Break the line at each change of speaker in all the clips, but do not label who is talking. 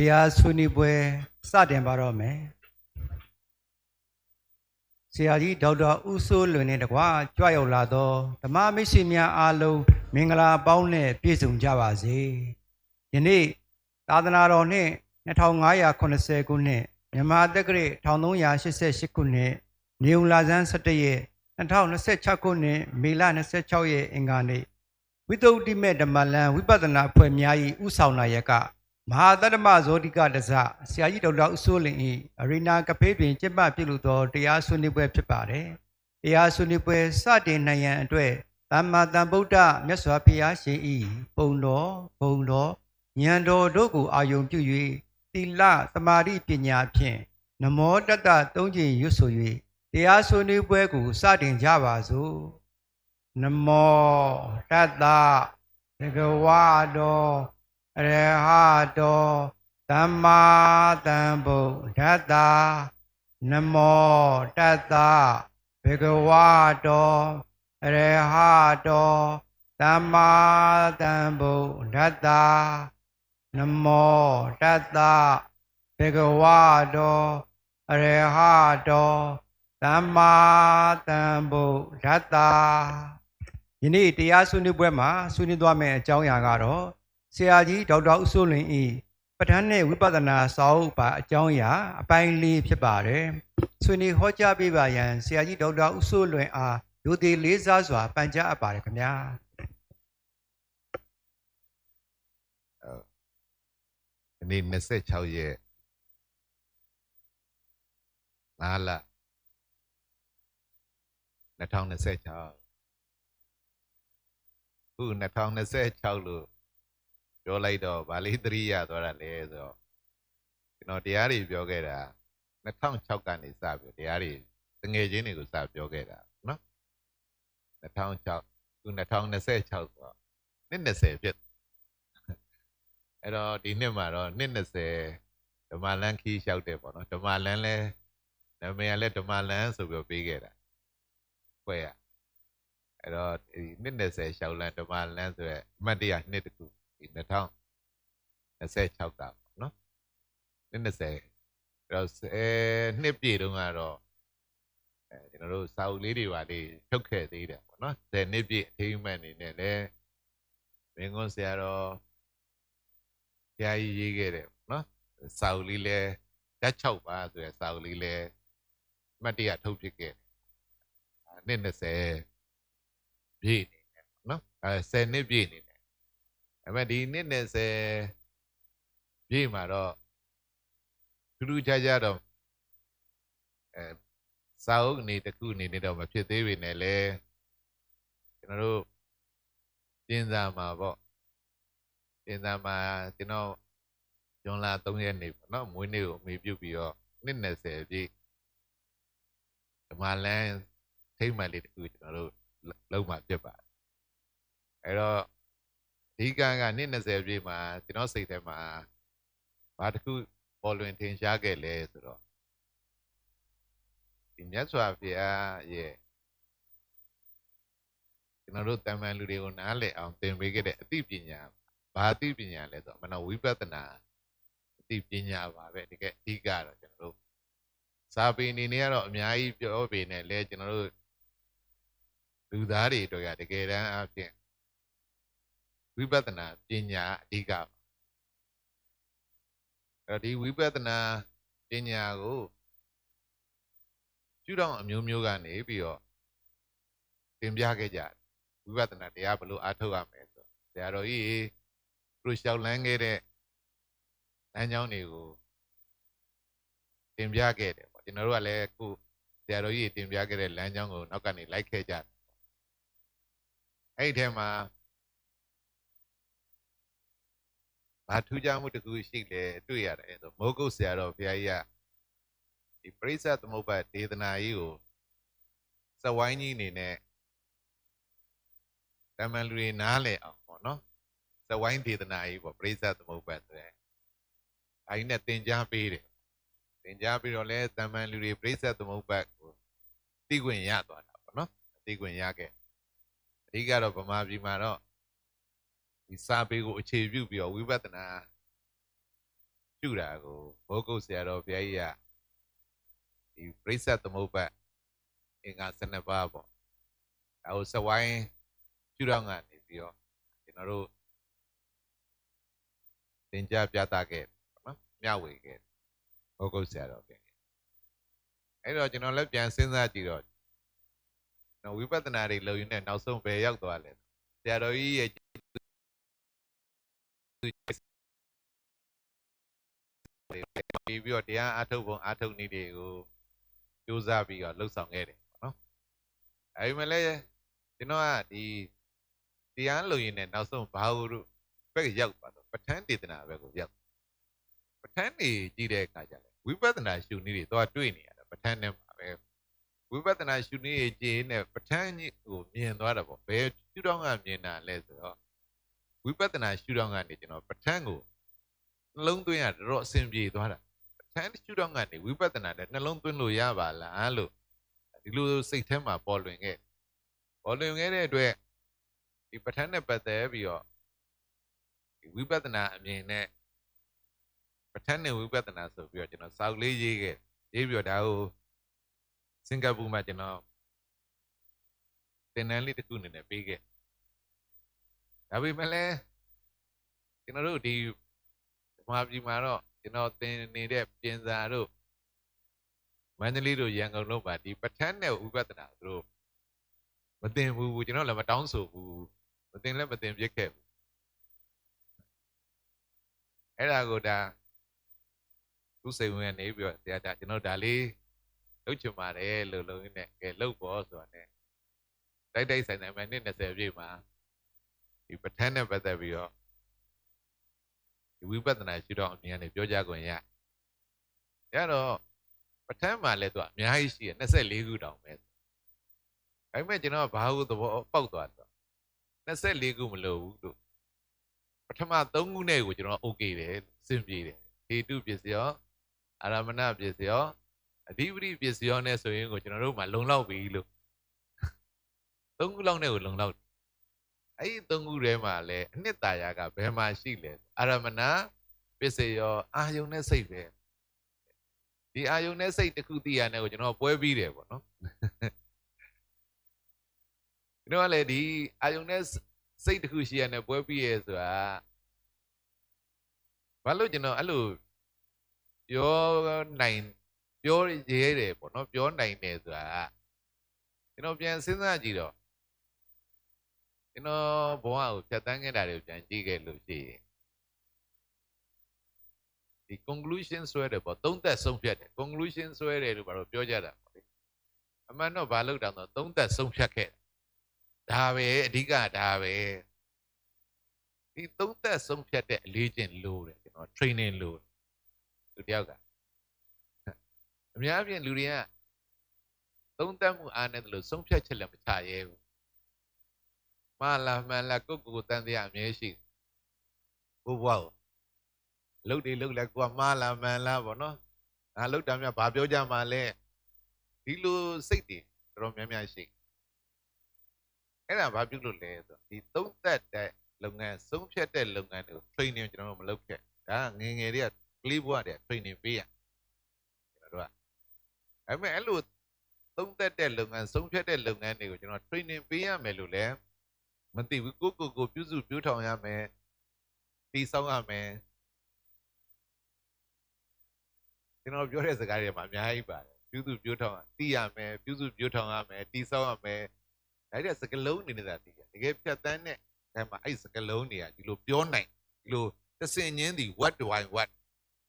တရားဆွေးနွေးပွဲစတင်ပါတော့မယ်ဆရာကြီးဒေါက်တာဦးစိုးလွင်နဲ့တကွကြွရောက်လာသောဓမ္မမိတ်ဆွေများအားလုံးမင်္ဂလာပေါင်းနဲ့ပြည့်စုံကြပါစေယနေ့သာသနာတော်နှင့်2580ခုနှစ်မြန်မာတက္ကရာ1388ခုနှစ်နေုံလာဇန်း17ရက်2026ခုနှစ်မေလ26ရက်အင်္ဂါနေ့ဝိသုဒ္ဓိမေဓမ္မလံဝိပဿနာအဖွဲ့များ၏ဥဆောင်နာယကမဟာတတ္တမဇောတိကတဇဆရာကြီးဒေါက်တာဦးစိုးလင်၏အရိနာကဖေးပင်ကျင်းပပြုလုပ်သောတရားဆွေးနွေးပွဲဖြစ်ပါတယ်။တရားဆွေးနွေးပွဲစတင်နိုင်ရန်အတွက်သမ္မာသမ္ဗုဒ္ဓမြတ်စွာဘုရားရှင်၏ပုံတော်ဘုံတော်ဉာဏ်တော်တို့ကိုအာယုံပြု၍သီလသမာဓိပညာဖြင့်နမောတတ္တသုံးကြိမ်ရွတ်ဆို၍တရားဆွေးနွေးပွဲကိုစတင်ကြပါစို့။နမောတတ္တဘဂဝါတော်အရဟတောသမ္မာသမ္ဗုဒ္ဓတ္တနမောတတ္တဘဂဝါတောအရဟတောသမ္မာသမ္ဗုဒ္ဓတ္တနမောတတ္တဘဂဝါတောအရဟတောသမ္မာသမ္ဗုဒ္ဓတ္တယနေ့တရားဆွေးနွေးပွဲမှာဆွေးနွေးသွားမယ့်အကြောင်းအရာကတော့ဆရာကြီးဒေါက်တာဦးစိုးလွင်၏ပဋ္ဌာန်းနဲ့ဝိပဿနာစာအုပ်ပါအကြောင်းအရာအပိုင်း၄ဖြစ်ပါတယ်။ဆွေးနွေးဟောကြားပေးပါရန်ဆရာကြီးဒေါက်တာဦးစိုးလွင်အားရိုသေလေးစားစွာပန်ကြားအပ်ပါတယ်ခင်ဗျာ
။ဒီနေ့26ရက်5လ2026ခု2026လို့ပြောလိုက်တော့ဗာလိသရိယသွားတာလေဆိုတော့ကျွန်တော်တရားတွေပြောခဲ့တာ2006ကနေစပြီးတရားတွေတငယ်ချင်းတွေကိုစပြောခဲ့တာနော်2006ခု2026ဆိုတော့နှစ်20ဖြစ်အဲ့တော့ဒီနှစ်မှာတော့နှစ်20ဓမ္မလန်းခီးလျှောက်တယ်ပေါ့နော်ဓမ္မလန်းလဲနာမည်ကလည်းဓမ္မလန်းဆိုပြီးပေးခဲ့တာခွဲရအဲ့တော့ဒီနှစ်20လျှောက်လန်းဓမ္မလန်းဆိုရဲအမှတ်တရနှစ်တခုဒီ2026ကပေါ့နော်နှစ်20အဲ့တော့နှစ်ပြည့်တုန်းကတော့ကျွန်တော်တို့စာအုပ်လေးတွေပါလေးဖြုတ်ခဲ့သေးတယ်ပေါ့နော်10နှစ်ပြည့်အထိမ်းအမှတ်အနေနဲ့လည်းမင်းကွန်းဆရာတော်ဆရာကြီးရေးခဲ့တယ်ပေါ့နော်စာအုပ်လေးလည်းဓာတ်6ပါဆိုရယ်စာအုပ်လေးလည်းအမှတ်တရထုတ်ဖြစ်ခဲ့နှစ်20ပြည့်နေတယ်နော်10နှစ်ပြည့်နေတယ်အဲ့မဲ့ဒီနှစ်20ပြည့်မှာတော့ထူးထူးခြားခြားတော့စာအုပ်အနေတစ်ခုအနေနဲ့တော့မဖြစ်သေးပေနဲ့လေကျွန်တော်တို့ပြင်စာမှာပေါ့ပြင်စာမှာကျွန်တော်ဇွန်လ3ရက်နေ့ပေါ့နော်မွေးနေ့ကိုအမိပြုပြီးတော့နှစ်20ပြည့်ဓမ္မလန်းထိမ့်မှန်လေးတစ်ခုကျွန်တော်တို့လုံးမှာဖြစ်ပါတယ်အဲ့တော့အဓိကကနှစ်20ပြည့်မှာကျွန်တော်စိတ်ထဲမှာဘာတစ်ခုပေါ်လွင်ထင်ရှားခဲ့လဲဆိုတော့ဒီမြတ်စွာဘုရားရဲ့ကျွန်တော်တို့တမန်လူတွေကိုနားလည်အောင်သင်ပေးခဲ့တဲ့အသိပညာဘာအသိပညာလဲဆိုတော့မနောဝိပဿနာအသိပညာပါပဲတကယ်အဓိကတော့ကျွန်တော်တို့စာပေအနေနဲ့ကတော့အများကြီးပြောပေနဲ့လဲကျွန်တော်တို့လူသားတွေတို့ကတကယ်တမ်းအဖြစ်ဝိပဿနာပညာအဓိကပါအဲ့ဒီဝိပဿနာပညာကိုကျူတောင်အမျိုးမျိုးကနေပြီးတော့သင်ပြခဲ့ကြတယ်ဝိပဿနာတရားဘယ်လိုအားထုတ်ရမလဲဆိုဆရာတော်ကြီးသူလျှောက်လန်းခဲ့တဲ့လမ်းကြောင်းတွေကိုသင်ပြခဲ့တယ်ပေါ့ကျွန်တော်တို့ကလည်းအခုဆရာတော်ကြီးသင်ပြခဲ့တဲ့လမ်းကြောင်းကိုနောက်ကနေလိုက်ခဲ့ကြတယ်အဲ့ဒီထဲမှာဘာထူးခြားမှုတစ်ခုရှိလဲတွေ့ရတယ်ဆိုမိုးကုတ်ဆရာတော်ဘုရားကြီးကဒီပရိစ္ဆေသမုပ္ပါဒေသနာကြီးကိုစဝိုင်းကြီးအနေနဲ့တမန်လူတွေနားလည်အောင်ပေါ့နော်စဝိုင်းဒေသနာကြီးပေါ့ပရိစ္ဆေသမုပ္ပါဆိုတဲ့အဲဒီနဲ့သင်ကြားပေးတယ်သင်ကြားပြီးတော့လဲတမန်လူတွေပရိစ္ဆေသမုပ္ပါကိုသိခွင့်ရသွားတာပေါ့နော်သိခွင့်ရခဲ့အဓိကတော့ဗမာပြည်မှာတော့ဒီစာပေကိုအခြေပြုပြီးတော့ဝိပဿနာ ရှုတာကိုဘောကုတ်ဆရာတော်ဘုရားကြီးကဒီပြိဿသမုပ္ပါအင်္ဂါ12ပါးပေါ့ဒါကိုစဝိုင်းရှုတော့ကနေပြီးတော့ကျွန်တော်တို့သင်ကြားပြသခဲ့ပေါ့နော်မျှဝေခဲ့ဘောကုတ်ဆရာတော်ဘုရားကြီးအဲ့တော့ကျွန်တော်လည်းပြန်စဉ်းစားကြည့်တော့ဝိပဿနာတွေလုပ်ရင်းနဲ့နောက်ဆုံးပဲရောက်သွားလဲဆရာတော်ကြီးရဲ့ပြီးတော့တရားအထုတ်ပုံအထုတ်နည်းတွေကိုကြိုးစားပြီးတော့လှုပ်ဆောင်ခဲ့တယ်ပေါ့နော်အဲဒီမဲ့လည်းကျွန်တော်ကဒီတရားလုပ်ရင်းနဲ့နောက်ဆုံးဘာလို့ဘက်ရောက်သွားတော့ပဋ္ဌာန်းဒေသနာဘက်ကိုရောက်ပဋ္ဌာန်းနေကြည့်တဲ့အခါကျလဲဝိပဿနာရှုနည်းတွေတော့တွေ့နေရတယ်ပဋ္ဌာန်းနဲ့မှာပဲဝိပဿနာရှုနည်းရေးကြည့်နေပဋ္ဌာန်းကြီးကိုမြင်သွားတာပေါ့ဘယ်ရှုထောင့်ကမြင်တာလဲဆိုတော့ဝိပဿနာရှုထောင့်ကနေကျွန်တော်ပဋ္ဌာန်းကိုနှလုံးသွင်းရတော့အဆင်ပြေသွားတာပဋ္ဌာန်းရှုထောင့်ကနေဝိပဿနာနဲ့နှလုံးသွင်းလို့ရပါလားလို့ဒီလိုစိတ်ထဲမှာပေါ်လွင်ခဲ့တဲ့အတွက်ဒီပဋ္ဌာန်းနဲ့ပတ်သက်ပြီးတော့ဒီဝိပဿနာအမြင်နဲ့ပဋ္ဌာန်းနဲ့ဝိပဿနာဆိုပြီးတော့ကျွန်တော်စာအုပ်လေးရေးပြီးတော့ဒါကိုစင်ကာပူမှာကျွန်တော်သင်တန်းလေးတစ်ခုအနေနဲ့ပေးခဲ့ဒါပေမဲ့လည်းကျွန်တော်တို့ဒီဗမာပြည်မှာတော့ကျွန်တော်သင်နေတဲ့ပြင်စာတို့မန္တလေးတို့ရန်ကုန်တို့မှာဒီပဋ္ဌာန်းနဲ့ဝိပဿနာတို့မသင်ဘူးကျွန်တော်လည်းမတောင်းဆိုဘူးမသင်လည်းမသင်ပြစ်ခဲ့ဘူးအဲ့ဒါကိုဒါသူစိတ်ဝင်နေပြီးတော့တရားဒါကျွန်တော်ဒါလေးလုပ်ချင်ပါတယ်လို့လုံးရင်းနဲ့ကဲလုပ်ဖို့ဆိုတာ ਨੇ တိုက်ဆိုင်မိနစ်20ပြည့်မှာဒီပဋ္ဌာန်းနဲ့ပတ်သက်ပြီးတော့ဒီဝိပဿနာရှုတော့အမြင်နဲ့ပြောကြခွင့်ရတော့ပဋ္ဌာန်းမှာလည်းသူအများကြီးရှိတယ်24ခုတောင်ပဲဒါပေမဲ့ကျွန်တော်ဘာလို့သဘောပေါက်သွားတော့24ခုမလို့ဘူးလို့ပထမ3ခုနဲ့ကိုကျွန်တော် okay တယ်စင်ပြေတယ်ဟေတုပစ္စယောအာရမဏပစ္စယောအဓိပတိပစ္စယောနဲ့ဆိုရင်ကိုကျွန်တော်တို့မှလုံလောက်ပြီလို့3ခုလောက်နဲ့ကိုလုံလောက်အဲ့ဒီ3ခုထဲမှာလည်းအနှစ်သာရကဘယ်မှာရှိလဲအာရမဏပစ္စယောအာယုန်နဲ့စိတ်ပဲဒီအာယုန်နဲ့စိတ်တစ်ခုသိရတဲ့ကိုကျွန်တော်ပွဲပြီးတယ်ပေါ့နော်ကျွန်တော်ကလည်းဒီအာယုန်နဲ့စိတ်တစ်ခုရှိရတဲ့ပွဲပြီးရဲဆိုတာဘာလို့ကျွန်တော်အဲ့လိုပြောရဲတယ်ပေါ့နော်ပြောနိုင်တယ်ဆိုတာကျွန်တော်ပြန်စဉ်းစားကြည့်တော့ကျွန်တော်ဘဝကိုဖြတ်တန်းခဲ့တာတွေကိုပြန်ကြည့်ခဲ့လို့ရှိရင်ဒီ conclusion ဆွဲတယ်ပေါ့သုံးသက်ဆုံးဖြတ်တယ် conclusion ဆွဲတယ်လို့ဘာလို့ပြောကြတာပေါ့လေအမှန်တော့ဘာလို့တောင်တော့သုံးသက်ဆုံးဖြတ်ခဲ့ဒါပဲအဓိကဒါပဲဒီသုံးသက်ဆုံးဖြတ်တဲ့အလေးချင်းလို့တယ်ကျွန်တော် training လို့လူတယောက်ကအများအပြားလူတွေကသုံးသက်မှုအားနဲ့လို့ဆုံးဖြတ်ချက်လည်းမချရဲဘူးမှန်လားကိုယ်တန်တရားအမြဲရှိကိုဘွားကိုလှုပ်လဲကိုကမှားလားမှန်လားပေါ့နော်ငါလှုပ်တာများဘာပြောကြမှာလဲဒီလိုစိတ်တွေတော်တော်များများရှိအဲ့ဒါဘာပြုလို့လဲဆိုဒီသုံးသက်တဲ့လုပ်ငန်းဆုံးဖြတ်တဲ့လုပ်ငန်းတွေကို training ကျွန်တော်တို့မလုပ်ခဲ့ဒါငယ်တွေကကလေးဘွားတွေ training ပေးရကျွန်တော်တို့ကအဲ့မဲ့အဲ့လိုသုံးသက်တဲ့လုပ်ငန်းဆုံးဖြတ်တဲ့လုပ်ငန်းတွေကိုကျွန်တော် training ပေးရမယ်လို့လဲမသိဘူးကိုပြုစုပြောထောင်ရမယ်တည်ဆောက်ရမယ်ကျွန်တော်ပြောတဲ့စကားတွေမှာအများကြီးပါတယ်ပြုစုပြောထောင်တည်ရမယ်ပြုစုပြောထောင်ရမယ်တည်ဆောက်ရမယ်ဒါတဲ့စကလုံးနေနေတာတည်ရတကယ်ဖြတ်တန်းတဲ့အဲမှာအဲ့စကလုံးတွေကဒီလိုပြောနိုင်ဒီလိုတဆင်ချင်းဒီ what do I what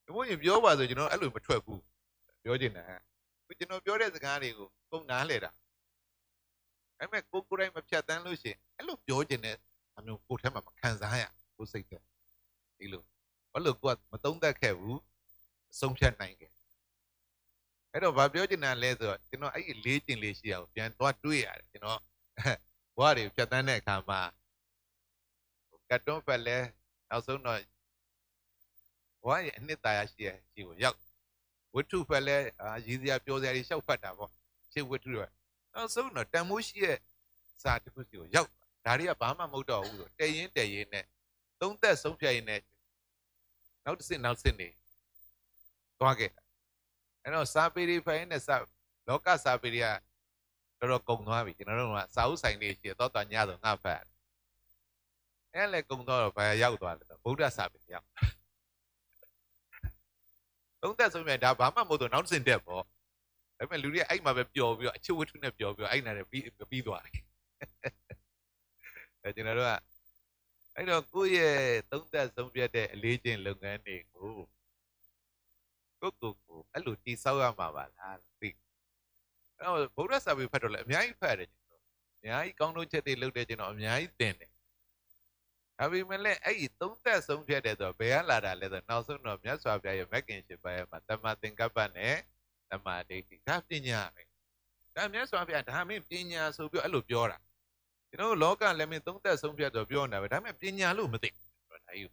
ဒီမို့ရင်ပြောပါဆိုကျွန်တော်အဲ့လိုမထွက်ဘူးပြောချင်တာကျွန်တော်ပြောတဲ့စကားတွေကိုပုံနားလဲတာအဲ့မဲ့ကိုယ်တိုင်မဖြတ်တန်းလို့ရှိရင်အဲ့လိုပြောချင်တဲ့အမျိုးကိုယ်ထဲမှာမခံစားရကိုယ်စိတ်ထဲဒီလိုဘာလို့ကိုကမသုံးသပ်ခဲ့ဘူးဆုံးဖြတ်နိုင်ခဲ့အဲ့တော့ဘာပြောချင်တာလဲဆိုတော့ကျွန်တော်အဲ့ဒီလေးကျင်လေးရှိအောင်ပြန်သွားတွေးရတယ်ကျွန်တော်ဘဝတွေဖြတ်တန်းတဲ့အခါမှာကတ်တွန်းဖက်လဲနောက်ဆုံးတော့ဘဝရဲ့အနှစ်သာရရှိကိုရောက်ဝတ္ထုဖက်လဲရည်စရာပြောစရာတွေရှောက်ဖတ်တာပေါ့ရှင်းဝတ္ထုတွေနောက်ဆုံးတော့တန်မိုးရှိရဲ့စာတစ်ခုစီကိုရောက်ဒါတွေကဘာမှမဟုတ်တော့ဘူးဆိုတည်ရင်နဲ့သုံးသက်ဆုံးဖြတ်ရင်နဲ့နောက်တစ်စင်နေ သွားခဲ့အဲ့တော့စာပေတွေဖိုင်နဲ့စာလောကစာပေတွေကတော်တော်ကုံသွားပြီကျွန်တော်တို့ကစာအုပ်ဆိုင်လေးရှိတော့တော်ညဆိုငါဖတ်အဲ့လေကုံတော့ဘာရောက်သွားလဲဗုဒ္ဓစာပေရောက်သုံးသက်ဆုံးမြတ်ဒါဘာမှမဟုတ်တော့နောက်စင်တက်ပေါ့ဒါပေမဲ့လူတွေအဲ့မှာပဲပျော်ပြီးတော့အချုပ်ဝတ္ထုနဲ့ပျော်ပြီးတော့အဲ့နာနဲ့ပြီးသွားတယ်ကျွန်တော်တို့ကအဲ့တော့ကိုယ့်ရဲ့သုံးသက်ဆုံးဖြတ်တဲ့အလေးချင်းလုပ်ငန်းတွေကိုကိုအဲ့လိုတိဆောက်ရမှာပါလားသိအဲ့တော့ဗုဒ္ဓစာပေဖတ်တော့လည်းအများကြီးဖတ်တယ်ကျွန်တော်အများကြီးကောင်းလို့ချက်တွေလုပ်တယ်ကျွန်တော်အများကြီးသင်တယ်ဒါပေမဲ့လည်းအဲ့ဒီသုံးသက်ဆုံးဖြတ်တယ်ဆိုတော့ဘယ်ကလာတာလဲဆိုတော့နောက်ဆုံးတော့မြတ်စွာဘုရားရဲ့မဂ်ကင်၈ပါးရဲ့မှာတမ္မာသင်္ကပ္ပနဲ့တမ္မာဒိဋ္ဌိဒါပညာပဲဒါမြတ်စွာဘုရားဒါမင်းပညာဆိုပြီးအဲ့လိုပြောတာကျွန်တော်လောကလည်းမင်းသုံးသက်ဆုံးဖြတ်တော့ပြောနေတာပဲဒါပေမဲ့ပညာလို့မသိဘူးဒါကြီး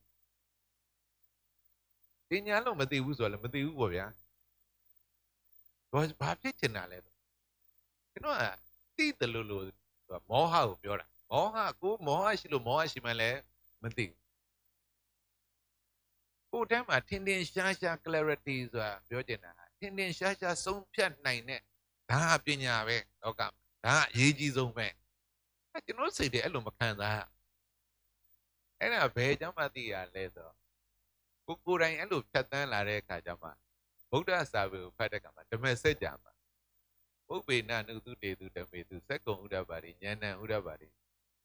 ပညာလို့မသိဘူးဆိုတော့လည်းမသိဘူးပေါ့ဗျာဘာဖြစ်ချင်တာလဲကျွန်တော်ကသိတယ်လို့မောဟကိုပြောတာမောဟကိုမောဟရှိလို့မောဟရှိမှလည်းမသိဘူးကိုယ်တည်းမှာထင်ထင်ရှားရှား clarity ဆိုတာပြောချင်တာထင်ထင်ရှားရှားဆုံးဖြတ်နိုင်တဲ့ဒါပညာပဲလောကဒါအရေးကြီးဆုံးပဲကျွန်တော်စိတ်တွေအဲ့လိုမခံစားအဲ့ဒါဘယ်ကြောင့်မှသိရလဲဆိုတော့ကိုယ်တိုင်အဲ့လိုဖြတ်တန်းလာတဲ့အခါကျမှဗုဒ္ဓစာပေကိုဖတ်တဲ့အခါမှာဓမ္မစကြာမှာပုပ္ပေနနုသုတေသူဓမေသူစက္ကုံဥဒ္ဒပါတိဉာဏံဥဒ္ဒပါတိ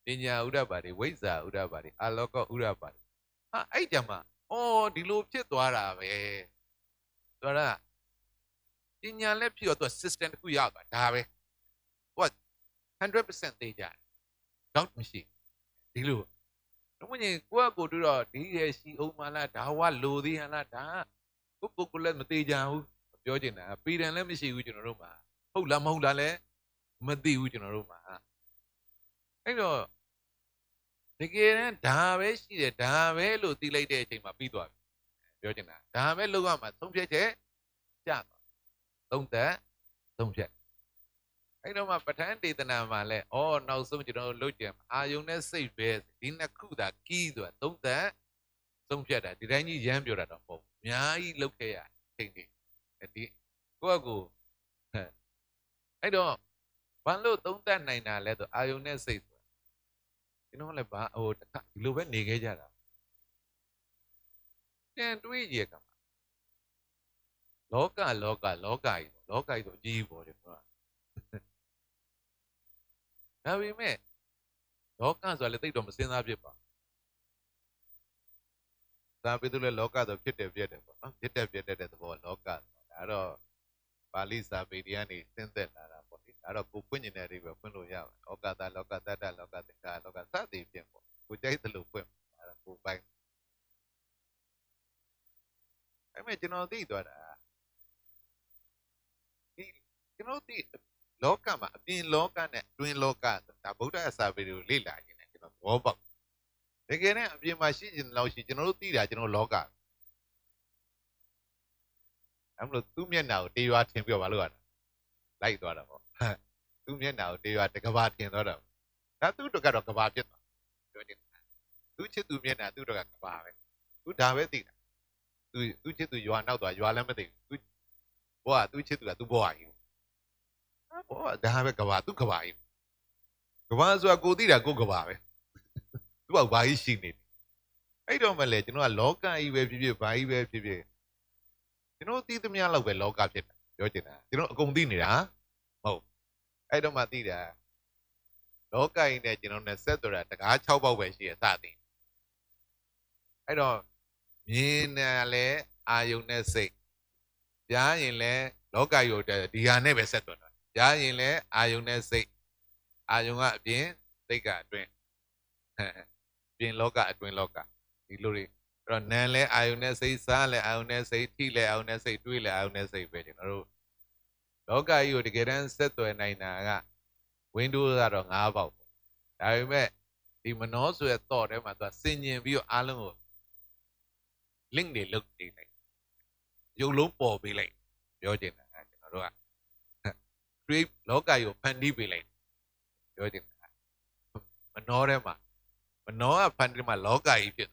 ပညာဥဒ္ဒပါတိဝိဇ္ဇာဥဒ္ဒပါတိအာလောကဥဒ္ဒပါတိဟာအဲ့ကြမှာအော်ဒီလိုဖြစ်သွားတာပဲဆိုတော့ပညာလည်းဖြစ်တော့သူ system တစ်ခုရောက်သွားဒါပဲဟိုက 100% သိကြတယ်တော့မရှိဒီလိုတော့မင်းကိုတို့တော့ဒီရဲ့ရှိအောင်မလားဒါဝလိုသေးဟလားဒါကိုလည်းမသေးကြဘူးပြောချင်တာပေတံလည်းမရှိဘူးကျွန်တော်တို့မှာဟုတ်လားမဟုတ်လားလည်းမသိဘူးကျွန်တော်တို့မှာအဲ့တော့တကယ်တမ်းဒါပဲရှိတယ်ဒါပဲလို့သိလိုက်တဲ့အချိန်မှာပြီးသွားပြီပြောချင်တာဒါပဲလောက်ရမှာသုံးဖြတ်ချက်ကြသွားသုံးသက်သုံးဖြတ်အဲ့တော့မှပဋ္ဌာန်းဒေသနာမှာလဲဩနောက်ဆုံးကျွန်တော်တို့လုပ်ကြအာယုံနဲ့စိတ်ပဲဒီနှစ်ခုသာကီးဆိုတာသုံးသက်သုံးဖြတ်တာဒီတိုင်းကြီးရမ်းပြောတာတော့မဟုတ်ဘူးအများကြီးလုပ်ခဲ့ရချိန်ဒီကိုယ့်ကိုအဲ့တော့ဘာလို့သုံးသက်နိုင်တာလဲဆိုအာယုံနဲ့စိတ်ဆိုကျွန်တော်လည်းဘာဟိုဒီလိုပဲနေခဲ့ကြတာပြန်တွေးကြည့်ကမှာလောကကြီးဆိုအကြီးပေါ်တယ်ကွာဒါပေမဲ့လောကဆိုတာလည်းသိတော့မစင်စားဖြစ်ပါသာပေသူလည်းလောကဆိုဖြစ်တယ်ပြည့်တယ်ပေါ့နော်ဖြစ်တယ်ပြည့်တဲ့သဘောလောကဒါတော့ပါဠိစာပေတွေကနေဆင်းသက်လာတာပေါ့ဒီဒါတော့ကိုဖွင့်ကျင်တဲ့တွေပဲဖွင့်လို့ရပါတယ်လောကသာလောကတတ္တလောကသင်္ခါရလောကစသည်ဖြင့်ပေါ့ကိုကြိုက်သလိုဖွင့်ဒါတော့ကိုပိုင်အဲ့မဲ့ကျွန်တော်သိသွားတာဒီကျွန်တော်သိလောကမှာအပြင်လောကနဲ့တွင်လောကဒါဗုဒ္ဓအစာပေတွေကိုလေ့လာခြင်းနဲ့ကျွန်တော်သဘောပေါက်တကယ်နဲ့အပြင်မှာရှိခြင်းလောက်ရှိကျွန်တော်တို့သိတာကျွန်တော်လောကအဲ့မလို့သူ့မျက်နှာကိုတေးရွာထင်ပြီးတော့မလုပ်ရတာလိုက်သွားတာပေါ့သူ့မျက်နှာကိုတေးရွာတကဘာထင်သွားတာဒါသူ့တို့ကတော့ကဘာဖြစ်သွားပြောချင်တာသူ့ချစ်သူမျက်နှာသူ့တို့ကကဘာပဲသူဒါပဲသိတာသူ့ချစ်သူရွာနောက်သွားရွာလည်းမသိဘူးဘွားသူ့ချစ်သူကသူ့ဘွားကြီးဘွားဒါပဲကဘာသူ့ကဘာကြီးကဘာဆိုတာကိုသိတာကိုကဘာပဲသူ့ကဘာကြီးရှိနေတယ်အဲ့တော့မှလေကျွန်တော်ကလောကကြီးပဲဖြစ်ဖြစ်ဘာကြီးပဲဖြစ်ဖြစ်ကျွန်တော်သိသမျှလောက်ပဲလောကဖြစ်တာပြောချင်တာကျွန်တော်အကုန်သိနေတာဟုတ်အဲ့တော့မှသိတာလောကကြီးနဲ့ကျွန်တော်နဲ့ဆက်သွယ်တာတကား6ပေါက်ပဲရှိရစသည်အဲ့တော့မြင်တယ်လဲအာယုန်နဲ့စိတ်ကြားရင်လဲလောကကြီးကိုဒီဟာနဲ့ပဲဆက်သွယ်တာကြားရင်လဲအာယုန်နဲ့စိတ်အာယုန်ကအပြင်စိတ်ကအတွင်းပြင်လောကအတွင်းလောကဒီလိုတွေအဲ့တော့နာလဲအာယုန်နဲ့စိတ်စားလဲအာယုန်နဲ့စိတ်ထိလဲအာယုန်နဲ့စိတ်တွေးလဲအာယုန်နဲ့စိတ်ပဲကျွန်တော်တို့လောကကြီးကိုတကယ်တမ်းဆက်သွယ်နိုင်တာက Windows ကတော့9ပေါက်ပေါ့ဒါပေမဲ့ဒီမနောဆိုတဲ့ thought ထဲမှာသူကစင်ញင်ပြီးတော့အားလုံးကို link တွေလုပ်ပေးလိုက်ရုပ်လုံးပေါ်ပေးလိုက်ပြောချင်တာကျွန်တော်တို့က create လောကကြီးကိုဖန်တီးပေးလိုက်ပြောချင်တာမနောထဲမှာမနောကဖန်တီးမှာလောကကြီးဖြစ်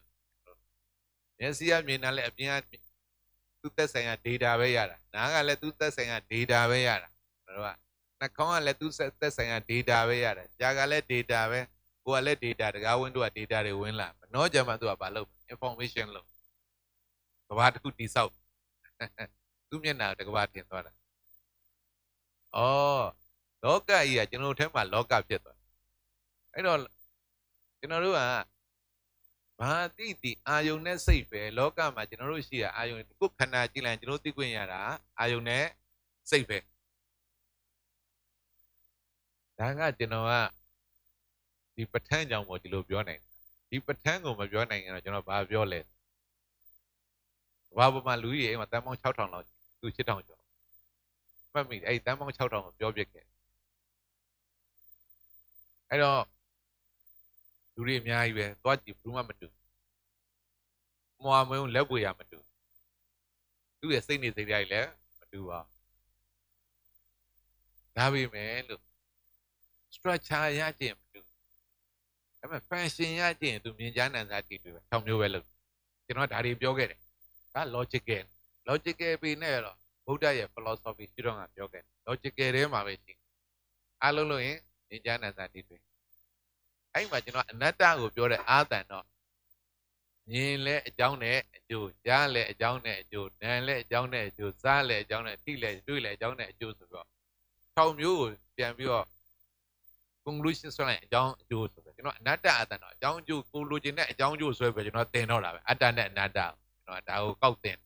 မျက်စိကမြင်တာလည်းအပြင်က သူသက်ဆိုင်ရာ data ပဲရတာနားကလည်းသူသက်ဆိုင်ရာ data ပဲရတာကျွန်တော်တို့ကနှာခေါင်းကလည်းသူသက်ဆိုင်ရာ data ပဲရတာရှားကလည်း data ပဲကိုယ်ကလည်း data တကားဝင်းတို့က data တွေဝင်လာမနှောကြမှာသူကဘာလုပ် information လုပ်ကဘာတစ်ခုတိဆောက်သူမျက်နှာတကဘာတင်သွားတာဩလောကကြီးကကျွန်တော်တို့ထဲမှာလောကဖြစ်သွားအဲ့တော့ကျွန်တော်တို့ကဘာတိတိအာယုန်နဲ့စိတ်ပဲလောကမှာကျွန်တော်တို့ရှိရအာယုန်ကိုခန္ဓာကြည့်လိုက်ကျွန်တော်သိခွင့်ရတာအာယုန်နဲ့စိတ်ပဲဒါကကျွန်တော်ကဒီပဋ္ဌာန်းကြောင့်မို့ဒီလိုပြောနိုင်ဒီပဋ္ဌာန်းကိုမပြောနိုင်ရင်တော့ကျွန်တော်ဘာပြောလဲဘာပေါ်မှာလူကြီးအိမ်မှာတန်ပေါင်း6000လောက်သူ8000ကျော်မှတ်မိအဲ့တန်ပေါင်း6000ကိုပြောပြခဲ့အဲ့တော့လူတွေအများကြီးပဲသွားကြည့်ဘူးမှမတူမွာမုံလက်ပွေရမတူသူ့ရဲ့စိတ်နေစိတ်ဓာတ်လည်းမတူပါဒါပေမဲ့လို့ structure ရခြင်းမတူဒါပေမဲ့ function ရခြင်းသူမြင်ကြားနိုင်စားတည်တွေပဲထောင်မျိုးပဲလို့ကျွန်တော်ဒါတွေပြောခဲ့တယ်ဒါ logical ပြီးနဲ့တော့ဗုဒ္ဓရဲ့ philosophy ရှိတော့ငါပြောခဲ့ logical ထဲမှာပဲရှိအားလုံးလို့ရင်မြင်ကြားနိုင်စားတည်တွေအဲ့မှာကျွန်တော်အနတ္တကိုပြောတဲ့အာသံတော့မြင်လဲအကြောင်းနဲ့အကျိုးကြားလဲအကြောင်းနဲ့အကျိုးနာလဲအကြောင်းနဲ့အကျိုးစားလဲအကြောင်းနဲ့ထိလဲတွေ့လဲအကြောင်းနဲ့အကျိုးဆိုတော့6မျိုးကိုပြန်ပြီးတော့ conclusion ဆွဲလိုက်အကြောင်းအကျိုးဆိုတော့ကျွန်တော်အနတ္တအတန်တော့အကြောင်းအကျိုးကိုလိုချင်တဲ့အကြောင်းအကျိုးဆွဲပဲကျွန်တော်သင်တော့တာပဲအတ္တနဲ့အနတ္တကျွန်တော်ဒါကိုကောက်သင်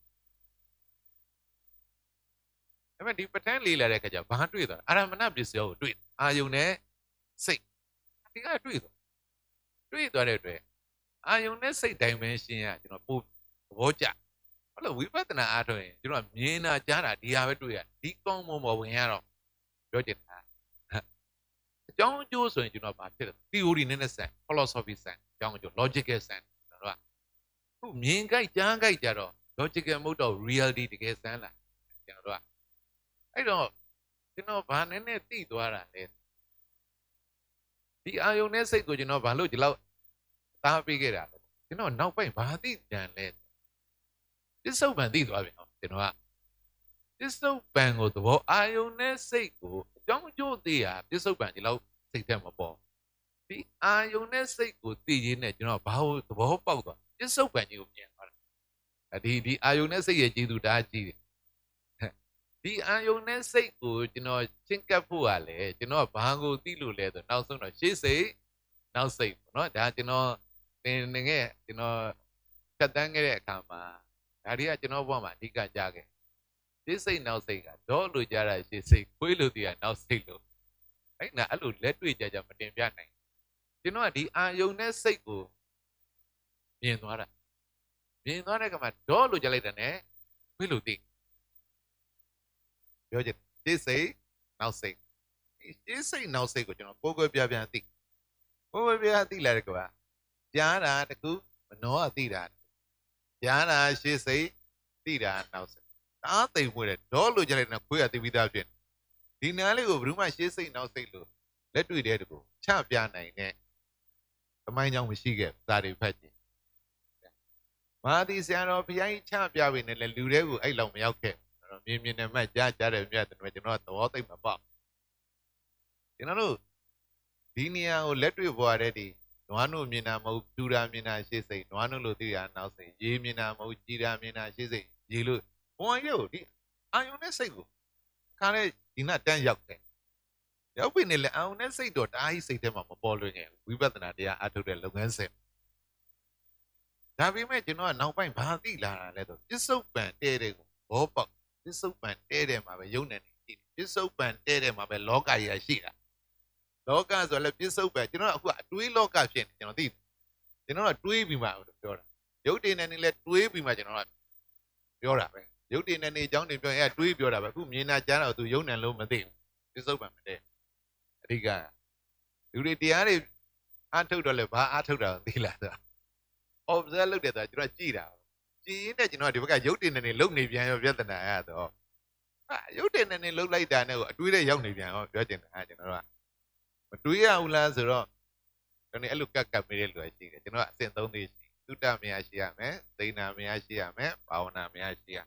အဲ့မဲ့ဒီပဋ္ဌာန်းလေးလာတဲ့ခါကျဘာတွေ့သွားအာရမဏပစ္စယောကိုတွေ့အာယုန်နဲ့စိတ်ဒီကတွေ့သွားတဲ့အတွက်အာယုန်နဲ့စိတ် dimension ကကျွန်တော်ပို့သဘောကျဟုတ်လို့ဝိပဿနာအားထုတ်ရင်ကျွန်တော်မြင်တာကြားတာဒီဟာပဲတွေ့ရဒီကောင်းမွန်ပေါ်ဝင်ရတော့ပြောချင်တာအကြောင်းအကျိုးဆိုရင်ကျွန်တော်ဗာဖြစ်တယ် theory နဲ့နဲ့ဆန် philosophy ဆန်အကြောင်းအကျိုး logical ဆန်ကျွန်တော်ကခုမြင်ကြိုက်ကြားကြိုက်ကြတော့ logical မဟုတ်တော့ reality တကယ်ဆန်းလာကျွန်တော်ကအဲ့တော့ကျွန်တော်ဗာနည်းနည်းသိသွားတာလေဒီအာယုန်နဲ့စိတ်ကိုကျွန်တော်ဗာလို့ဒီလောက်သားပေးခဲ့တာလေကျွန်တော်နောက်ပိုင်းဗာသိကြံလဲပစ္စုပန်သိသွားပြီနော်ကျွန်တော်ကပစ္စုပန်ကိုသဘောအာယုန်နဲ့စိတ်ကိုအကြောင်းအကျိုးသိတာပစ္စုပန်ဒီလောက်စိတ်ထဲမှာပေါ့ဒီအာယုန်နဲ့စိတ်ကိုသိရင်းနဲ့ကျွန်တော်ဘာလို့သဘောပေါက်သွားပစ္စုပန်ကြီးကိုမြင်သွားတာဒီအာယုန်နဲ့စိတ်ရဲ့ကျေးဇူးဒါကြီးတယ်ဒီအာယုန်နဲ့စိတ်ကိုကျွန်တော်ချင်းကပ်ဖို့ကလည်းကျွန်တော်ဘာကိုသိလို့လဲဆိုနောက်ဆုံးတော့ရှေ့စိတ်နောက်စိတ်ပေါ့နော်ဒါကျွန်တော်သင်နေခဲ့ကျွန်တော်ဖြတ်တန်းခဲ့တဲ့အခါမှာဒါတွေကကျွန်တော်ဘဝမှာအဓိကကြားခဲ့ရှေ့စိတ်နောက်စိတ်ကတော့လို့ကြားတာရှေ့စိတ်ခွေးလို့တည်းကနောက်စိတ်လို့အဲ့နာအဲ့လိုလက်တွေ့ကြကြမတင်ပြနိုင်ကျွန်တော်ကဒီအာယုန်နဲ့စိတ်ကိုမြင်သွားတဲ့ကမှတော့လို့ကြားလိုက်တယ်နဲ့ခွေးလို့တည်းပြောချင်ရှေ့စိတ်နောက်စိတ်ရှေ့စိတ်နောက်စိတ်ကိုကျွန်တော်ကိုယ်ပြပြန်သိလာတဲ့ကဘာကြားတာတကူမနှောအသိတာကြားတာရှေ့စိတ်သိတာနောက်စိတ်အားသိမ်မွေးတယ်တော့လို့ကြားလိုက်တဲ့ခွေးကသိပြီးသားဖြစ်ဒီနားလေးကိုဘယ်သူမှရှေ့စိတ်နောက်စိတ်လို့လက်တွေ့တဲ့တကူချပြနိုင်တဲ့သမိုင်းကြောင့်မရှိခဲ့စာတွေဖတ်ကြည့်မာသီဆရာတော်ဘုရားကြီးချပြပြီနဲ့လေလူတွေကိုအဲ့လောက်မရောက်ခဲ့မြင်နဲ့မှကြားတဲ့မြတ်တယ်ကျွန်တော်သဘောသိမပေါက်ကျွန်တော်တို့ဒီနေရာကိုလက်တွေ့ပေါ်ရတဲ့ဒီနွားနို့မြင်တာမဟုတ်ပြူတာမြင်တာရှေ့စိတ်နွားနို့လို့သိတာနောက်စိတ်ရေမြင်တာမဟုတ်ကြည်တာမြင်တာရှေ့စိတ်ရေလို့ဘဝရုပ်ဒီအာယုန်နဲ့စိတ်ကိုခါတဲ့ဒီနာတန်းရောက်တယ်ရောက်ပြီနဲ့လေအာယုန်နဲ့စိတ်တော့တားကြီးစိတ်ထဲမှာမပေါ်လွင်ခဲ့ဝိပဿနာတရားအထုတ်တဲ့လုပ်ငန်းစဉ်ဒါပေမဲ့ကျွန်တော်ကနောက်ပိုင်းဘာသိလာတာလဲဆိုပစ္စုပန်တဲတဲ့ကိုဘောပေါက်ပစ္စုပန်တဲတဲ့မှာပဲယုံနေတယ်ပစ္စုပန်တဲတဲ့မှာပဲလောကကြီးရှိတာလောကဆိုလည်းပစ္စုပန်ကျွန်တော်အခုအတွေးလောကဖြစ်နေကျွန်တော်သိကျွန်တော်ကတွေးပြီးမှပြောတာရုပ်တည်နေနေလဲတွေးပြီးမှကျွန်တော်ကပြောတာပဲရုပ်တည်နေနေအကြောင်းတွေပြောရင်တွေးပြောတာပဲအခုမြင်တာကြားတော့သူယုံနေလို့မသိဘူးပစ္စုပန်မတဲ့အဓိကလူတွေတရားတွေအားထုတ်တော့လဲဘာအားထုတ်တာသိလားဆို observe လုပ်တယ်ဆိုကျွန်တော်ကြည့်တာကြည့်ရင်လည်းကျွန်တော်ဒီဘက်ကရုပ်တည်နေနေလုံနေပြန်ရောပြဿနာရတော့ရုပ်တည်နေနေလုံလိုက်တာနဲ့ကိုအတွေးတဲ့ရောက်နေပြန်ရောပြောချင်တာကျွန်တော်ကမတွေးရဘူးလားဆိုတော့ကျွန်တော်အဲ့လိုကပ်မိတဲ့လူရှိတယ်ကျွန်တော်ကအဆင့်3သေးရှိသုတမယရှိရမယ်သိဏမယရှိရမယ်ဘာဝနာမယရှိရ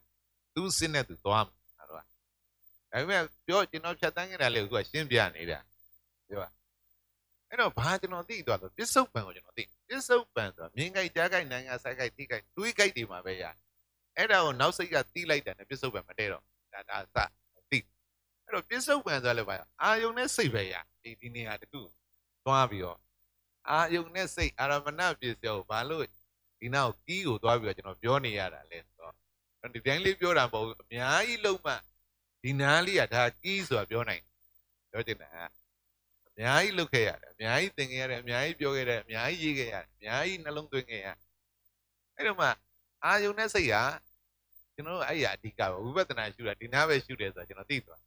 သူစင်းနဲ့သူသွားမှာတော့ဒါပေမဲ့ပြောကျွန်တော်ဖြတ်တန်းခဲ့တာလေအခုကရှင်းပြနေတာပြောပါအဲ့တော့ဘာကျွန်တော်သိသွားဆိုပစ္စုပန်ကိုကျွန်တော်သိပစ္စုပန်ဆိုတာမြင်ကြိုက်ကြားကြိုက်နိုင်ငံဆိုင်ကြိုက်သိကြိုက်တွေးကြိုက်တွေမှာပဲရအဲ့ဒါကိုနောက်စိတ်ကသိလိုက်တယ်နဲ့ပစ္စုပန်မတည့်တော့ဒါစသိအဲ့တော့ပစ္စုပန်ဆိုတာလည်းဘာအာယုံနဲ့စိတ်ပဲရဒီနေရာတခုသွားပြီးတော့အာယုံနဲ့စိတ်အာရမဏပစ္စယောဘာလို့ဒီနောက်ကီးကိုသွားပြီးတော့ကျွန်တော်ပြောနေရတာလဲဆိုတော့ဒီတိုင်းလေးပြောတာမဟုတ်ဘူးအများကြီးလုံးမှဒီနားလေးကဒါကီးဆိုတာပြောနိုင်ပြောချင်တာအများကြီးလုပ်ခဲ့ရတယ်အများကြီးသင်ခဲ့ရတယ်အများကြီးပြောခဲ့ရတယ်အများကြီးရေးခဲ့ရတယ်အများကြီးနှလုံးသွင်းခဲ့ရအဲ့တော့မှအာယုံနဲ့စိတ်ကကျွန်တော်တို့အဲ့ရအဓိကပဲဝိပဿနာရှုတာဒီနားပဲရှုတယ်ဆိုတော့ကျွန်တော်သိသွား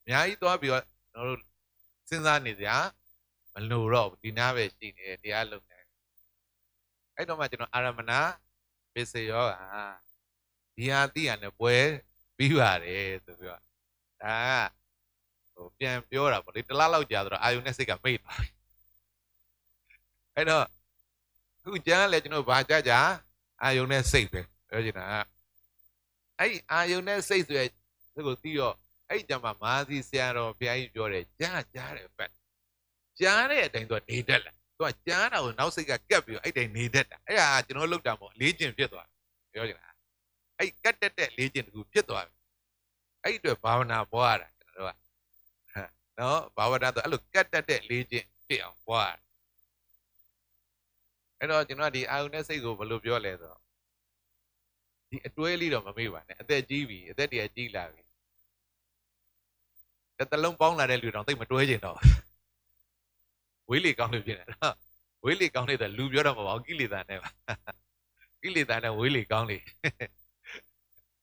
အများကြီးသွားပြီးတော့ကျွန်တော်တို့စဉ်းစားနေစရာမလိုတော့ဘူးဒီနားပဲရှိနေတယ်တရားလုံးတယ်အဲ့တော့မှကျွန်တော်အာရမဏပစ္စယောဒီဟာသိရတယ်ပွဲပြီးပါတယ်ဆိုပြီးတော့ဒါကဟိုပြန်ပြောတာပေါ့လေတစ်လားလောက်ကြာဆိုတော့အာယုန်နဲ့စိတ်ကမိတ်သွားပြီအဲ့တော့ခုကျမ်းလဲကျွန်တော်ဗာကြကြအာယုန်နဲ့စိတ်ပဲပြောချင်တာအဲ့အာယုန်နဲ့စိတ်ဆိုရဲဒီကိုသိတော့အဲ့ကြမှာမာသီဆရာတော်ဘုရားကြီးပြောတယ်ကြားတယ်ပဲကြားတဲ့အတိုင်းသူကနေတတ်လာသူကကြားတာကိုနောက်စိတ်ကကက်ပြီးတော့အဲ့တိုင်းနေတတ်တာအဲ့ဟာကျွန်တော်လောက်တာပေါ့လေးကျင်ဖြစ်သွားပြောချင်တာအဲ့ကတ်တက်လေးကျင်တကူဖြစ်သွားပြီအဲ့အတွက်ဘာဝနာပွားတာကျွန်တော်တို့ကနော်ဘာဝနာဆိုအဲ့လိုကတ်တက်လေးကျင်ဖြစ်အောင်ပွားအဲ့တော့ကျွန်တော်ဒီအာယုန်နဲ့စိတ်ကိုဘယ်လိုပြောလဲဆိုတော့ဒီအတွဲလေးတော့မမေ့ပါနဲ့အသက်ကြီးပြီအသက်တည်းကြီးလာပြီတလုံးပေါင်းလာတဲ့လူတောင်သိမတွဲကျင်တော့ဝေးလေကောင်းလို့ဖြစ်နေတော့ဝေးလေကောင်းလေဆိုလူပြောတော့မပါဘူးကိလေသာနဲ့ပါကိလေသာနဲ့ဝေးလေကောင်းလေ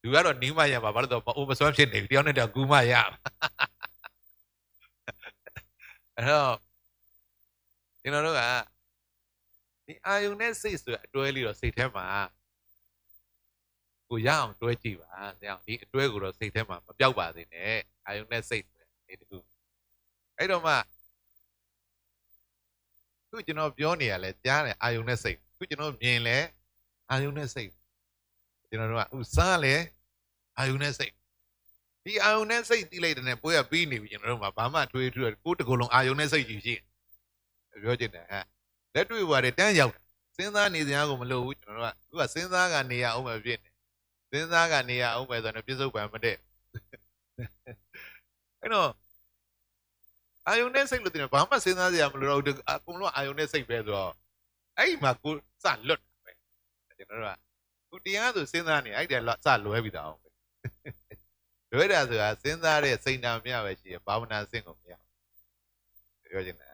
လူကတော့နီးမရမှာဘာလို့တော့အိုးမစွမ်းဖြစ်နေပြီတယောက်နဲ့တယောက်ကူးမရအဲ့တော့ကျွန်တော်တို့ကဒီအာယုန်နဲ့စိတ်ဆိုအတွဲလေးတော့စိတ်ထဲမှာကိုရအောင်တွဲကြည့်ပါဆရာဒီအတွဲကိုတော့စိတ်ထဲမှာမပြောက်ပါသေးနဲ့အာယုန်နဲ့စိတ်ဆိုဒီတခုအဲ့တော့မှခုကျွန်တော်ပြောနေရလဲကြားတယ်အာယုန်နဲ့စိတ်ခုကျွန်တော်မြင်လဲအာယုန်နဲ့စိတ်ကျွန်တော်တို့ကဥစားလဲအာယုန်နဲ့စိတ်ဒီအာယုန်နဲ့စိတ်တိလိုက်တဲ့နဲ့ပွဲရပြီးနေပြီကျွန်တော်တို့ကဘာမှထွေးထွေးကိုတကူလုံးအာယုန်နဲ့စိတ်ကြီးရှိပြောချင်တယ်ဟဲ့လက်တွေ့ပါတယ်တန်းရောက်စဉ်းစားနေစရာကိုမလိုဘူးကျွန်တော်တို့ကသူကစဉ်းစားကနေရအောင်ပဲဖြစ်နေစဉ်းစားကနေရအောင်ပဲဆိုတော့ပြစ္ဆုတ်ပံမတည့်အဲ့တော့အာယုန်နဲ့စိတ်လို့တင်ဘာမှစဉ်းစားစရာမလိုတော့ဘူးအကုန်လုံးအာယုန်နဲ့စိတ်ပဲဆိုတော့အဲ့မှာကိုစလွတ်ပဲကျွန်တော်တို့ကခုတရားဆိုစဉ်းစားနေအဲ့ဒါစလွဲပြီးသားအောင်ပဲလွဲတာဆိုတာစဉ်းစားတဲ့စိတ်နာမြပဲရှိရဘာဝနာစင့်ကိုမရပြောချင်တယ်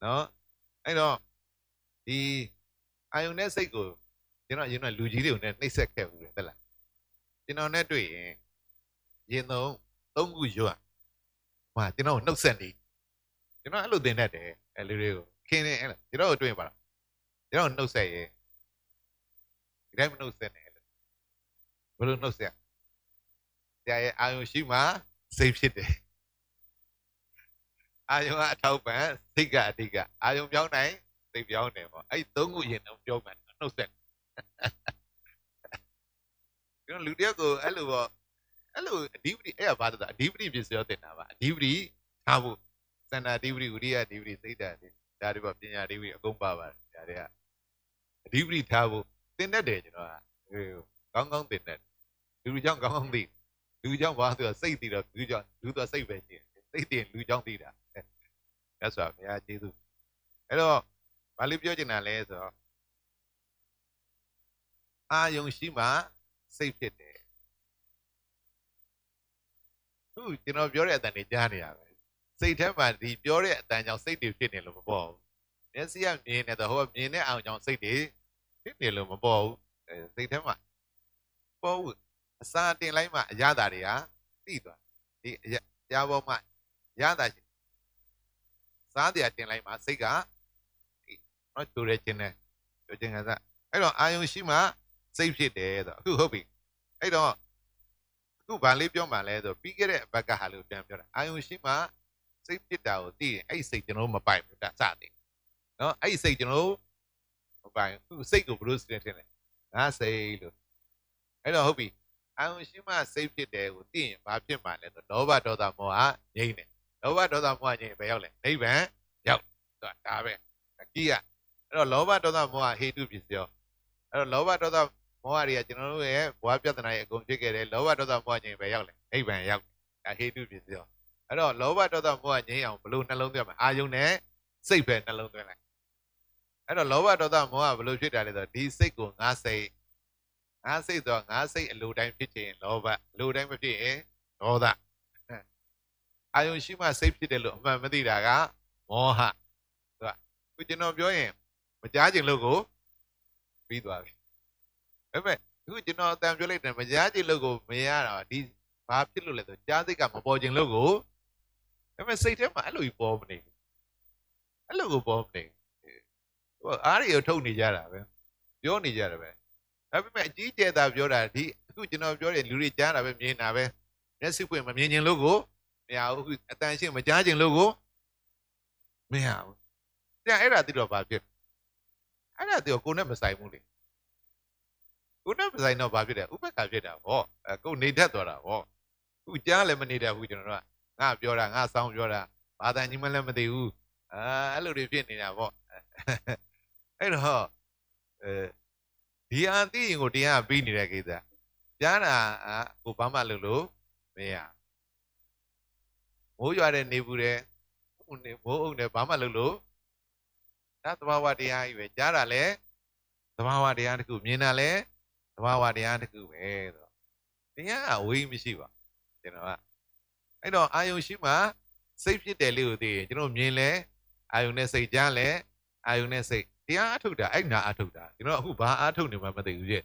နော်အဲ့တော့ဒီအာယုန်နဲ့စိတ်ကိုကျွန်တော်ရင်တော့လူကြီးတွေကိုနဲ့နှိပ်စက်ခဲ့ဘူးလေဟုတ်လားကျွန်တော်နဲ့တွေ့ရင်ရင်သုံးခုရွတ်ဟာကျွန်တော်နှုတ်ဆက်နေကျွန်တော်အဲ့လိုသင်တတ်တယ်အဲ့လူတွေကိုခင်းနေအဲ့လားကျွန်တော်ကိုတွေ့ပါလားကျွန်တော်နှုတ်ဆက်ရင်ဒီတိုင်းမနှုတ်ဆက်နဲ့လို့ဘယ်လိုနှုတ်ဆက်တရားရဲ့အာယုန်ရှိမှစိတ်ဖြစ်တယ်အာယုံကအထောက်ပံ့စိတ်ကအဓိကအာယုံပြောင်းနိုင်စိတ်ပြောင်းတယ်ပေါ့အဲ့သုံးခုရင်တော့ပြောမှန်နှုတ်ဆက်ကျွန်တော်လူတယောက်ကိုအဲ့လိုပေါ့အဲ့လိုအဓိပတိအဲ့ကဘာသာအဓိပတိပြည့်စုံတင်တာပါအဓိပတိထားဖို့စန္ဒအဓိပတိဝိရိယအဓိပတိစိတ်ဓာတ်ဒါတွေပေါ့ပညာအဓိပတိအကုန်ပါပါတယ်ဒါတွေကအဓိပတိထားဖို့တင်တတ်တယ်ကျွန်တော်ကကောင်းကောင်းတင်တတ်လူကြောင့်ကောင်းကောင်းသိလူကြောင့်ဘာသူကစိတ်သိတော့လူကြောင့်လူသူကစိတ်ပဲရှိတယ်စိတ်တင်လူကြောင့်သိတာအဲ့ဆိုဘုရားကျေးဇူးအဲ့တော့ဘာလို့ပြောချင်တာလဲဆိုတော့အာယုံရှိမှစိတ်ဖြစ်တယ်ခုကျွန်တော်ပြောတဲ့အတန်တွေကြားနေရပဲစိတ်ထဲမှာဒီပြောတဲ့အတန်ကြောင့်စိတ်တွေဖြစ်နေလို့မပေါ့ဘူးမျက်စိကမြင်နေတော့ဟိုကမြင်တဲ့အောင်ကြောင့်စိတ်တွေဖြစ်နေလို့မပေါ့ဘူးစိတ်ထဲမှာပေါ့ဘူးအစာတင်လိုက်မှအရသာတွေကသိသွားဒီအရာပေါ်မှာရတာစားတရားတင်လိုက်မှစိတ်ကနော်တူရခြင်းနဲ့တူခြင်းကစားအဲ့တော့အာယုံရှိမှစိတ်ဖြစ်တယ်ဆိုအခုဟုတ်ပြီအဲ့တော့အခုဗာလေးပြောမှလဲဆိုပြီးခဲ့တဲ့ဘက်ကဟာလို့ပြန်ပြောတာအာယုံရှိမှစိတ်ဖြစ်တာကိုသိရင်အဲ့စိတ်ကျွန်တော်မပိုင်ဘူးဒါစသည်နော်အဲ့စိတ်ကျွန်တော်မပိုင်သူစိတ်ကိုဘလို့စတင်ထင်လဲငါစိတ်လို့ အဲ့တော့ဟုတ်ပြီအာယုံရှိမှစိတ်ဖြစ်တယ်ကိုသိရင်ဘာဖြစ်မှာလဲဆိုလောဘဒေါသမောဟငြိမ့်တယ်လောဘဒေါသမောဟငြိမ့်ဘယ်ရောက်လဲနိဗ္ဗာန်ရောက်ဒါပဲအကြီးကအဲ့တော့လောဘဒေါသမောဟဟေတုပစ္စယောအဲ့တော့လောဘဒေါသမောဟတွေကကျွန်တော်တို့ရဲ့ဘဝပြဿနာရဲ့အကုန်ဖြစ်ခဲ့တယ်လောဘဒေါသမောဟငြိမ့်ဘယ်ရောက်လဲနိဗ္ဗာန်ရောက်ဒါဟေတုပစ္စယောအဲ့တော့လောဘဒေါသမောဟငြိမ့်အောင်ဘလို့နှလုံးသွင်းမှာအာယုံနဲ့စိတ်ပဲနှလုံးသွင်းလိုက်အဲ့တော့လောဘဒေါသမောဟဘလို့ဖြစ်တာလဲဆိုတော့ဒီစိတ်ကိုငါစိတ်ငါစိတ်တော့ငါစိတ်အလိုတိုင်းဖြစ်ချင်လောဘအလိုတိုင်းမဖြစ်ရင်ဒေါသအာယုံရှိမှစိတ်ဖြစ်တယ်လို့အမှန်မသိတာကမောဟသူကခုကျွန်တော်ပြောရင်မကြားခြင်းလို့ကိုပြီးသွားပြီဒါပေမဲ့အခုကျွန်တော်အတန်ပြောလိုက်တယ်မကြားခြင်းလို့ကိုမရတော့ဒီဘာဖြစ်လို့လဲဆိုကြားစိတ်ကမပေါ်ခြင်းလို့ကိုဒါပေမဲ့စိတ်ထဲမှာအဲ့လိုကြီးပေါ်မနေဘူးအဲ့လိုကိုပေါ်မနေဘူးအားရထုတ်နေကြတာပဲပြောနေကြတယ်ပဲဒါပေမဲ့အကြီးကျယ်သာပြောတာဒီအခုကျွန်တော်ပြောတဲ့လူတွေကြားတာပဲမြင်တာပဲမျက်စိပွင့်မမြင်ခြင်းလို့ကိုမရဘူးအခုအတန်ရှင်းမကြားခြင်းလို့ကိုမရဘူးပြန်အဲ့ဒါသိတော့ဘာဖြစ်အဲ့ဒါသိတော့ကိုယ်နဲ့မဆိုင်ဘူးလေကိုယ်နဲ့မဆိုင်တော့ဘာဖြစ်တယ်ဥပ္ပခါဖြစ်တာဟောကိုယ်နေတတ်သွားတာဟောအခုကြားလည်းမနေတတ်ဘူးကျွန်တော်တို့ကငါပြောတာငါစောင်းပြောတာဘာသာညီမလည်းမသိဘူးအဲ့လိုတွေဖြစ်နေတာပေါ့အဲ့တော့ဒီအာသိရင်ကိုတရားပြီးနေတဲ့ကိစ္စကြားတာကိုဘာမှလုပ်လို့မရမိုးရွာတဲ့နေဘူးတဲ့မိုးအုပ်နဲ့ဘာမှလုပ်လို့ဒါသဘာဝတရားကြီးပဲကြားတာလဲသဘာဝတရားတစ်ခုမြင်တာလဲသဘာဝတရားတစ်ခုပဲဆိုတော့တရားအဝေးမရှိပါကျွန်တော်ကအဲ့တော့အာယုံရှိမှစိတ်ဖြစ်တယ်လို့သိရင်ကျွန်တော်မြင်လဲအာယုံနဲ့စိတ်ကြားလဲအာယုံနဲ့စိတ်တရားအထုတ်တာအဲ့နာအထုတ်တာကျွန်တော်အခုဘာအထုတ်နေမှမသိဘူးရဲ့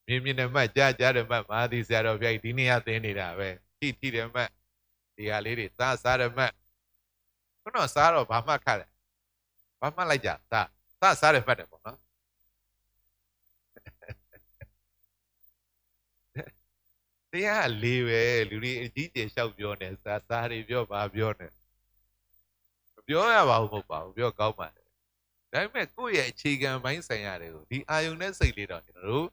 မြင်တယ်မှတ်ကြားတယ်မှတ်မာသီဆရာတော်ဘုရားကြီးဒီနေ့ကသင်နေတာပဲထိတယ်မှတ်ဒီဟာလေးတွေစားတယ်မှတ်ခုနစားတော့ဘာမှတ်ခတ်တယ်ဘာမှတ်လိုက်ကြစားတယ်မှတ်တယ်ပေါ့နော်တရားလေးပဲလူတွေအကြီးကျယ်လျှောက်ပြောနေစားတွေပြောဘာပြောနေမပြောရပါဘူးမဟုတ်ပါဘူးပြောကောင်းပါတယ်ဒါပေမဲ့ကိုယ့်ရဲ့အခြေခံပိုင်းဆိုင်ရာတွေကိုဒီအာယုန်နဲ့စိတ်လေးတော့ကျွန်တော်တို့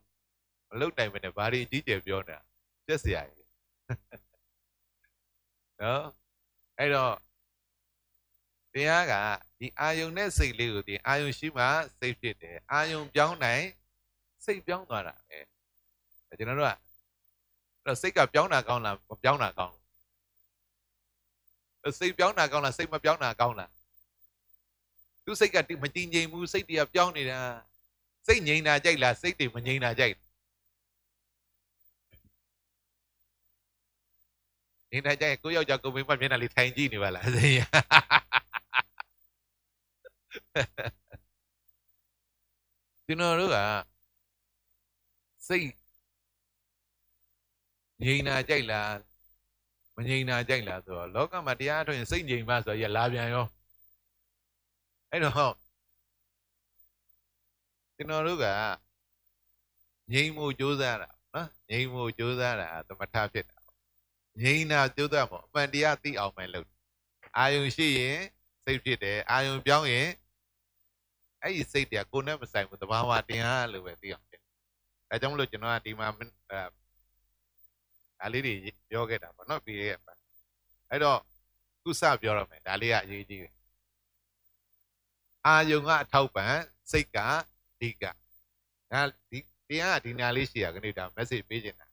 မလုပ်နိုင်မနဲ့ဘာတွေအကြီးကျယ်ပြောနေတာပြက်စရာကြီးနော်အဲ့တော့တရားကဒီအာယုန်နဲ့စိတ်လေးကိုဒီအာယုန်ရှိမှစိတ်ဖြစ်တယ်အာယုန်ပြောင်းနိုင်စိတ်ပြောင်းသွားတာပဲကျွန်တော်တို့ကအဲ့စိတ်ကပြောင်းတာကောင်းလားမပြောင်းတာကောင်းလားစိတ်ပြောင်းတာကောင်းလားစိတ်မပြောင်းတာကောင်းလားသူစိတ်ကမတည်ငြိမ်ဘူးစိတ်တွေကပြောင်းနေတာစိတ်ငြိမ်တာကြိုက်လားစိတ်တွေမငြိမ်တာကြိုက်ငြိမ်တာကြိုက်ကိုယောက်ျားကိုမိန်းမမျက်နှာလေးထိုင်ကြည့်နေပါလားစိတ်ကျွန်တော်တို့ကစိတ်ငြိမ်တာကြိုက်လားမငြိမ်တာကြိုက်လားဆိုတော့လောကမှာတရားထုတ်ရင်စိတ်ငြိမ်မှဆိုရလာပြန်ရောအဲ့တော့ကျွန်တော်တို့ကငြိမ်မှုကြိုးစားတာနော်ငြိမ်မှုကြိုးစားတာသမထဖြစ်တာငြိမ်တာကြိုးစားဖို့အမှန်တရားသိအောင်ပဲလုပ်အာယုံရှိရင်စိတ်ဖြစ်တယ်အာယုံပြောင်းရင်အဲ့ဒီစိတ်တွေကကိုယ်နဲ့မဆိုင်ဘူးသဘာဝတရားလို့ပဲသိအောင်ဖြစ်ဒါကြောင့်မလို့ကျွန်တော်ကဒီမှာဒါလေးတွေပြောခဲ့တာပေါ့နော်ပြီးရဲ့အဲ့တော့ခုစပြောရမယ်ဒါလေးကအရေးကြီးတယ်အာယုံကအထောက်ပံ့စိတ်ကအဓိကဒါဒီတရားကဒီနာလေးရှိရကနေဒါ message ပေးနေတာ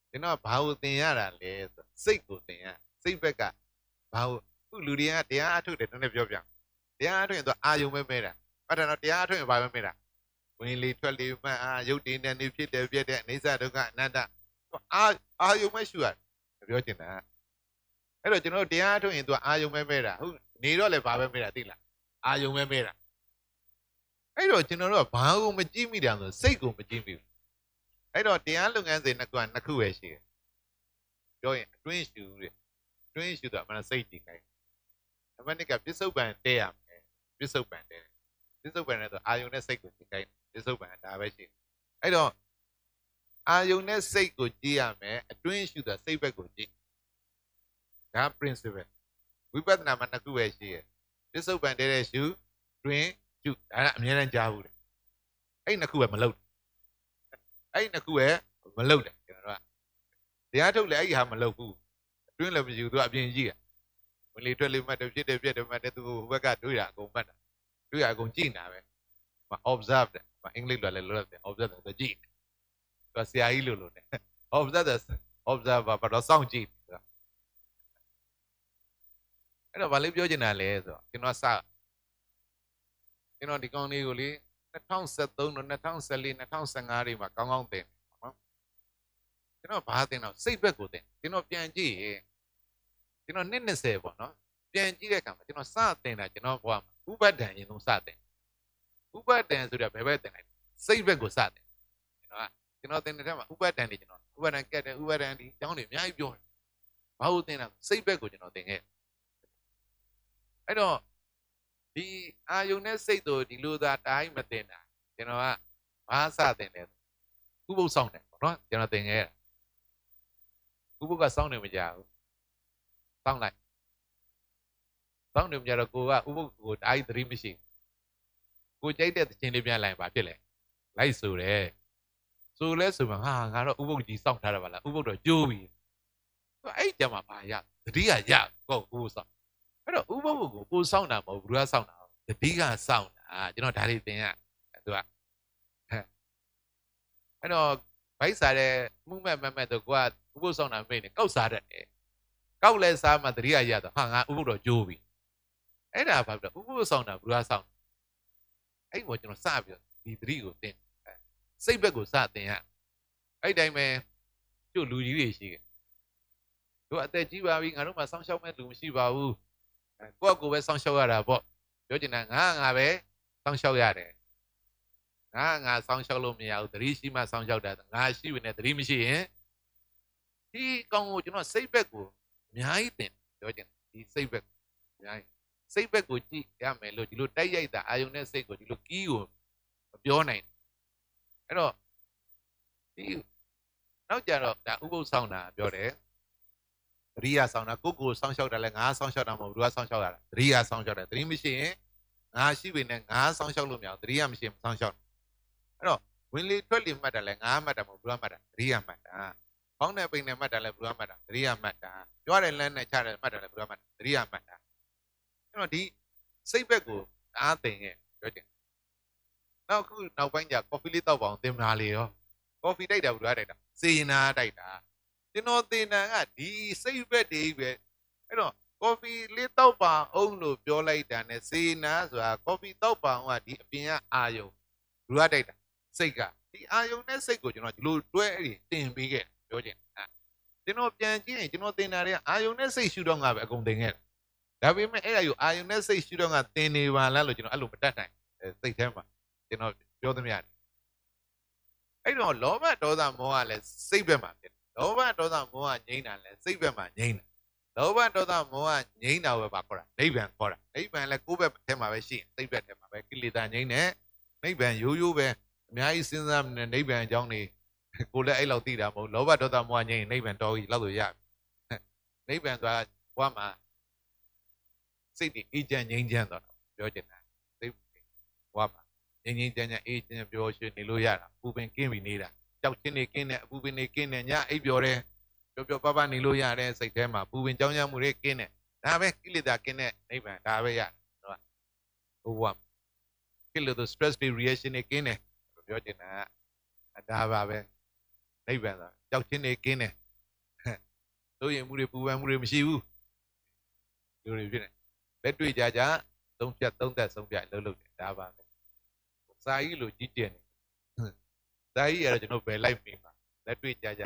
ကျွန်တော်ဘာလို့သင်ရတာလဲဆိုစိတ်ကိုသင်ရစိတ်ဘက်ကဘာလို့ခုလူတွေကတရားအထုတ်တယ်နည်းနည်းပြောပြတရားအထုတ်ရင်သူအာယုံပဲမဲတာဟုတ်တယ်နော်တရားအထုတ်ရင်ဘာပဲမဲတာဝင်လေထွက်လေမှန်ရုပ်တည်နေနေဖြစ်တယ်ပြည့်တဲ့အနိစ္စဒုက္ခအနတ္တအာယုံပဲရှုရတယ်ပြောချင်တာအဲ့တော့ကျွန်တော်တရားထုတ်ရင်သူအာယုံပဲမဲတာဟုတ်နေတော့လည်းဘာပဲမဲတာသိလားအာယုံပဲမဲတာအဲ့တော့ကျွန်တော်တို့ကဘာကိုမကြည့်မိတာဆိုစိတ်ကိုမကြည့်မိဘူးအဲ့တော့တရားလုပ်ငန်းစဉ်နှစ်ခုပဲရှိတယ်ပြောရင်အတွင်းရှုတဲ့အတွင်းရှုတာမှစိတ်ကြည့်ခိုင်းအမှန်တကပစ္စုပန်တဲရမယ်ပစ္စုပန်တဲပစ္စုပန်နဲ့ဆိုအာယုံနဲ့စိတ်ကိုကြည့်ခိုင်းပစ္စုပန်ဒါပဲရှိအဲ့တော့အာယုန်နဲ့စိတ်ကိုကြည့်ရမယ်အတွင်းရှုတာစိတ်ဘက်ကိုကြည့်ဒါ principle ဝိပဿနာမှာနှစ်ခုပဲရှိရပစ္စုပန်တဲတဲ့ရှုတွင်ရှုဒါကအများနဲ့ကြားဘူးလေအဲ့နှစ်ခုပဲမလုပ် အဲ့နှစ်ခုရဲ့မလုတ်တယ်ကျွန်တော်တို့ကတရားထုတ်လေအဲ့ဒီဟာမလုတ်ဘူးအတွင်းလည်းမရှိဘူးသူကအပြင်ကြီးอ่ะဝင်လေထွက်လေမှတ်တယ်ဖြစ်တယ်ပြက်တယ်မှတ်တယ်သူဟိုဘက်ကတွေးတာအကုန်မှတ်တာတွေးရအကုန်ကြည့်နေတာပဲမ observe တယ်မအင်္ဂလိပ်လိုလည်းလို့တယ် observe တယ်ကြည့်သူဆရာကြီးလို့ ਨੇ observe တယ် observe ဘာတော့စောင့်ကြည့်အဲ့တော့ဗာလေးပြောချင်တာလဲဆိုတော့ကျွန်တော်ဒီကောင်းလေးကိုလေ2013တော့2014 2015တွေမှာကောင်းကောင်းသင်နော်ကျွန်တော်ဘာသင်တော့စိတ်ဘက်ကိုသင်ကျွန်တော်ပြန်ကြည့်ရင်ကျွန်တော်နှစ်20ပေါ့နော်ပြန်ကြည့်တဲ့အခါမှာကျွန်တော်စသင်တာကျွန်တော်ဘဝမှာဥပဒ္ဒံရင်ဆုံးစသင်ဥပဒ္ဒံဆိုတာဘယ်ဘက်သင်လိုက်စိတ်ဘက်ကိုစသင်ကျွန်တော်သင်တဲ့ထဲမှာဥပဒ္ဒံတွေကျွန်တော်ဥပဒ္ဒံကက်တယ်ဥပဒ္ဒံဒီကျောင်းတွေအများကြီးပြောတယ်ဘာလို့သင်တာစိတ်ဘက်ကိုကျွန်တော်သင်ခဲ့အဲ့တော့ဒီအာယုန်နဲ့စိတ်တို့ဒီလိုသာတိုင်းမတင်တာကျွန်တော်ကဘာစတင်လဲဥပုပ်ဆောင်တယ်ပေါ့နော်ကျွန်တော်တင်ခဲ့တာဥပုပ်ကစောင်းနေမကြဘူးစောင်းလိုက်စောင်းနေမကြတော့ကိုကဥပုပ်ကိုတိုင်းသတိမရှိကိုကြိုက်တဲ့ချင်းလေးပြန်လိုက်ပါဖြစ်လေလိုက်ဆိုတယ်ဆိုလဲဆိုမှဟာငါတော့ဥပုပ်ကြီးစောင့်ထားတာပါလားဥပုပ်တော့ကျိုးပြီအဲ့ကြမှာဘာရသတိကရကိုဥပုပ်ဆောင်အဲ့တော့ဥပုပ်ကိုကိုစောင့်တာမဟုတ်ဘူးသူကစောင့်တာတတိကစောင့်တာကျွန်တော်ဒါလေးသင်ရသူကအဲ့တော့ဗိုက်စားတဲ့မှုမဲ့မမဲ့တော့ကိုကဥပုပ်စောင့်တာမိတ်နေကောက်စားတတ်တယ်ကောက်လဲစားမှတတိကရတော့ဟာငါဥပုပ်တော့ကျိုးပြီအဲ့ဒါဘာဖြစ်လဲဥပုပ်စောင့်တာဘုရားစောင့်အဲ့ဘောကျွန်တော်စပြီးဒီတတိကိုသင်စိတ်ဘက်ကိုစသင်ရအဲ့တိုင်းပဲကျုပ်လူကြီးတွေရှိတယ်တို့အသက်ကြီးပါပြီငါတို့မှစောင့်ရှောက်မဲ့လူမရှိပါဘူးကိုယ့်အကိုပဲစောင့်ရှောက်ရတာပေါ့ပြောချင်တာငါပဲစောင့်ရှောက်ရတယ်ငါစောင့်ရှောက်လို့မရဘူးသတိရှိမှစောင့်ရှောက်တာငါရှိဝင်တဲ့သတိမရှိရင်ဒီကောင်ကိုကျွန်တော်စိတ်ဘက်ကိုအများကြီးသင်ပြောချင်ဒီစိတ်ဘက်အများကြီးစိတ်ဘက်ကိုကြည့်ရမယ်လို့ဒီလိုတိုက်ရိုက်တာအာယုန်နဲ့စိတ်ကိုဒီလိုကီးကိုမပြောနိုင်အဲ့တော့ဒီနောက်ကြတော့ဒါဥပုပ်ဆောင်တာပြောတယ်သတိရဆောင်တာကိုစောင့်ရှောက်တာလဲငါစောင့်ရှောက်တာမဟုတ်ဘူးသူကစောင့်ရှောက်ရတာသတိရဆောင်ရှောက်တယ်သတိမရှိရင်ငါရှိပေနဲ့ငါစောင့်ရှောက်လို့မရဘူးသတိရမရှိရင်မစောင့်ရှောက်အဲ့တော့ဝင်လေထွက်လေမှတ်တာလဲငါမှတ်တာမဟုတ်ဘူးသူကမှတ်တာသတိရမှတ်တာပေါင်းတဲ့ပိန်နဲ့မှတ်တာလဲသူကမှတ်တာသတိရမှတ်တာကြွားတဲ့လမ်းနဲ့ချတယ်မှတ်တာလဲသူကမှတ်တာသတိရမှတ်တာအဲ့တော့ဒီစိတ်ဘက်ကိုအားသိငယ်ပြောချင်နောက်ခုနောက်ပိုင်းကျကော်ဖီလေးတောက်ပါအောင်သင်မလားလေရောကော်ဖီတိုက်တာဘူးလားတိုက်တာစေရင်နာတိုက်တာကျွန်တော်သင်တာကဒီစိတ်ဘက်တွေပဲအဲ့တော့ကော်ဖီလေးတောက်ပါအောင်လို့ပြောလိုက်တာ ਨੇ စေနာဆိုတာကော်ဖီတောက်ပါအောင်ကဒီအပြင်ကအာယုံဘူးလားတိုက်တာစိတ်ကဒီအာယုံနဲ့စိတ်ကိုကျွန်တော်ဒီလိုတွဲအဲ့ဒီတင်ပေးခဲ့ပြောချင်ကျွန်တော်ပြန်ကြည့်ရင်ကျွန်တော်သင်တာတွေကအာယုံနဲ့စိတ်ရှုတော့ငါပဲအကုန်သင်ခဲ့တာဒါပေမဲ့အဲ့ဒါယူအာယုံနဲ့စိတ်ရှုတော့ငါသင်နေပါလားလို့ကျွန်တော်အဲ့လိုမတတ်နိုင်စိတ်ထဲမှာကျွန်တော်ပြောသမျှအဲ့တော့လောဘဒေါသမောဟလည်းစိတ်ဘက်မှာဖြစ်လောဘဒေါသမောဟငြိမ်းတာလည်းစိတ်ဘက်မှာငြိမ်းတယ်လောဘဒေါသမောဟငြိမ်းတာပဲပါခေါ်တာနိဗ္ဗာန်ခေါ်တာနိဗ္ဗာန်လည်းကိုယ်ဘက်ထဲမှာပဲရှိရင်စိတ်ဘက်ထဲမှာပဲကိလေသာငြိမ်းတယ်နိဗ္ဗာန်ရိုးရိုးပဲအများကြီးစဉ်းစားနေနိဗ္ဗာန်အကြောင်းတွေကိုလည်းအဲ့လောက်သိတာမဟုတ်လောဘဒေါသမောဟငြိမ်းရင်နိဗ္ဗာန်တော်ကြီးလောက်ဆိုရနိဗ္ဗာန်ဆိုတာဘဝမှာစိတ်တွေအေးချမ်းငြိမ်းချမ်းသွားတာပြောချင်တာစိတ်ဘဝမှာငြိမ်းငြိမ်းချမ်းချမ်းအေးချမ်းပျော်ရွှင်နေလို့ရတာပူပင်ကင်းပြီးနေတာကြောက်ချင်းနေကင်းတဲ့အပူပင်နေကင်းနေညအိပ်ပျော်တယ်ပျော်ပျော်ပါပါနေလို့ရတယ်စိတ်ထဲမှာပူပင်ကြောင်းကြမှုတွေကင်းတယ်ဒါပဲကိလေသာကင်းတဲ့နိဗ္ဗာန်ဒါပဲရတယ်နော်ဘုရားကိလေသာ stress free reaction တွေကင်းတယ်ပြောချင်တာဒါပါပဲနိဗ္ဗာန်ဆိုကြောက်ချင်းနေကင်းတယ်တို့ရင်မှုတွေပူပန်မှုတွေမရှိဘူးလူတွေဖြစ်နေလက်တွေ့ကြကြသုံးဖြတ်သုံးသက်ဆုံးဖြတ်လှုပ်လှုပ်တယ်ဒါပါပဲစာကြီးလိုကြီးကျယ်နေစာကြီးရတော့ကျွန်တော်ဘယ်လိုက်မိမှာလက်တွေ့ကြကြ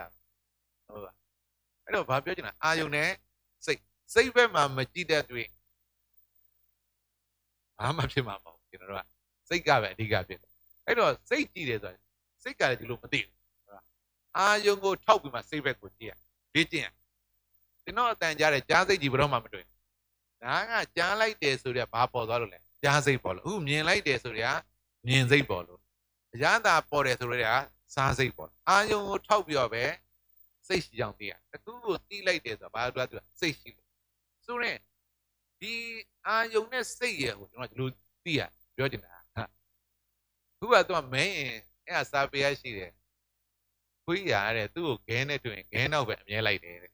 ဟုတ်ပါအဲ့တော့ဘာပြောချင်တာအာယုန်နဲ့စိတ်ဘက်မှာမကြည့်တဲ့တွေ့ဘာမှဖြစ်မှာမဟုတ်ကျွန်တော်တို့ကစိတ်ကပဲအဓိကဖြစ်တယ်အဲ့တော့စိတ်ကြည့်တယ်ဆိုရင်စိတ်ကလည်းဒီလိုမသိဘူးအာယုန်ကိုထောက်ပြီးမှစိတ်ဘက်ကိုကြည့်ရလေ့ကျင့်ရကျွန်တော်အတန်ကြားတဲ့ကြားစိတ်ကြီးဘယ်တော့မှမတွေ့ဒါကကြားလိုက်တယ်ဆိုတော့ဘာပေါ်သွားလို့လဲကြားစိတ်ပေါ်လို့အခုမြင်လိုက်တယ်ဆိုတော့မြင်စိတ်ပေါ်လို့အရသာပေါ်တယ်ဆိုတော့စားစိတ်ပေါ်အာယုံကိုထောက်ပြီးတော့ပဲစိတ်ရှိကြောင်သိရတကူကိုတီးလိုက်တယ်ဆိုတော့ဘာလို့သူကစိတ်ရှိလို့ဆိုရင်ဒီအာယုံနဲ့စိတ်ရဲ့ကိုကျွန်တော်ဒီလိုသိရပြောချင်တာခုကသူကမင်းအဲ့ဒါစာပေရရှိတယ် ခွေးရတဲ့သူ့ကိုခဲနဲ့တွေ့ရင်ခဲနောက်ပဲအမြဲလိုက်တယ်တဲ့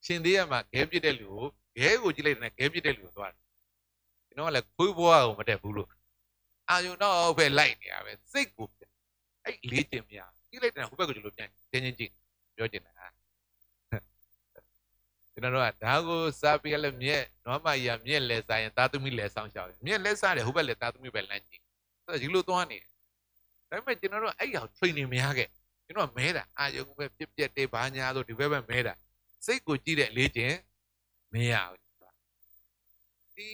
ရှင်သေးရမှာခဲပြစ်တဲ့လူကိုခဲကိုကြည့်လိုက်တဲ့ခဲပြစ်တဲ့လူကိုသွားတယ်ကျွန်တော်ကလည်းခွေးဘွားကိုမတက်ဘူးလို့အာယုံတော့ပဲလိုက်နေရပဲစိတ်ကိုအဲ့လေးကျင်မရကြည့်လိုက်တဲ့ဟိုဘက်ကိုဒီလိုပြန်ချင်းကြည့်ပြောချင်တာကျွန်တော်တို့ကဒါကိုစားပြလဲမြက်နွားမကြီးကမြက်လဲစားရင်သားသမီးလဲဆောင်းရှောက်မြက်လဲစားတယ်ဟိုဘက်လဲသားသမီးပဲလမ်းကြည့်ဆိုတော့ဒီလိုသွားနေတယ်ဒါပေမဲ့ကျွန်တော်တို့အဲ့ရောက် training မရခဲ့ကျွန်တော်မဲတာအာယုံပဲပြက်ပြက်တေးဘာညာဆိုဒီဘက်ပဲမဲတာစိတ်ကိုကြည့်တဲ့လေးကျင်မရဘူးဒီ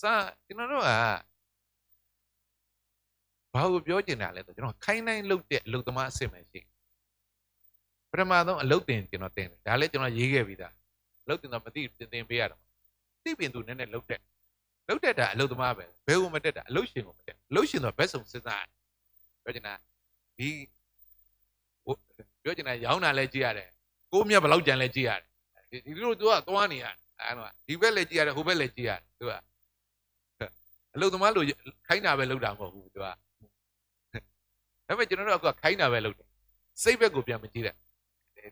စားကျွန်တော်တို့ကဘာကိုပြောချင်တာလဲဆိုကျွန်တော်ခိုင်းတိုင်းလုပ်တဲ့အလုပ်သမားအစ်စ်မှရှိပထမဆုံးအလုပ်တင်ကျွန်တော်တင်တယ်ဒါလည်းကျွန်တော်ရေးခဲ့ပြီးသားအလုပ်တင်တော့မသိတင်ပေးရတော့သိပင်သူနည်းနည်းလုပ်တဲ့တာအလုပ်သမားပဲဘယ်ကိုမတက်တာအလုပ်ရှင်ကိုမတက်အလုပ်ရှင်ဆိုဘက်ဆုံးစဉ်းစားပြောချင်တာဒီပြောချင်တာရောင်းတာလည်းကြည့်ရတယ်ကိုမြတ်ဘလောက်ကြံလည်းကြည့်ရတယ်ဒီလိုသူကသွားနေရအဲ့တော့ဒီဘက်လည်းကြည့်ရတယ်ဟိုဘက်လည်းကြည့်ရတယ်သူကအလုပ်သမားလို့ခိုင်းတာပဲလုပ်တာမဟုတ်ဘူးသူကဒါပေမဲ့ကျွန်တော်တို့ကခိုင်းတာပဲလုပ်တယ်စိတ်ဘက်ကိုပြန်မကြည့်တဲ့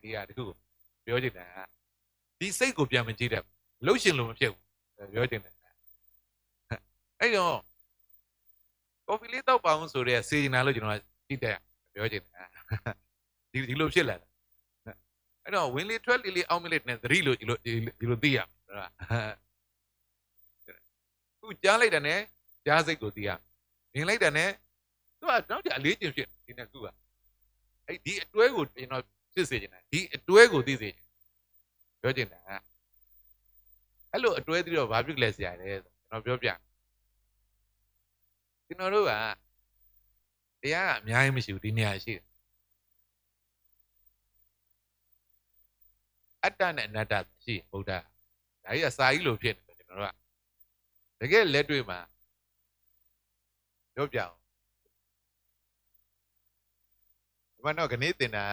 ဒီဟာတခုပြောချင်တာဒီစိတ်ကိုပြန်မကြည့်တဲ့လှုပ်ရှင်လို့မဖြစ်ဘူးပြောချင်တယ်အဲ့တော့ကော်ဖီလေးတောက်ပါအောင်ဆိုတဲ့စေချင်တာလို့ကျွန်တော်ကြည့်တဲ့ပြောချင်တာဒီလိုဖြစ်လာတယ်အဲ့တော့ဝင်လေထွက်လေအောင်မလေးနဲ့သတိလို့ဒီလိုသိရမှာခုကြားလိုက်တာနဲ့ကြားစိတ်ကိုသိရမြင်လိုက်တာနဲ့သူကနောက်ကြအလေးကျင်ဖြစ်ဒီနှစ်ခုကအဲ့ဒီအတွဲကိုကျွန်တော်ဖြစ်စေချင်တာဒီအတွဲကိုသိစေချင်ပြောချင်တာအဲ့လိုအတွဲသိတော့ဘာဖြစ်လဲဆရာလဲကျွန်တော်ပြောပြကျွန်တော်တို့ကတရားကအများကြီးမရှိဘူးဒီနေရာရှိတယ်အတ္တနဲ့အနတ္တရှိဗုဒ္ဓဒါကြီးကစာကြီးလိုဖြစ်နေတယ်ကျွန်တော်တို့ကတကယ်လက်တွေ့မှာပြောပြအောင်ဒီမှာတော့ခဏတင်တာ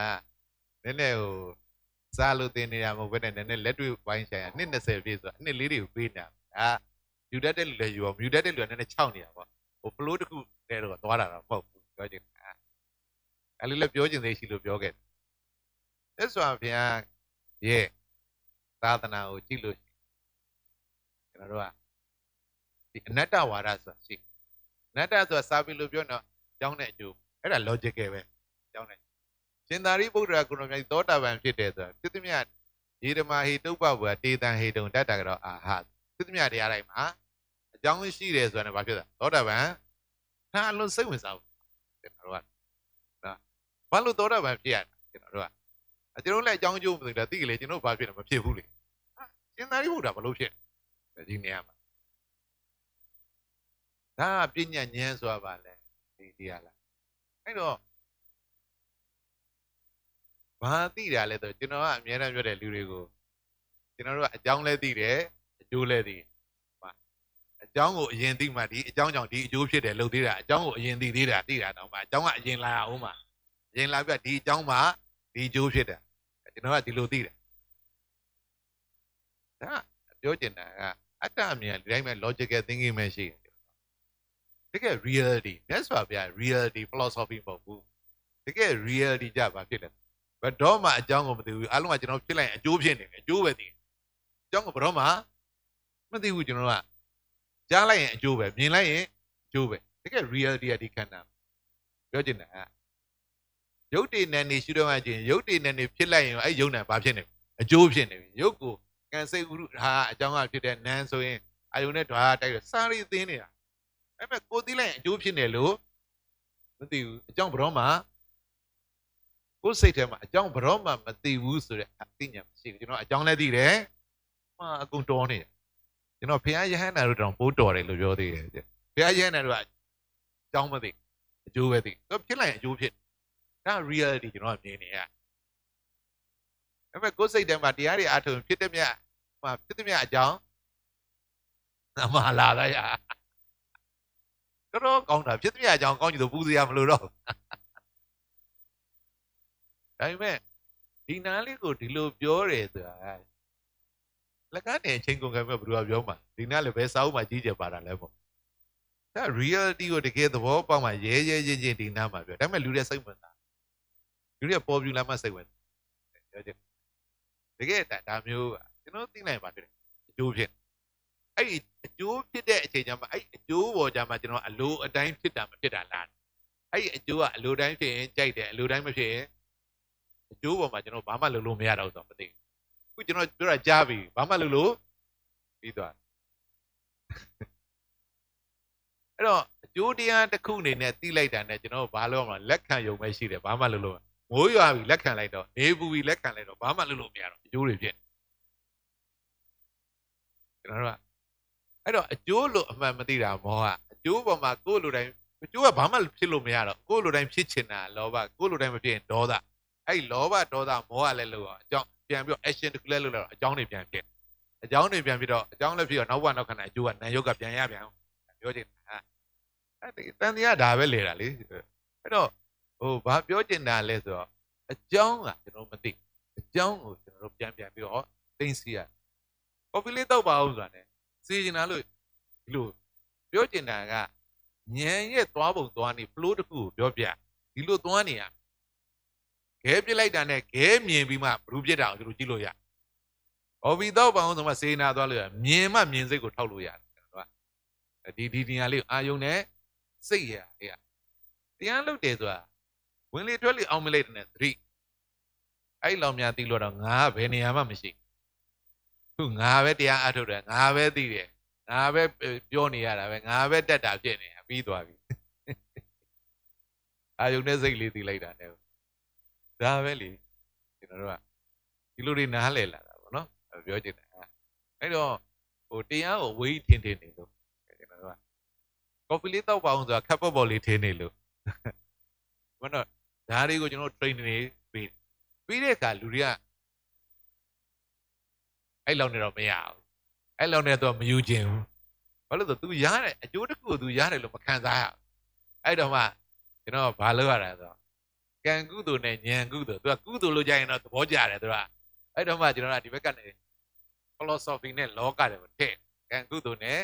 နည်းနည်းဟိုစားလို့တင်နေတာမဟုတ်ဘဲနဲ့နည်းနည်းလက်တွေ့ဝိုင်းဆိုင်ရနှစ်20ပြည့်ဆိုအနှစ်လေးတွေကိုပေးနေတာဒါယူတတ်တဲ့လူလည်းယူအောင်ယူတတ်တဲ့လူကနည်းနည်းခြောက်နေတာပေါ့ဟို flow တစ်ခုတည်းတော့သွားတာတော့မဟုတ်ဘူးပြောချင်တာအဲ့လိုလည်းပြောချင်သေးရှိလို့ပြောခဲ့တယ်သက်စွာဘုရားရဲ့သာသနာကိုကြည့်လို့ကျွန်တော်တို့ကဒီအနတ္တဝါဒဆိုတာရှိအနတ္တဆိုတာစာပေလို့ပြောတော့ကြောင်းတဲ့အကျိုးအဲ့ဒါ logical ပဲကြောင်းတဲ့ရှင်သာရိပုတ္တရာကိုရောမြတ်သောတာပန်ဖြစ်တယ်ဆိုတာသစ္စာမြတ်ယေဓမာဟိတုပ္ပဝါတေတံဟိတုံတတ္တကတော့အာဟသစ္စာမြတ်တရားတိုင်းမှာအကြောင်းရှိတယ်ဆိုတာနဲ့ဘာဖြစ်တာသောတာပန်ဒါအလုံးစိတ်ဝင်စားဘူးကျွန်တော်တို့ကနော်ဘာလို့သောတာပန်ဖြစ်ရတာကျွန်တော်တို့ကကျွန်တော်လည်းအကြောင်းကျိုးမသိလားသိကြလေကျွန်တော်ဘာဖြစ်လဲမဖြစ်ဘူးလေရှင်သာရိပုတ္တရာဘာလို့ဖြစ်ဒီနေရာမှာဒါပညာဉာဏ်ဆိုတာပါလေဒီတရားလားအဲ့တော့ဘာသိတာလဲဆိုကျွန်တော်ကအများအားပြောတဲ့လူတွေကိုကျွန်တော်တို့ကအကြောင်းလဲသိတယ်အကျိုးလဲသိအကြောင်းကိုအရင်သိမှဒီအကြောင်းကြောင့်ဒီအကျိုးဖြစ်တယ်လို့သိတာအကြောင်းကိုအရင်သိသေးတာသိတာတော့မှအကြောင်းကအရင်လာအောင်မှအရင်လာပြဒီအကြောင်းမှဒီအကျိုးဖြစ်တယ်ကျွန်တော်ကဒီလိုသိတယ်ဒါပြောချင်တာကအတ္တအမြင်ဒီတိုင်းပဲ logical thinking ပဲရှိတယ်တကယ် reality မြတ်စွာဘုရား reality philosophy မဟုတ်ဘူးတကယ် reality ကြပါဖြစ်တယ်ဘယ်တော့မှအကြောင်းကိုမသိဘူးအားလုံးကကျွန်တော်ဖြစ်လိုက်ရင်အကျိုးဖြစ်နေတယ်အကျိုးပဲသိအကြောင်းကိုဘယ်တော့မှမသိဘူးကျွန်တော်ကကြားလိုက်ရင်အကျိုးပဲမြင်လိုက်ရင်အကျိုးပဲတကယ် reality ဒီခန္ဓာပြောချင်တာရုပ်တည်နေနေရှုတော့မှချင်းရုပ်တည်နေနေဖြစ်လိုက်ရင်အဲ့ရုပ်နဲ့ဘာဖြစ်နေအကျိုးဖြစ်နေပြီရုပ်ကိုကံစိတ်ဥရုဟာအကြောင်းကဖြစ်တဲ့နန်းဆိုရင်အာယုန်နဲ့ဓာတ်တိုက်ရစာရီသင်းနေတာအဲ့မဲ့ကိုသိလိုက်ရင်အကျိုးဖြစ်နေလို့မသိဘူးအကြောင်းဘယ်တော့မှကိုယ်စိတ်ထဲမှာအကြောင်းဘယ်တော့မှမသိဘူးဆိုတဲ့အသိဉာဏ်မရှိဘူးကျွန်တော်အကြောင်းလည်းသိတယ်မှာအကုန်တော်နေတယ်ကျွန်တော်ဘုရားယဟန္တာတို့တောင်ပိုးတော်တယ်လို့ပြောသေးတယ်ဘုရားယဟန္တာတို့ကအကြောင်းမသိအကျိုးပဲသိသူဖြစ်လိုက်ရင်အကျိုးဖြစ်ဒါ reality ကျွန်တော်မြင်နေရအဲ့မဲ့ကိုယ်စိတ်ထဲမှာတရားတွေအားထုတ်ဖြစ်တဲ့မြတ်မှာဖြစ်တဲ့မြတ်အကြောင်းအမှားလာတာရတော့ကောင်းတာဖြစ်တဲ့မြတ်အကြောင်းကောင်းကြည့်လို့ပူစရာမလိုတော့ဒါပေမဲ့ဒီနားလေးကိုဒီလိုပြောတယ်ဆိုတာလက်ကားနေချင်းကုန်ကမဲ့ဘယ်သူကပြောမှာဒီနားလည်းပဲစာအုပ်မှာကြီးကျယ်ပါတာလဲပေါ့ဒါ reality ကိုတကယ်သဘောပေါက်မှရဲချင်းဒီနားမှာပြောဒါပေမဲ့လူတွေစိတ်ဝင်စား လူတွေကပေါ်ပြူလာမှစိတ်ဝင်ပြောချင်တကယ်ဒါမျိုးကျွန်တော်သိနိုင်ပါတယ်အကျိုးဖြစ်အဲ့အကျိုးဖြစ်တဲ့အချိန်ကျမှအဲ့အကျိုးပေါ်ကျမှကျွန်တော်အလိုအတိုင်းဖြစ်တာမဖြစ်တာလားအဲ့အကျိုးကအလိုတိုင်းဖြစ်ရင်ကြိုက်တယ်အလိုတိုင်းမဖြစ်ရင်အကျိုးပေါ်မှာကျွန်တော်ဘာမှလုပ်လို့မရတော့ဆိုတော့မသိဘူးခုကျွန်တော်ပြောတာကြားပြီဘာမှလုပ်လို့ပြီးသွားအဲ့တော့အကျိုးတရားတစ်ခုအနေနဲ့သိလိုက်တာနဲ့ကျွန်တော်ဘာလို့မှလက်ခံယုံပဲရှိတယ်ဘာမှလုပ်လို့မိုးရွာပြီလက်ခံလိုက်တော့နေပူပြီလက်ခံလိုက်တော့ဘာမှလုပ်လို့မရတော့အကျိုးတွေဖြစ်ကျွန်တော်တို့ကအဲ့တော့အကျိုးလို့အမှန်မသိတာမောဟအကျိုးပေါ်မှာကိုယ်လိုတိုင်းအကျိုးကဘာမှဖြစ်လို့မရတော့ကိုယ်လိုတိုင်းဖြစ်ချင်တာလောဘကိုယ်လိုတိုင်းမဖြစ်ရင်ဒေါသအဲ့လောဘဒေါသမောဟလည်းလို့အကြောင်းပြန်ပြီးတော့ action တစ်ခုလည်းလုပ်လာတော့အကြောင်းတွေပြန်ဖြစ်အကြောင်းတွေပြန်ပြီးတော့အကြောင်းလည်းဖြစ်တော့နောက်ဘဝနောက်ခန္ဓာအကျိုးကနာယုတ်ကပြန်ရပြန်ပြောချင်တာအဲ့ဒီတန်တရားဒါပဲလေတာလေအဲ့တော့ဘာပြောချင်တာလဲဆိုတော့အကြောင်းကကျွန်တော်မသိအကြောင်းကိုကျွန်တော်တို့ပြန်ပြီးတော့သိသိရကော်ဖီလေးတောက်ပါအောင်ဆိုတာ ਨੇ စီချင်တာလို့ဒီလိုပြောချင်တာကဉာဏ်ရဲ့သွားပုံသွားနေ flow တစ်ခုကိုပြောပြဒီလိုသွားနေရခဲပြစ်လိုက်တာနဲ့ခဲမြင်ပြီးမှဘလူးပြစ်တာကိုတို့ကြည့်လို့ရကော်ဖီတောက်ပါအောင်ဆိုမှစေနာသွားလို့ရမြင်မှမြင်စိတ်ကိုထောက်လို့ရတယ်ကျွန်တော်ကဒီနေရာလေးအာယုံနဲ့စိတ်ရတရားလုပ်တယ်ဆိုတာဝင်လေထွက်လေအောင်မလိုက်တဲ့သတိအဲ့လောင်များသိလို့တော့ငါဘယ်နေရာမှမရှိခုငါပဲတရားအထုတ်တယ်ငါပဲသိတယ်ငါပဲပြောနေရတာပဲငါပဲတက်တာဖြစ်နေတာပြီးသွားပြီအာယုန်နဲ့စိတ်လေးသိလိုက်တာနဲ့ဒါပဲလေကျွန်တော်တို့ကဒီလိုတွေနားလည်လာတာပေါ့နော်ပြောချင်တာအဲ့တော့တရားကိုဝေးထင်ထင်နေလို့ကျွန်တော်တို့ကကော်ဖီလေးတောက်ပါအောင်ဆိုတာခက်ပေါ်ပေါ်လေးထင်းနေလို့ဘယ်တော့ဒါတွေကိုကျွန်တော် train နေပြီးတဲ့အခါလူတွေကအဲ့လောက်နေတော့မရဘူးအဲ့လောက်နေတော့မယူခြင်းဘူးဘာလို့လဲဆို तू ရတယ်အကျိုးတစ်ခုကို तू ရတယ်လို့မခံစားရဘူးအဲ့တော့မှကျွန်တော်ဘာလုပ်ရတာဆိုတော့ကံကုသိုလ်နဲ့ဉာဏ်ကုသိုလ် तू ကကုသိုလ်လို့ကြရင်တော့သဘောကျတယ် तू ကအဲ့တော့မှကျွန်တော်ကဒီဘက်ကနေ philosophy နဲ့လောကတွေကိုထည့်ကံကုသိုလ်နဲ့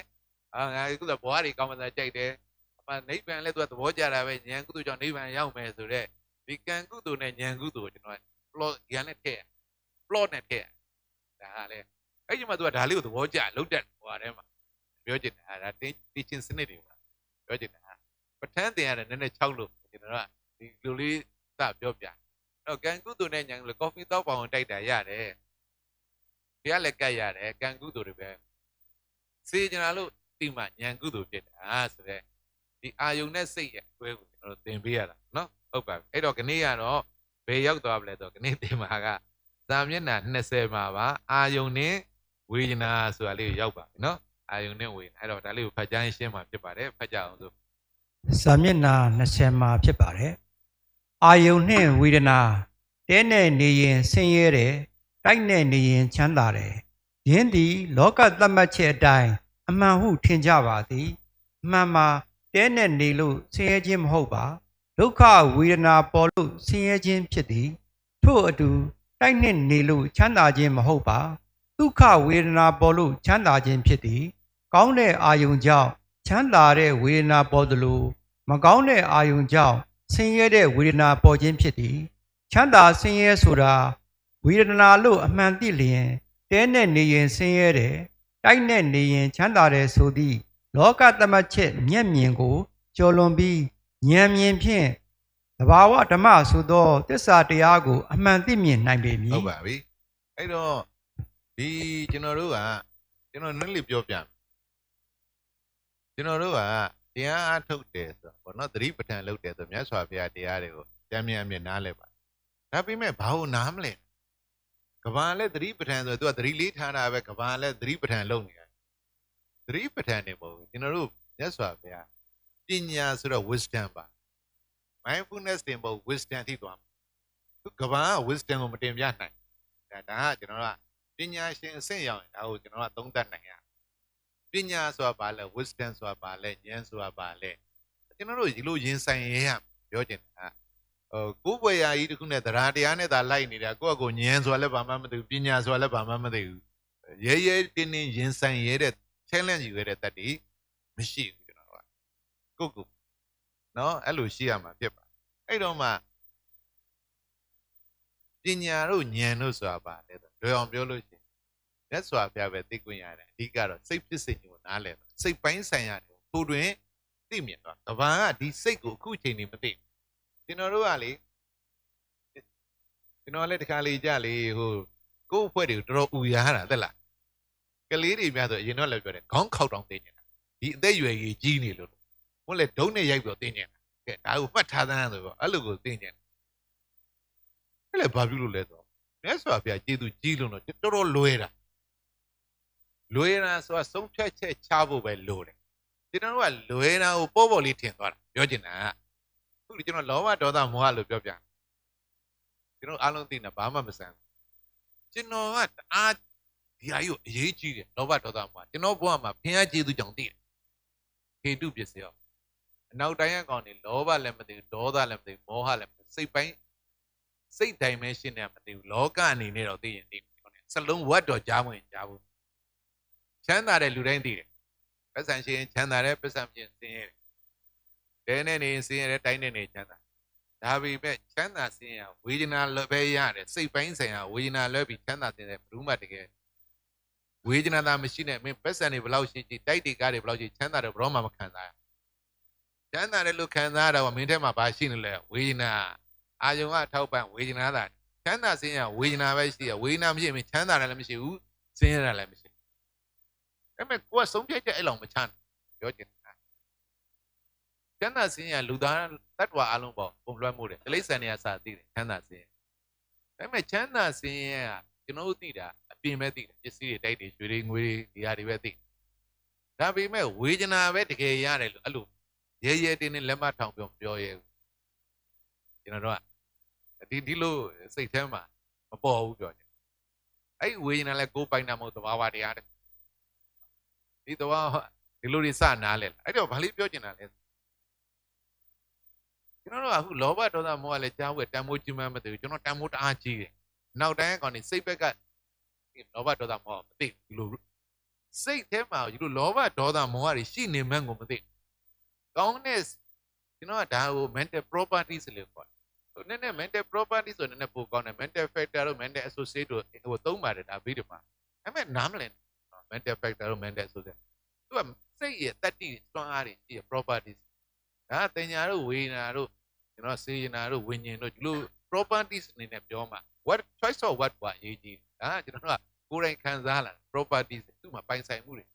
ငါကုသိုလ်ဘဝတွေကောင်းမှသာကြိုက်တယ်အမှနိဗ္ဗာန်လည်း तू ကသဘောကျတာပဲဉာဏ်ကုသိုလ်ကြောင့်နိဗ္ဗာန်ရောက်မယ်ဆိုတော့ဒီကံကုသိုလ်နဲ့ဉာဏ်ကုသိုလ်ကျွန်တော် plot ဉာဏ်နဲ့ထည့် plot နဲ့ထည့်ဒါကလည်းအဲ့ဒီမှာ तू ကဒါလေးကိုသဘောကျလုံးတက်ဟိုဟာထဲမှာပြောချင်တာဒါတင်းချင်းစနစ်တွေပါပြောချင်တာပဋ္ဌာန်းတင်ရတယ်နည်းနည်း6လို့ကျွန်တော်ကဒီလိုလေးစပြောပြအဲ့တော့ကံကုသိုလ်နဲ့ဉာဏ်ကုသိုလ်ကော်ဖီတောက်ပါအောင်တိုက်တာရတယ်ဘုရားလည်းကတ်ရတယ်ကံကုသိုလ်တွေပဲစေချင်တာလို့ဒီမှာဉာဏ်ကုသိုလ်ဖြစ်တာဆိုတဲ့ဒီအာယုန်နဲ့စိတ်ရဲ့အကွဲကိုကျွန်တော်တို့သင်ပေးရတာနော်ဟုတ်ပါပြီအဲ့တော့ခနေ့ကတော့ဘယ်ရောက်သွားပြီလဲဆိုတော့ခနေ့သင်မှာကသာမျက်နှာ20မှာပါအာယုန်နဲ့ဝေဒနာဆိုတာလေးရောက်ပါပြီနော်အာယုန်နဲ့ဝေဒနာအဲ့တော့ဒါလေးကိုဖတ်ကြားရှင်းမှာဖြစ်ပါတယ်ဖတ်ကြအောင်ဆို
စာမျက်နှာ20မှာဖြစ်ပါတယ်အာယုန်နှင့်ဝေဒနာတဲနဲ့နေရင်ဆင်းရဲတယ်တိုက်နဲ့နေရင်ချမ်းသာတယ်ယင်းသည်လောကသတ်မှတ်ချက်အတိုင်းအမှန်ဟုထင်ကြပါသည်အမှန်မှာတဲနဲ့နေလို့ဆင်းရဲခြင်းမဟုတ်ပါဒုက္ခဝေဒနာပေါ်လို့ဆင်းရဲခြင်းဖြစ်သည်ထို့အတူတိုက်နှင့်နေလို့ချမ်းသာခြင်းမဟုတ်ပါဒုက္ခဝေဒနာပေါ်လို့ချမ်းသာခြင်းဖြစ်သည်ကောင်းတဲ့အာယုံကြောင့်ချမ်းသာတဲ့ဝေဒနာပေါ်သလိုမကောင်းတဲ့အာယုံကြောင့်ဆင်းရဲတဲ့ဝေဒနာပေါ်ခြင်းဖြစ်သည်ချမ်းသာဆင်းရဲဆိုတာဝေဒနာလို့အမှန်သိလျင်တဲနဲ့နေရင်ဆင်းရဲတယ်တိုက်နဲ့နေရင်ချမ်းသာတယ်ဆိုသည့်လောကသတ်မှတ်ချက်မျက်မြင်ကိုကျော်လွန်ပြီးဉာဏ်မြင်ဖြင့်သဘာဝဓမ္မဆိုသောသစ္စာတရားကိုအမှန်သိမြင်နိုင်ပေမည်
ဟုတ်ပါပြီအဲ့တော့ဒီကျွန်တော်တို့ကကျွန်တော်နည်းလေးပြောပြကျွန်တော်တို့ကတရားအထုတ်တယ်ဆိုတော့ဘောနော်သတိပဋ္ဌာန်လုပ်တယ်ဆိုမြတ်စွာဘုရားတရားတွေကိုတမ်းမြန်နားလဲပါဒါပေမဲ့ဘာလို့နားမလဲကဘာလဲသတိပဋ္ဌာန်ဆိုတော့ तू ကသတိလေးထားတာပဲကဘာလဲသတိပဋ္ဌာန်လုပ်နေတာသတိပဋ္ဌာန်နေမဟုတ်ဘူးကျွန်တော်တို့မြတ်စွာဘုရားပညာဆိုတော့ wisdom ပါ mindfulness တင်ဖို့ wisdom ထိသွားမှာသူကဘာက wisdom ကိုမတင်ပြနိုင်ဒါကကျွန်တော်ကပညာရှင်အဆင့်ရောက်ရင်ဒါကိုကျွန်တော်ကသုံးသပ်နိုင်ရပညာဆိုတာဘာလဲ wisdom ဆိုတာဘာလဲဉာဏ်ဆိုတာဘာလဲကျွန်တော်တို့ဒီလိုရင်ဆိုင်ရပြောချင်တာကိုယ်ပွေရာကြီးတခုနဲ့တရားတရားနဲ့သာလိုက်နေတာကိုယ့်အကိုဉာဏ်ဆိုတာလည်းဘာမှမသိဘူးပညာဆိုတာလည်းဘာမှမသိဘူးရဲရဲတင်းတင်းရင်ဆိုင်ရတဲ့ challenge ယူရတဲ့တတ်တည်မရှိဘူးကျွန်တော်တို့ကကိုယ့်နော်အဲ့လိုရှိရမှာဖြစ်ပါအဲ့တော့မှ ပညာတို့ဉာဏ်တို့ဆိုတာပါတယ်တော့လွယ်အောင်ပြောလို့ရှိရင်မြတ်စွာဘုရားပဲသိခွင့်ရတယ်အဓိကတော့စိတ်ဖြစ်စိတ်ကိုနားလည်တော့စိတ်ပိုင်းဆိုင်ရာကိုတွင်သိမြင်တော့ကဘာကဒီစိတ်ကိုအခုချိန်နေမသိကျွန်တော်တို့ကလေကျွန်တော်လည်းတခါလေကြလေဟိုကိုယ့်အဖွဲ့တွေကိုတော်တော်ဥရဟတာသက်လားကလေးတွေများဆိုအရင်တော့လည်းပြောတယ်ခေါင်းခောက်တောင်သိနေတာဒီအသက်ရွယ်ကြီးကြီးနေလို့ဘုန်းလေဒုံးနဲ့ရိုက်ပြီးသိနေတာကဲဒါကိုမှတ်ထားသမ်းဆိုတော့အဲ့လိုကိုသိနေတာအဲ့လေဘာပြုလို့လဲဆိုတော့မြတ်စွာဘုရားကျေးဇူးကြီးလို့တော့တော်တော်လွယ်တာဆိုတာဆုံးဖြတ်ချက်ချဖို့ပဲလိုတယ်ကျွန်တော်တို့ကလွယ်တာကိုပေါ့ပေါ့လေးထင်သွားတာပြောချင်တာအခုကျွန်တော်လောဘဒေါသမောဟလို့ပြောပြကျွန်တော်အားလုံးသိနေဘာမှမဆန်းကျွန်တော်ကတအားဒီအရေးကိုအရေးကြီးတယ်လောဘဒေါသမောဟကျွန်တော်ဘဝမှာဖင်အားကျေးဇူးကြောင့်သိတယ်ခေတုပစ္စယောအနောက်တိုင်းအကောင်နေလောဘလည်းမသိဘူးဒေါသလည်းမသိဘူးမောဟလည်းမသိစိတ်ပိုင်းစိတ် dimension နဲ့မသိဘူးလောကအနေနဲ့တော့သိရင်သိတယ်စလုံးဝတ်တော်ကြားဝင်ကြားဘူးချမ်းသာတဲ့လူတိုင်းသိတယ်ပတ်စံရှင်ချမ်းသာတဲ့ပတ်စံပြင်ဆင်းရဲတယ်တဲနဲ့နေဆင်းရဲတဲ့တိုင်းနဲ့နေချမ်းသာဒါပေမဲ့ချမ်းသာဆင်းရဲဝေဒနာလွယ်ပဲရတယ်စိတ်ပိုင်းဆိုင်ရာဝေဒနာလွယ်ပြီးချမ်းသာတဲ့ဘယ်သူမှတကယ်ဝေဒနာသာမရှိနဲ့မင်းပတ်စံတွေဘယ်လောက်ရှိကြည့်တိုက်တွေကားတွေဘယ်လောက်ရှိချမ်းသာတယ်ဘယ်တော့မှမခံစားရချမ်းသာတယ်လို့ခံစားရတော့မင်းထဲမှာဘာရှိနေလဲဝေဒနာအာယုံကထောက်ပံ့ဝေဒနာသာချမ်းသာဆင်းရဲဝေဒနာပဲရှိရဝေဒနာမရှိရင်ချမ်းသာတယ်လည်းမရှိဘူးဆင်းရဲတယ်လည်းမရှိအဲ့မဲ့ကိုကဆုံးဖြတ်ချက်အဲ့လောက်မချမ်းပြောချင်တာချမ်းသာဆင်းရဲလူသားတ attva အလုံးပေါ့ပုံလွှမ်းမှုတယ်တိရစ္ဆာန်တွေကစာသိတယ်ချမ်းသာဆင်းရဲအဲ့မဲ့ချမ်းသာဆင်းရဲကကျွန်တော်တို့သိတာအပြင်ပဲသိတယ်ပစ္စည်းတွေတိုက်တွေရွှေတွေငွေတွေဒီဟာတွေပဲသိဒါပေမဲ့ဝေဒနာပဲတကယ်ရတယ်လို့အဲ့လိုရဲရဲတင်းတင်းလက်မထောင်ပြောရဲကျွန်တော်တို့ကဒီလိုစိတ်ထဲမှာမပေါ်ဘူးပြောတယ်အဲ့ဝေဒနာလဲကိုယ်ပိုင်တာမဟုတ်သဘာဝတရားတဲ့ဒီတော့ဒီလိုတွေစနားလဲအဲ့တော့ဘာလေးပြောချင်တာလဲကျွန်တော်တို့ကအခုလောဘဒေါသမောဟလည်းကြားဝဲတန်မိုးကြီးမှမသိဘူးကျွန်တော်တန်မိုးတအားကြီးတယ်နောက်တိုင်းကောင်နေစိတ်ဘက်ကလောဘဒေါသမောဟမသိဘူးလို့စိတ်ထဲမှာဒီလိုလောဘဒေါသမောဟတွေရှိနေမှန်းကိုမသိကောင်းတဲ့ကျွန်တော်ကဒါကို mental properties လို့ခေါ်တယ်နည်းနည်း mental properties ဆိုနည်းနည်းပိုကောင်းတယ် mental factor တို့ mental associate တို့ဟိုသုံးပါတယ်ဒါဗီဒီမှာအဲ့မဲ့နားမလည် mental factor တို့ mental associate သူကစိတ်ရဲ့တတ္တိစွမ်းအားတွေရှိရ properties ဒါတင်ညာတို့ဝေဒနာတို့ကျွန်တော်စေနာတို့ဝိညာဉ်တို့ဒီလို properties အနေနဲ့ပြောမှာ what choice of what ကအရေးကြီးဒါကျွန်တော်ကကိုယ်တိုင်ခံစားလာ properties သူ့မှာပိုင်ဆိုင်မှုတွေ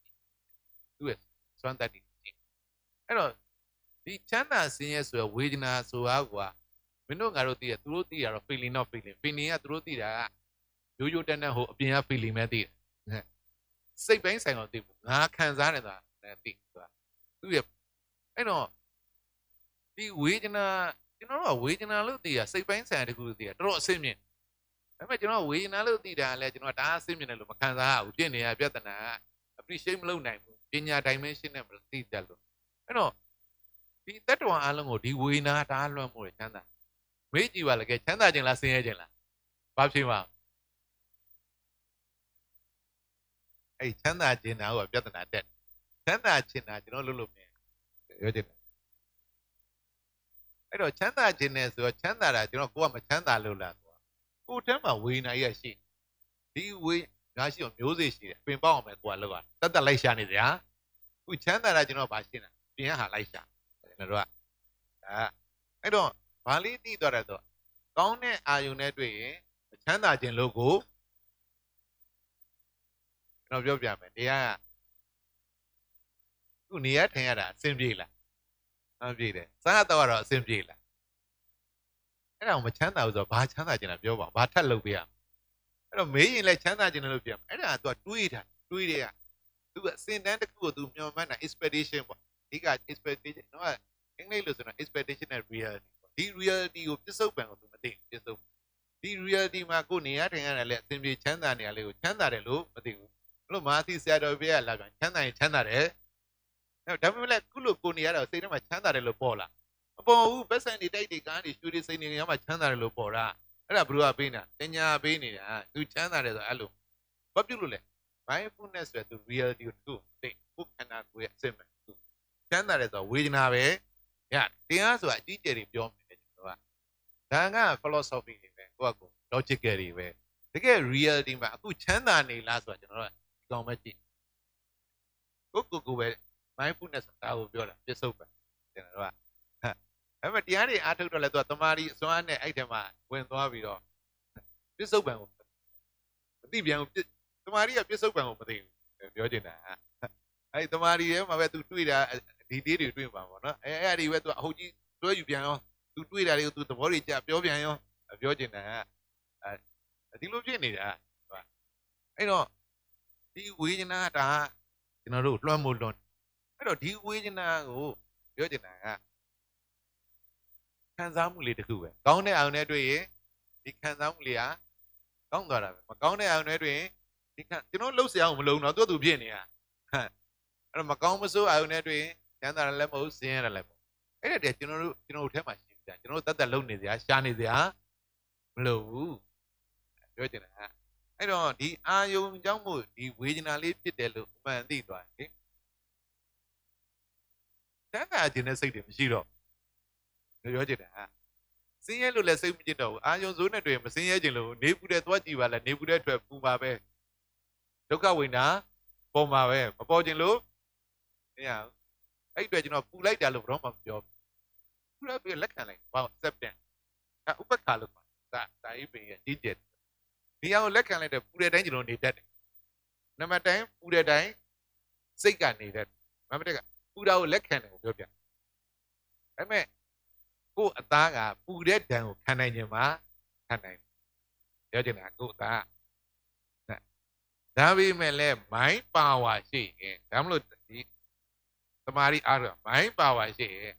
သူ့ရဲ့စွမ်းတတ္တိအဲ့တော့ဒီချမ်းသာဆင်းရဲဆိုရဝေဒနာဆိုတာကမင်းတို့ငါတို့သိရသူတို့သိရတော့ feeling not feeling ကသူတို့သိတာကရိုးရိုးတန်းတန်းဟိုအပြင်က feeling ပဲသိတယ်စိတ်ပိုင်းဆိုင်တော့သိဘူးငါခံစားနေတာလည်းသိဆိုတာသူရဲ့အဲ့တော့ဒီဝေဒနာကျွန်တော်တို့ကဝေဒနာလို့သိရစိတ်ပိုင်းဆိုင်တခုသိရတော်တော်အဆင့်မြင့်ဒါပေမဲ့ကျွန်တော်ဝေဒနာလို့သိတာလည်းကျွန်တော်ဒါအဆင့်မြင့်တယ်လို့မခံစားရဘူးဖြစ်နေရပြဿနာ appreciate မလုပ်နိုင်ဘူးပညာ dimension နဲ့မသိတတ်လို့အဲ့တော့ဒီတတ္တဝါအလုံးကိုဒီဝေဒနာဒါလွှမ်းမိုးတယ်ချမ်းသာမေးကြည့်ပါလေကဲချမ်းသာခြင်းလားဆင်းရဲခြင်းလားဘာဖြစ်မှာအဲ့ချမ်းသာခြင်းနာကပြဿနာတက်ချမ်းသာခြင်းနာကျွန်တော်လုပ်လို့မရပြောချင်တယ်အဲ့တော့ချမ်းသာခြင်းနဲ့ဆိုတော့ချမ်းသာတာကျွန်တော်ကိုကမချမ်းသာလို့လားဆိုတော့ကိုယ်ထဲမှာဝေဒနာကြီးရှိဒီဝေငါရှိအောင်မျိုးစေ့ရှိတယ်ပင်ပေါက်အောင်ပဲကိုကလောက်ရတတ်လိုက်ရှာနေစရာခုချမ်းသာတာကျွန်တော်ဘာရှင်းတာပြင်ဟာလိုက်ရှာကျွန်တော်တို့ကအဲ့တော့ဘာလေးသိသွားတယ်ဆိုကောင်းတဲ့အာယုန်နဲ့တွေ့ရင်ချမ်းသာခြင်းလို့ကိုကျွန်တော်ပြောပြမယ်တရားကခုနေရထိုင်ရတာအဆင်ပြေလားအဆင်ပြေတယ်စားတော့တော့အဆင်ပြေလားအဲ့ဒါကိုမချမ်းသာဘူးဆိုတော့ဘာချမ်းသာခြင်းလဲပြောပါဘာထပ်လုပ်ပေးရအဲ့တော့မေးရင်လည်းချမ်းသာခြင်းလို့ပြောအဲ့ဒါကသူကတွေးတယ်ကသူကအစင်တန်းတစ်ခုကိုသူမျှော်မှန်းတာ expectation ပေါ့ဒီက expectation တော့အင်္ဂလိပ်လို့ဆိုတော့ expectation and reality ဒီ reality ကိုပြစ္ဆုတ်ပံကိုသူမသိဘူးပြစ္ဆုတ်ဒီ reality မှာကိုနေရထိုင်ရတယ်လေအစဉ်ပြေချမ်းသာနေရလေကိုချမ်းသာတယ်လို့မသိဘူးဘလို့မာသီဆရာတော်ပြရလာပြန်ချမ်းသာရင်ချမ်းသာတယ်ဒါပေမဲ့လည်းခုလိုကိုနေရတော့စိတ်ထဲမှာချမ်းသာတယ်လို့ပေါ်လာမပေါ်ဘူးဘက်ဆန်တွေတိုက်တွေကားတွေရွှေတွေစိတ်တွေရမှာချမ်းသာတယ်လို့ပေါ်တာအဲ့ဒါဘ누구ကပေးနေတာတင်ညာပေးနေတာသူချမ်းသာတယ်ဆိုအဲ့လိုဘာပြုလို့လဲ mindfulness ဆိုတဲ့သူ reality ကိုသူသိခုခန္ဓာကိုယ်ရဲ့အစစ်မှန်သူချမ်းသာတယ်ဆိုဝေဒနာပဲရတရားဆိုတာအကြီးကျယ်တွေပြောနေတယ်ကျွန်တော်ကဒါက philosophy တွေပဲကိုယ့်အကူ logical တွေပဲတကယ် reality မှာအခုချမ်းသာနေလားဆိုတာကျွန်တော်တို့ဒီကောင်ပဲကြည့်ကိုပဲ mindfulness ဆိုတာကိုပြောတာပြစ္ဆုတ်ပံကျွန်တော်တို့ကအဲ့မဲ့တရားတွေအားထုတ်တော့လဲသူကတမာရီအစွမ်းနဲ့အဲ့ထဲမှာဝင်သွားပြီးတော့ပြစ္ဆုတ်ပံကိုမသိပြန်ဘူးတမာရီကပြစ္ဆုတ်ပံကိုမသိဘူးပြောချင်တာအဲ့တမာရီရဲ့မှာပဲသူတွေ့တာဒီတေးတွေတွေ့မှာပေါ့နော်အဲ့ဒီပဲသူအဟုတ်ကြီးတွဲယူပြန်ရောသူတွေ့တာတွေကိုသူသဘောတွေကြပြောပြန်ရောပြောချင်တာဒီလိုဖြစ်နေတာအဲ့တော့ဒီဝေဒနာဒါကျွန်တော်တို့လွှမ်းမိုးလွန်အဲ့တော့ဒီဝေဒနာကိုပြောချင်တာကခံစားမှုလေးတစ်ခုပဲကောင်းတဲ့အောင်နဲ့တွေ့ရင်ဒီခံစားမှုလေးဟာကောင်းသွားတာပဲမကောင်းတဲ့အောင်နဲ့တွေ့ရင်ဒီကျွန်တော်လှုပ်ရှားအောင်မလုံးတော့သူ့ဖြစ်နေတာအဲ့တော့မကောင်းမဆိုးအောင်နဲ့တွေ့ရင်ကျမ်းသာတယ်လည်းမဟုတ်ဆင်းရဲတယ်လည်းမဟုတ်အဲ့ဒါတည်းကျွန်တော်တို့ထဲမှာရှိနေတာကျွန်တော်တို့တတ်လုံနေစရာရှားနေစရာမလိုဘူးပြောချင်တာအဲ့တော့ဒီအာယုံကြောင့်မို့ဒီဝေဒနာလေးဖြစ်တယ်လို့အမှန်သိသွားတယ်တန်းတာခြင်းနဲ့စိတ်တွေမရှိတော့ပြောချင်တာဆင်းရဲလို့လည်းစိတ်မကျင်တော့ဘူးအာယုံစိုးနဲ့တွေ့မဆင်းရဲခြင်းလို့နေပူတဲ့သွားကြည့်ပါလားနေပူတဲ့ထွက်ပူပါပဲဒုက္ခဝိညာပေါ်မှာပဲမပေါ်ခြင်းလို့မရဘူးအဲ့အတွက်ကျွန်တော်ပူလိုက်တာလို့ဘယ်တော့မှမပြောဘူးပူလိုက်ပြီးလက်ခံလိုက်ဘာ acceptance ဒါဥပက္ခလို့ဆိုတာဒါအိပင်ရဲ့ကြီးကျယ်ဒီအောင်လက်ခံလိုက်တဲ့ပူတဲ့တိုင်းကျွန်တော်နေတတ်တယ်နံပါတ်တိုင်းပူတဲ့တိုင်းစိတ်ကနေတတ်နံပါတ်ကပူတာကိုလက်ခံတယ်ကိုပြောပြဒါပေမဲ့ကိုယ်အသားကပူတဲ့ဒဏ်ကိုခံနိုင်ခြင်းမှာခံနိုင်ပြောချင်တာကိုယ်အသားဒါပေမဲ့လည်း mind power ရှိရင်ဒါမလို့ဒီသမာဓိအားတော့ mind power ရှိရင်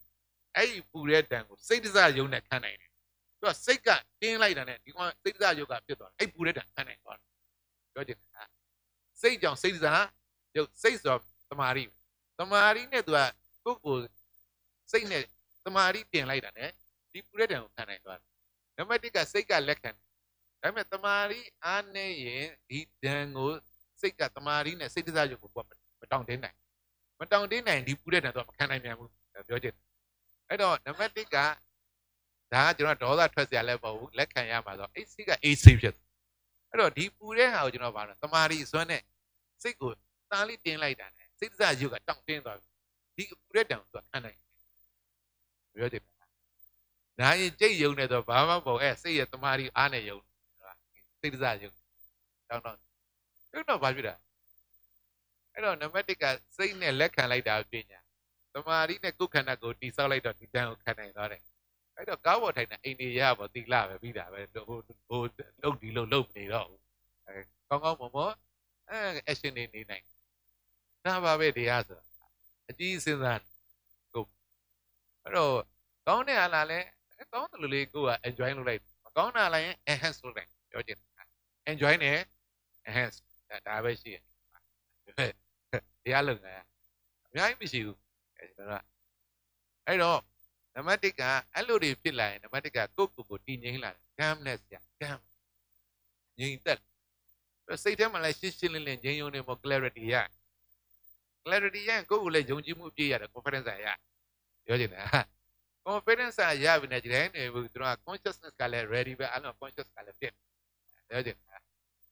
အဲ့ဒီပူတဲ့ဒဏ်ကိုစိတ်တစားယုံနဲ့ခံနိုင်တယ်သူကစိတ်ကတင်းလိုက်တာနဲ့ဒီကောင်စိတ်တစားယုံကဖြစ်သွားတယ်အဲ့ပူတဲ့ဒဏ်ခံနိုင်သွားတယ်ပြောချင်တာစိတ်ကြောင့်စိတ်တစားယုံစိတ်ဆိုသမာဓိနဲ့သူကကိုယ်စိတ်နဲ့သမာဓိပြင်လိုက်တာနဲ့ဒီပူတဲ့ဒဏ်ကိုခံနိုင်သွားတယ်နံပါတ်1ကစိတ်ကလက်ခံဒါပေမဲ့သမာဓိအားနဲ့ရင်ဒီဒဏ်ကိုစိတ်ကသမာဓိနဲ့စိတ်တစားယုံကိုမတောင့်တင်းနိုင်ဒီပူတဲ့ဒဏ်တော့မခံနိုင်ပြန်ဘူးပြောချင်အဲ့တော့နံပါတ်1ကဒါကကျွန်တော်ဒေါသထွက်စရာလည်းမဟုတ်ဘူးလက်ခံရမှာဆိုအဲ့စိတ်ကအေးဆေးဖြစ်အဲ့တော့ဒီပူတဲ့ဟာကိုကျွန်တော်ဘာလို့သမာဓိအစွမ်းနဲ့စိတ်ကိုတားလေးတင်းလိုက်တာနဲ့စိတ်တစားယုံကတောင့်တင်းသွားပြီဒီပူတဲ့ဒဏ်ကိုခံနိုင်ပြောချင်နာရင်ကြိတ်ယုံနေတော့ဘာမှမပေါ့အဲ့စိတ်ရဲ့တမာရီအားနဲ့ယုံစိတ်တစားယုံတောင်းတော့ဘာဖြစ်တာအဲ့တော့နံပါတ်1ကစိတ်နဲ့လက်ခံလိုက်တာပညာတမာရီနဲ့ကိုယ်ခန္ဓာကိုတိဆောက်လိုက်တော့ဒီတန်ကိုခံနိုင်သွားတယ်အဲ့တော့ကားပေါ်ထိုင်တဲ့အိမ်နေရပေါ့တိလာပဲပြီးတာပဲဟိုလုတ်ဒီလုတ်နေတော့ကောင်းမွန်action နေနိုင်ဒါပါပဲတရားဆိုအကြီးစဉ်းစားကိုအဲ့တော့ကောင်းတဲ့ဟာလားလဲကောင်းတယ်လို့လေကိုက enjoy လုပ်လိုက်မကောင်းတာလားရင် enhance လုပ်လိုက်ပြောချင်တာ enjoy နဲ့ enhance ဒါပဲရှိတယ်တရားလုပ်နေတာအများကြီးမရှိဘူးကျွန်တော်ကအဲ့တော့နံပါတ်1ကအဲ့လိုတွေဖြစ်လာရင်နံပါတ်1ကကိုတည်ငြိမ်လာတယ် calmness ရ calm ငြိမ်သက်စိတ်ထဲမှာလည်းရှင်းလင်းငြိမ်ယုံနေမို့ clarity ရ clarity ရကိုလည်းယုံကြည်မှုပြည့်ရတယ် confidence ရပြောချင်တာ confidence ရပြီနဲ့ဒီတိုင်းနေဘူးသူတို့က consciousness ကလည်း ready ပဲအဲ့တော့ conscious ကလည်းဖြစ်ပြောချင်တာ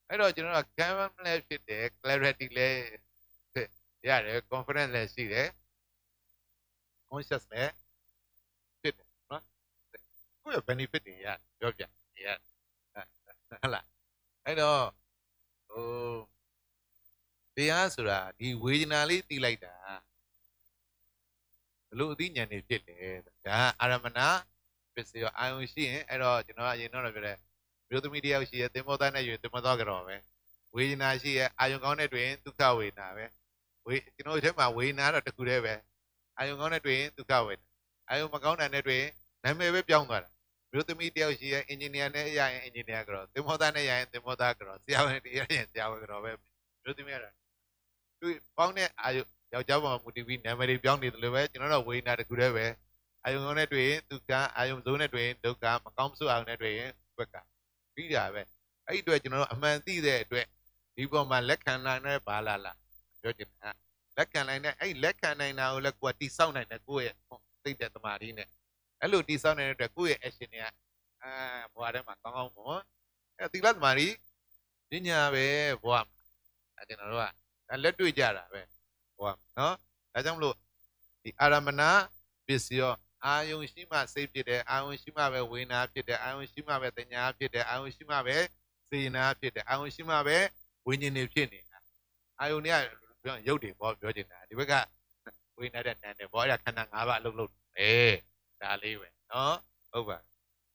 အဲ့တော့ကျွန်တော်က calm လည်းဖြစ်တယ် clarity လည်းရတယ် confidence လည်းရှိတယ် conscious လည်းဖြစ်တယ်နော်ကိုယ့်ရဲ့ benefit တွေရပြောပြရဟုတ်လားအဲ့တော့ဟိုတရားဆိုတာဒီဝေဒနာလေးသိလိုက်တာဘလို့အသိဉာဏ်တွေဖြစ်တယ်ဒါအာရမဏပစ္စည်းအာယုံရှိရင်အဲ့တော့ကျွန်တော်အရင်တော့ပြောတယ်မျိုးသမီးတယောက်ရှိရဲ့သင်္ဘောသားနဲ့ယူသင်္ဘောသားကြောပဲဝေဒနာရှိရဲ့အာယုံကောင်းတဲ့တွင်ဒုက္ခဝေဒနာပဲကျွန်တော်ဒီထဲမှာဝေဒနာတော့တစ်ခုတည်းပဲအာယုံကောင်းတဲ့တွင်ဒုက္ခဝေဒနာအာယုံမကောင်းတဲ့တွင်နာမည်ပဲပြောင်းသွားတာမျိုးသမီးတယောက်ရှိရဲ့အင်ဂျင်နီယာနဲ့ရရင်အင်ဂျင်နီယာကြောသင်္ဘောသားနဲ့ရရင်သင်္ဘောသားကြောဆရာဝန်တရားရင်ဆရာဝန်ကြောပဲမျိုးသမီးကတော့သူပေါင်းတဲ့အာယုယောက်ျားပေါ်မှာမူတည်ပြီးနာမည်တွေပြောင်းနေတယ်လို့ပဲကျွန်တော်တို့ဝေဒနာတစ်ခုတည်းပဲအာယုံကောင်းတဲ့တွေ့ရင်ဒုက္ခအာယုံစိုးတဲ့တွေ့ရင်ဒုက္ခမကောင်းဆိုးအောင်တဲ့တွေ့ရင်ဒုက္ခပြီးတာပဲအဲ့ဒီအတွက်ကျွန်တော်တို့အမှန်သိတဲ့အတွက်ဒီပေါ်မှာလက်ခံနိုင်တဲ့ဘာလာပြောချင်တာလက်ခံနိုင်တဲ့အဲ့လက်ခံနိုင်တာကိုလည်းကိုယ်ကတိဆောက်နိုင်တဲ့ကိုယ့်ရဲ့သိတဲ့သမာဓိနဲ့အဲ့လိုတိဆောက်နိုင်တဲ့အတွက်ကိုယ့်ရဲ့ action တွေကဘွားထဲမှာကောင်းကောင်းပေါ့ သီလသမารီပညာပဲဘဝမှာကျွန်တော်တို့ကလက်တွေ့ကြတာပဲဘဝနော်ဒါကြောင့်မလို့ဒီအာရမဏပစ္စယောအာယုံရှိမှစိတ်ဖြစ်တယ်အာယုံရှိမှပဲဝေဒနာဖြစ်တယ်အာယုံရှိမှပဲတညာဖြစ်တယ်အာယုံရှိမှပဲစေနာဖြစ်တယ်အာယုံရှိမှပဲဝိညာဉ်တွေဖြစ်နေတာအာယုံတွေကရုပ်တွေပေါ့ပြောချင်တာဒီဘက်ကဝိညာဉ်တဲ့နာတယ်ဘောရခန္ဓာ၅ပါးအလုပ်လုပ်ဒါလေးပဲနော်ဟုတ်ပါ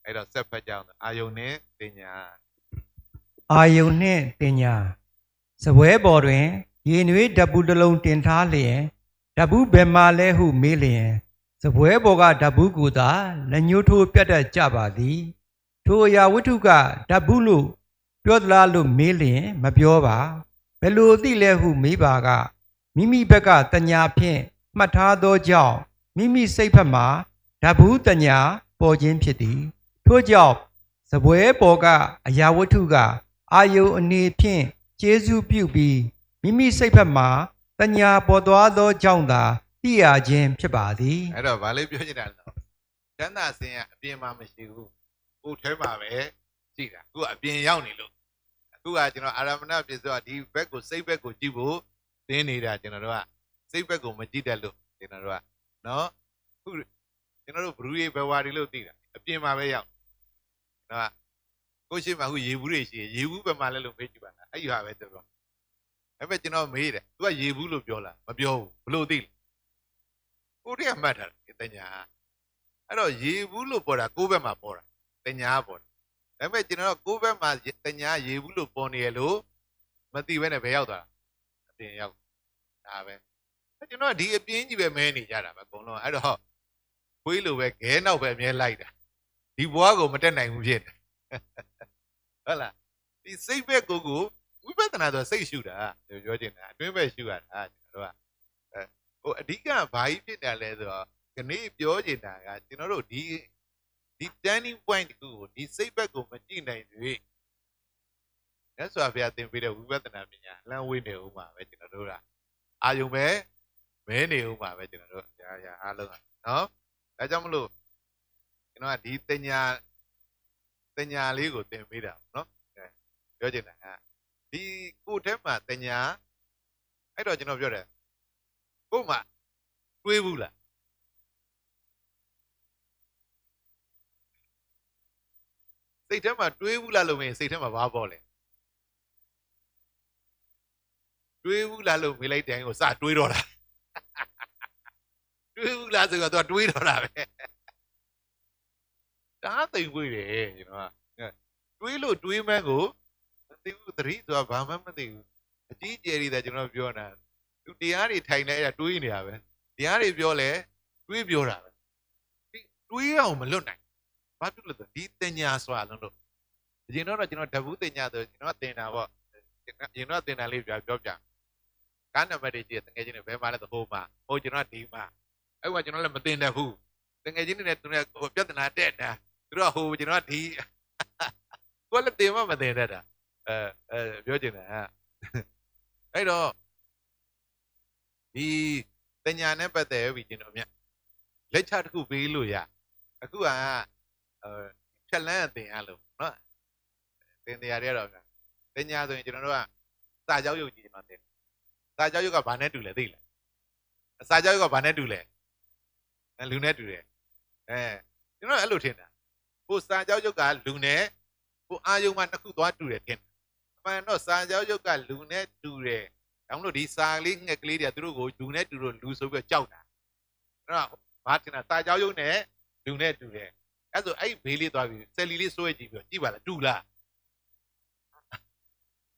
အဲ့တော့ဆက်ဖက်ကြအောင်အာယုံနဲ့တညာ
အာယုန်နှင့်တင်ညာစပွဲပေါ်တွင်ရေနွေးဓာတ်ဘူးတစ်လုံးတင်ထားလျင်ဓာတ်ဘူးဘယ်မှာလဲဟုမေးလျင်စပွဲပေါ်ကဓာတ်ဘူးကိုသာလက်ညှိုးထိုးပြတ်တတ်ကြပါသည်ထိုအရာဝတ္ထုကဓာတ်ဘူးလို့ပြောသလားလို့မေးလျင်မပြောပါဘယ်လိုသိလဲဟုမေးပါကမိမိဘက်ကတညာဖြင့်မှတ်ထားသောကြောင့်မိမိစိတ်ဖက်မှာဓာတ်ဘူးတညာပေါ်ခြင်းဖြစ်သည်ထို့ကြောင့်စပွဲပေါ်ကအရာဝတ္ထုကအာယုန်အနေဖြင့်ကျေးဇူးပြုပြီးမိမိစိတ်ဖက်မှာတညာပေါ်သွားသောကြောင့်သာသိရခြင်းဖြစ်ပါသည်
အဲ့တော့ဗာလေးပြောချင်တာတော့ကျမ်းသာစင်ကအပြင်မှာမရှိဘူးကိုယ်ထဲမှာပဲရှိတာအခုအပြင်ရောက်နေလို့အခုကကျွန်တော်အာရမဏပစ္စယောဒီဘက်ကိုစိတ်ဘက်ကိုကြည့်ဖို့သင်နေတာကျွန်တော်တို့ကစိတ်ဘက်ကိုမကြည့်တတ်လို့ကျွန်တော်တို့ကနော်အခုကျွန်တော်တို့ဘရူရီဘဝတွေလို့သိတာအပြင်မှာပဲရောက်နော်ကိုရှိမှအခုရေဘူးတွေရှိရေဘူးဘယ်မှာလဲလို့မေးကြည့်ပါလားအဲ့ဒီဟာပဲတော်တော်အဲ့ပဲကျွန်တော်မေးတယ်သူကရေဘူးလို့ပြောလားမပြောဘူးဘလို့သိလဲကိုတည်းကမှတ်ထားတယ်တညာအဲ့တော့ရေဘူးလို့ပေါ်တာကိုးဘက်မှာပေါ်တာတညာပေါ်တယ်ဒါပေမဲ့ကျွန်တော်ကိုးဘက်မှာတညာရေဘူးလို့ပေါ်နေရလို့မသိဘဲနဲ့ဘယ်ရောက်သွားတာအပြင်ရောက်ဒါပဲကျွန်တော်ဒီအပြင်းကြီးပဲမဲနေကြတာပဲအကုန်လုံးအဲ့တော့ခွေးလိုပဲခဲနောက်ပဲအမြဲလိုက်တာဒီဘွားကိုမတက်နိုင်ဘူးဖြစ်တယ်ဟုတ်လားဒီစိတ်ဘက်ကိုဝိပဿနာဆိုစိတ်ရှုတာပြောချင်တာအတွင်းဘက်ရှုရတာကျွန်တော်ကဟိုအဓိကဘာကြီးဖြစ်တယ်လဲဆိုတော့ခဏပြောချင်တာကကျွန်တော်တို့ဒီ turning point တခုကိုဒီစိတ်ဘက်ကိုမကြည့်နိုင်သေးမြတ်စွာဘုရားသင်ပေးတဲ့ဝိပဿနာပညာအလန့်ဝေးနေဦးမှာပဲကျွန်တော်တို့ကအာယုံပဲမဲနေဦးမှာပဲကျွန်တော်တို့ရာအားလုံးကနော်ဒါကြောင့်မလို့ကျွန်တော်ကဒီတညာလေးကိုသင်ပေးတာနော်ပြောချင်တာကဒီကိုယ်ထဲမှာတညာအဲ့တော့ကျွန်တော်ပြောတယ်ကိုယ်မှာတွေးဘူးလားစိတ်ထဲမှာတွေးဘူးလားလို့မင်းစိတ်ထဲမှာဘာပေါ်လဲတွေးဘူးလားလို့မေးလိုက်တိုင်းကိုစတွေးတော့တာတွေးဘူးလားဆိုတော့သူကတွေးတော့တာပဲဒါသိမ့်ဝေးတယ်ကျွန်တော်ကတွေးလို့တွေးမှန်းကိုမသိဘူးသတိဆိုတာဘာမှမသိဘူးအကြီးကျယ်တွေကျွန်တော်ပြောတာသူတရားတွေထိုင်နေအဲ့ဒါတွေးနေတာပဲတရားတွေပြောလဲတွေးပြောတာပဲဒီတွေးအောင်မလွတ်နိုင်ဘာဖြစ်လို့လဲဒီတင်ညာဆိုတာလို့အရင်တော့ကျွန်တော်ဓဘူးတင်ညာဆိုကျွန်တော်တင်တာပေါ့အရင်တော့တင်တာလေးပြောပြကားနံပါတ်တွေကြည့်တကယ်ချင်းတွေဘယ်မှာလဲသဟိုမှာဟိုကျွန်တော်ဒီမှာအဲ့ကကျွန်တော်လည်းမတင်တတ်ဘူးတကယ်ချင်းတွေနဲ့သူနဲ့ဟိုပြဿနာတက်တာသူတို့ဟိုကျွန်တော်ဒီကိုလည်းတင်မှမတင်တတ်တာပြောချင်တယ်အဲ့တော့ဒီတင်ညာနဲ့ပတ်သက်ပြီးကျွန်တော်မြတ်လက်ချတစ်ခုပေးလို့ရအခုကဖြက်လန်းအတင်အားလို့နော်တင်တရားတွေတော့တင်ညာဆိုရင်ကျွန်တော်တို့ကစာကြောက်ရုပ်ကြီးကျွန်တော်တင်စာကြောက်ရုပ်ကဘာနဲ့တူလဲသိလားစာကြောက်ရုပ်ကဘာနဲ့တူလဲလူနဲ့တူတယ်ကျွန်တော်အဲ့လိုထင်တာဟိုစာကြောက်ရုပ်ကလူနဲ့ဟိုအာယုံမှာနှစ်ခုသွားတူတယ်ထင်တယ်အမှန်တော့စာကြောက်ရုပ်ကလူနဲ့တူတယ်ဒါမှမဟုတ်ဒီစာလေးငှက်ကလေးတွေကသူတို့ကိုလူနဲ့တူလို့လူဆိုပြီးကြောက်တာအဲ့တော့ဘာထင်တာစာကြောက်ရုပ်နဲ့လူနဲ့တူတယ်အဲ့ဆိုအဲ့ဘေးလေးသွားပြီးဆယ်လီလေးဆွဲကြည့်ပြီးကြည့်ပါလားတူလား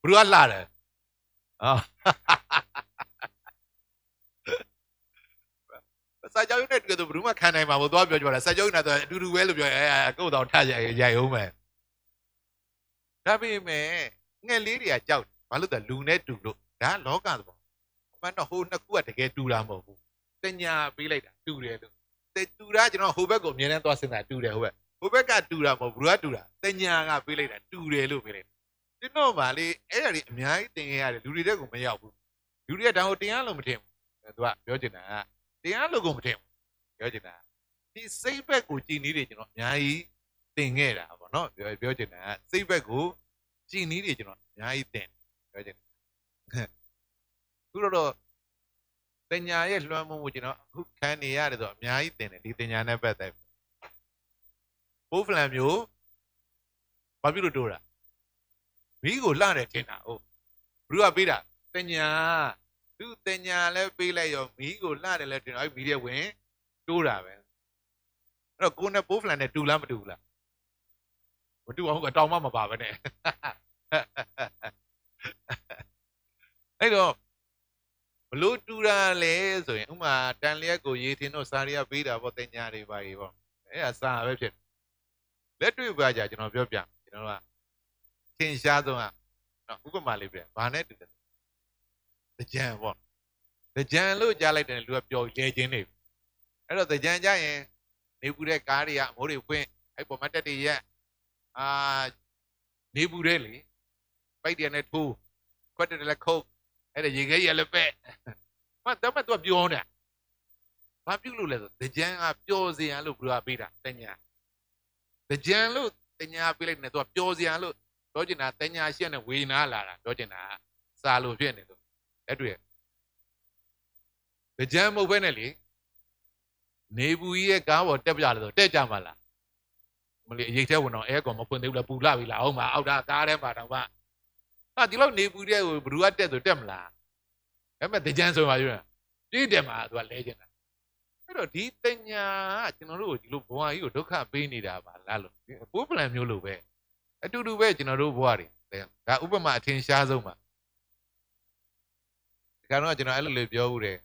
ဘယ်လိုလှတယ်စာကြောက်ရုပ်နဲ့တူတယ်ဆိုဘယ်သူမှခံနိုင်မှာမဟုတ်သွားပြောကြတာစာကြောက်ရုပ်နဲ့ဆိုအတူတူပဲလို့ပြောကိုယ့်တော်ထရိုက်အောင်မယ်ဒါပေမဲ့ငှက်လေးတွေကကြောက်ဘာလို့လဲလူနဲ့တူလို့ဒါလောကသဘောအမှန်တော့ဟိုနှစ်ခုကတကယ်တူတာမဟုတ်ဘူးတညာပေးလိုက်တာတူတယ်လို့တူတာကျွန်တော်ဟိုဘက်ကိုအမြဲတမ်းသွားစဉ်းစားတူတယ်ဟိုဘက်ကတူတာမဟုတ်ဘူးကတူတာတညာကပေးလိုက်တာတူတယ်လို့ပေးလိုက်ကျွန်တော်ဗာလေအဲ့ဒါတွေအများကြီးသင်ခဲ့ရတယ်လူတွေတဲ့ကိုမရောက်ဘူးလူတွေကဒါကိုတရားလို့မထင်ဘူးသူကပြောချင်တာကတရားလို့ကိုမထင်ဘူးပြောချင်တာဒီစိတ်ဘက်ကိုကြည်နည်းတွေကျွန်တော်အများကြီးသင်ခဲ့တာပေါ့နော်ပြောချင်တာစိတ်ဘက်ကို ကြည်နီးတွေကျွန်တော်အများကြီးတင်ပြောချင်ခုတော့တင်ညာရဲ့လွှမ်းမိုးမှုကျွန်တော်အခုခံနေရတယ်ဆိုအများကြီးတင်တယ်ဒီတင်ညာနဲ့ပတ်သက်ပိုးဖလန်မျိုးဘာဖြစ်လို့တိုးတာမိကိုလှတယ်ထင်တာဟုတ်ဘ누구ကပေးတာတင်ညာသူတင်ညာလဲပေးလိုက်ရောမိကိုလှတယ်လဲထင်တော့အဲ့မိရဲ့ဝင်တိုးတာပဲအဲ့တော့ကိုနဲ့ပိုးဖလန်နဲ့တူလားမတူဘူးလားမတူအောင်အတောင်မှမပါပဲနဲ့အဲ့တော့ဘလို့တူတာလဲဆိုရင်ဥမာတန်လျက်ကိုရေထင်းတို့စာရီကပေးတာပေါ့တင်ညာတွေပါကြီးပေါ့အဲ့ဒါစာပဲဖြစ်လက်တွေ့ပါကြကျွန်တော်ပြောပြကျွန်တော်ကအထင်ရှားဆုံးကနော်ဥပမာလေးပြဘာနဲ့တူတယ်တကြံပေါ့တကြံလို့ကြားလိုက်တယ်လူကပျော်လဲခြင်းနေအဲ့တော့တကြံကြရင်နေပူတဲ့ကားတွေကအမိုးတွေဖွင့်အဲ့ပေါ်မှာတက်တွေရက်နေပူတဲ့လေပိုက်တယ်နဲ့ထိုးခွက်တယ်လည်းခုတ်အဲ့ဒါရေခဲရလည်းပဲ့မတော့မတော့ပြောနေဘာပြုလို့လဲဆိုတကြံကပျော်စရာလို့ဘယ်လိုပေးတာတညာတကြံလို့တညာပေးလိုက်နေတော့ပျော်စရာလို့ပြောချင်တာတညာရှက်နဲ့ဝေနာလာတာပြောချင်တာစာလို့ဖြစ်နေလို့အဲ့တွေ့ကြမ်းမဟုတ်ပဲနဲ့လေနေဘူးကြီးရဲ့ကားပေါ်တက်ပြလို့တက်ကြမှာလားမလေးအရေးထဲဝင်တော့အဲကောင်မဖွင့်သေးဘူးလားပူလာပြီလားဟုတ်မှာအောက်တာကားထဲမှာတော့မှဒီလောက်နေဘူးတဲ့ကိုဘ누구ကတက်ဆိုတက်မလားအဲ့မဲ့ကြမ်းဆိုမှပြောပြည့်တယ်မှာသူကလဲချင်တာအဲ့တော့ဒီတညာကကျွန်တော်တို့ကိုဒီလိုဘဝကြီးကိုဒုက္ခပေးနေတာပါလားလို့ပိုးပလန်မျိုးလိုပဲအတူတူပဲကျွန်တော်တို့ဘဝတွေဒါဥပမာအထင်ရှားဆုံးပါဒီကတော့ကျွန်တော်အဲ့လိုလေးပြောဦးတယ်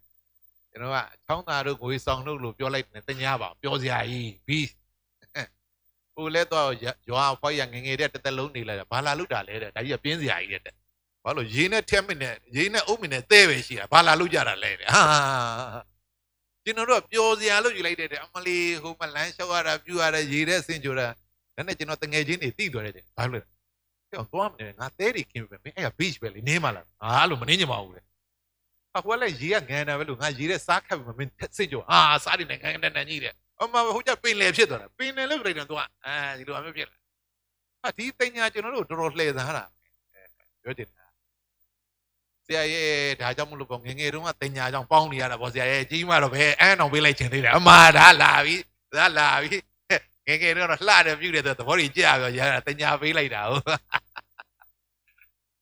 ကျွန်တော်ကချောင်းသားတို့ငွေဆောင်တို့လို့ပြောလိုက်တယ်တညာပါပြောစရာကြီးဘီဟိုလဲတော့ရွာဖွားရငငယ်တဲ့တစ်သက်လုံးနေလိုက်တာဘာလာလို့တာလဲတဲ့ဒါကြီးကပြင်းစရာကြီးတဲ့ဘာလို့ရေနဲ့ထက်မနဲ့ရေနဲ့အုပ်မနဲ့သဲပဲရှိတာဘာလာလို့ကြတာလဲတဲ့ဟာကျွန်တော်တို့ပြောစရာလို့ယူလိုက်တဲ့အမလီဟိုမလန်းလျှောက်ရတာပြူရတာရေတဲ့ဆင်ကြတာဒါနဲ့ကျွန်တော်တငယ်ချင်းတွေတိသွားတယ်ဘာလို့လဲကျောင်းသွားမနေငါသဲတွေခင်းပဲမင်းအဲ့က beach ပဲလေနေမှလားဟာလို့မနေညမအောင်လေအခုလည်းရေကငန်တာပဲလို့ငါရေတဲ့စားခတ်ပြီးမင်းစိတ်ကြောစားနေငန်တဲ့ကြီးတဲ့အမဟိုကျပင်လေဖြစ်သွားတာပင်လေလို့ပြလိုက်တော့ဒီလိုအမျိုးဖြစ်လာဟာဒီတင်ညာကျွန်တော်တို့တော်တော်လှည့်စားတာပြောချင်တာဆရာရဲ့ဒါကြောင့်မလို့ပေါ့ငငယ်တုန်းကတင်ညာကြောင့်ပေါင်းနေရတာပေါ့ဆရာရဲ့ကြီးမှတော့ပဲအန်းအောင်ပေးလိုက်ချင်သေးတယ်အမဒါလာပြီငငယ်တော့လှတယ်ပြုတ်တယ်ဆိုသဘောကြီးကြရရောရတင်ညာပေးလိုက်တာဟုတ်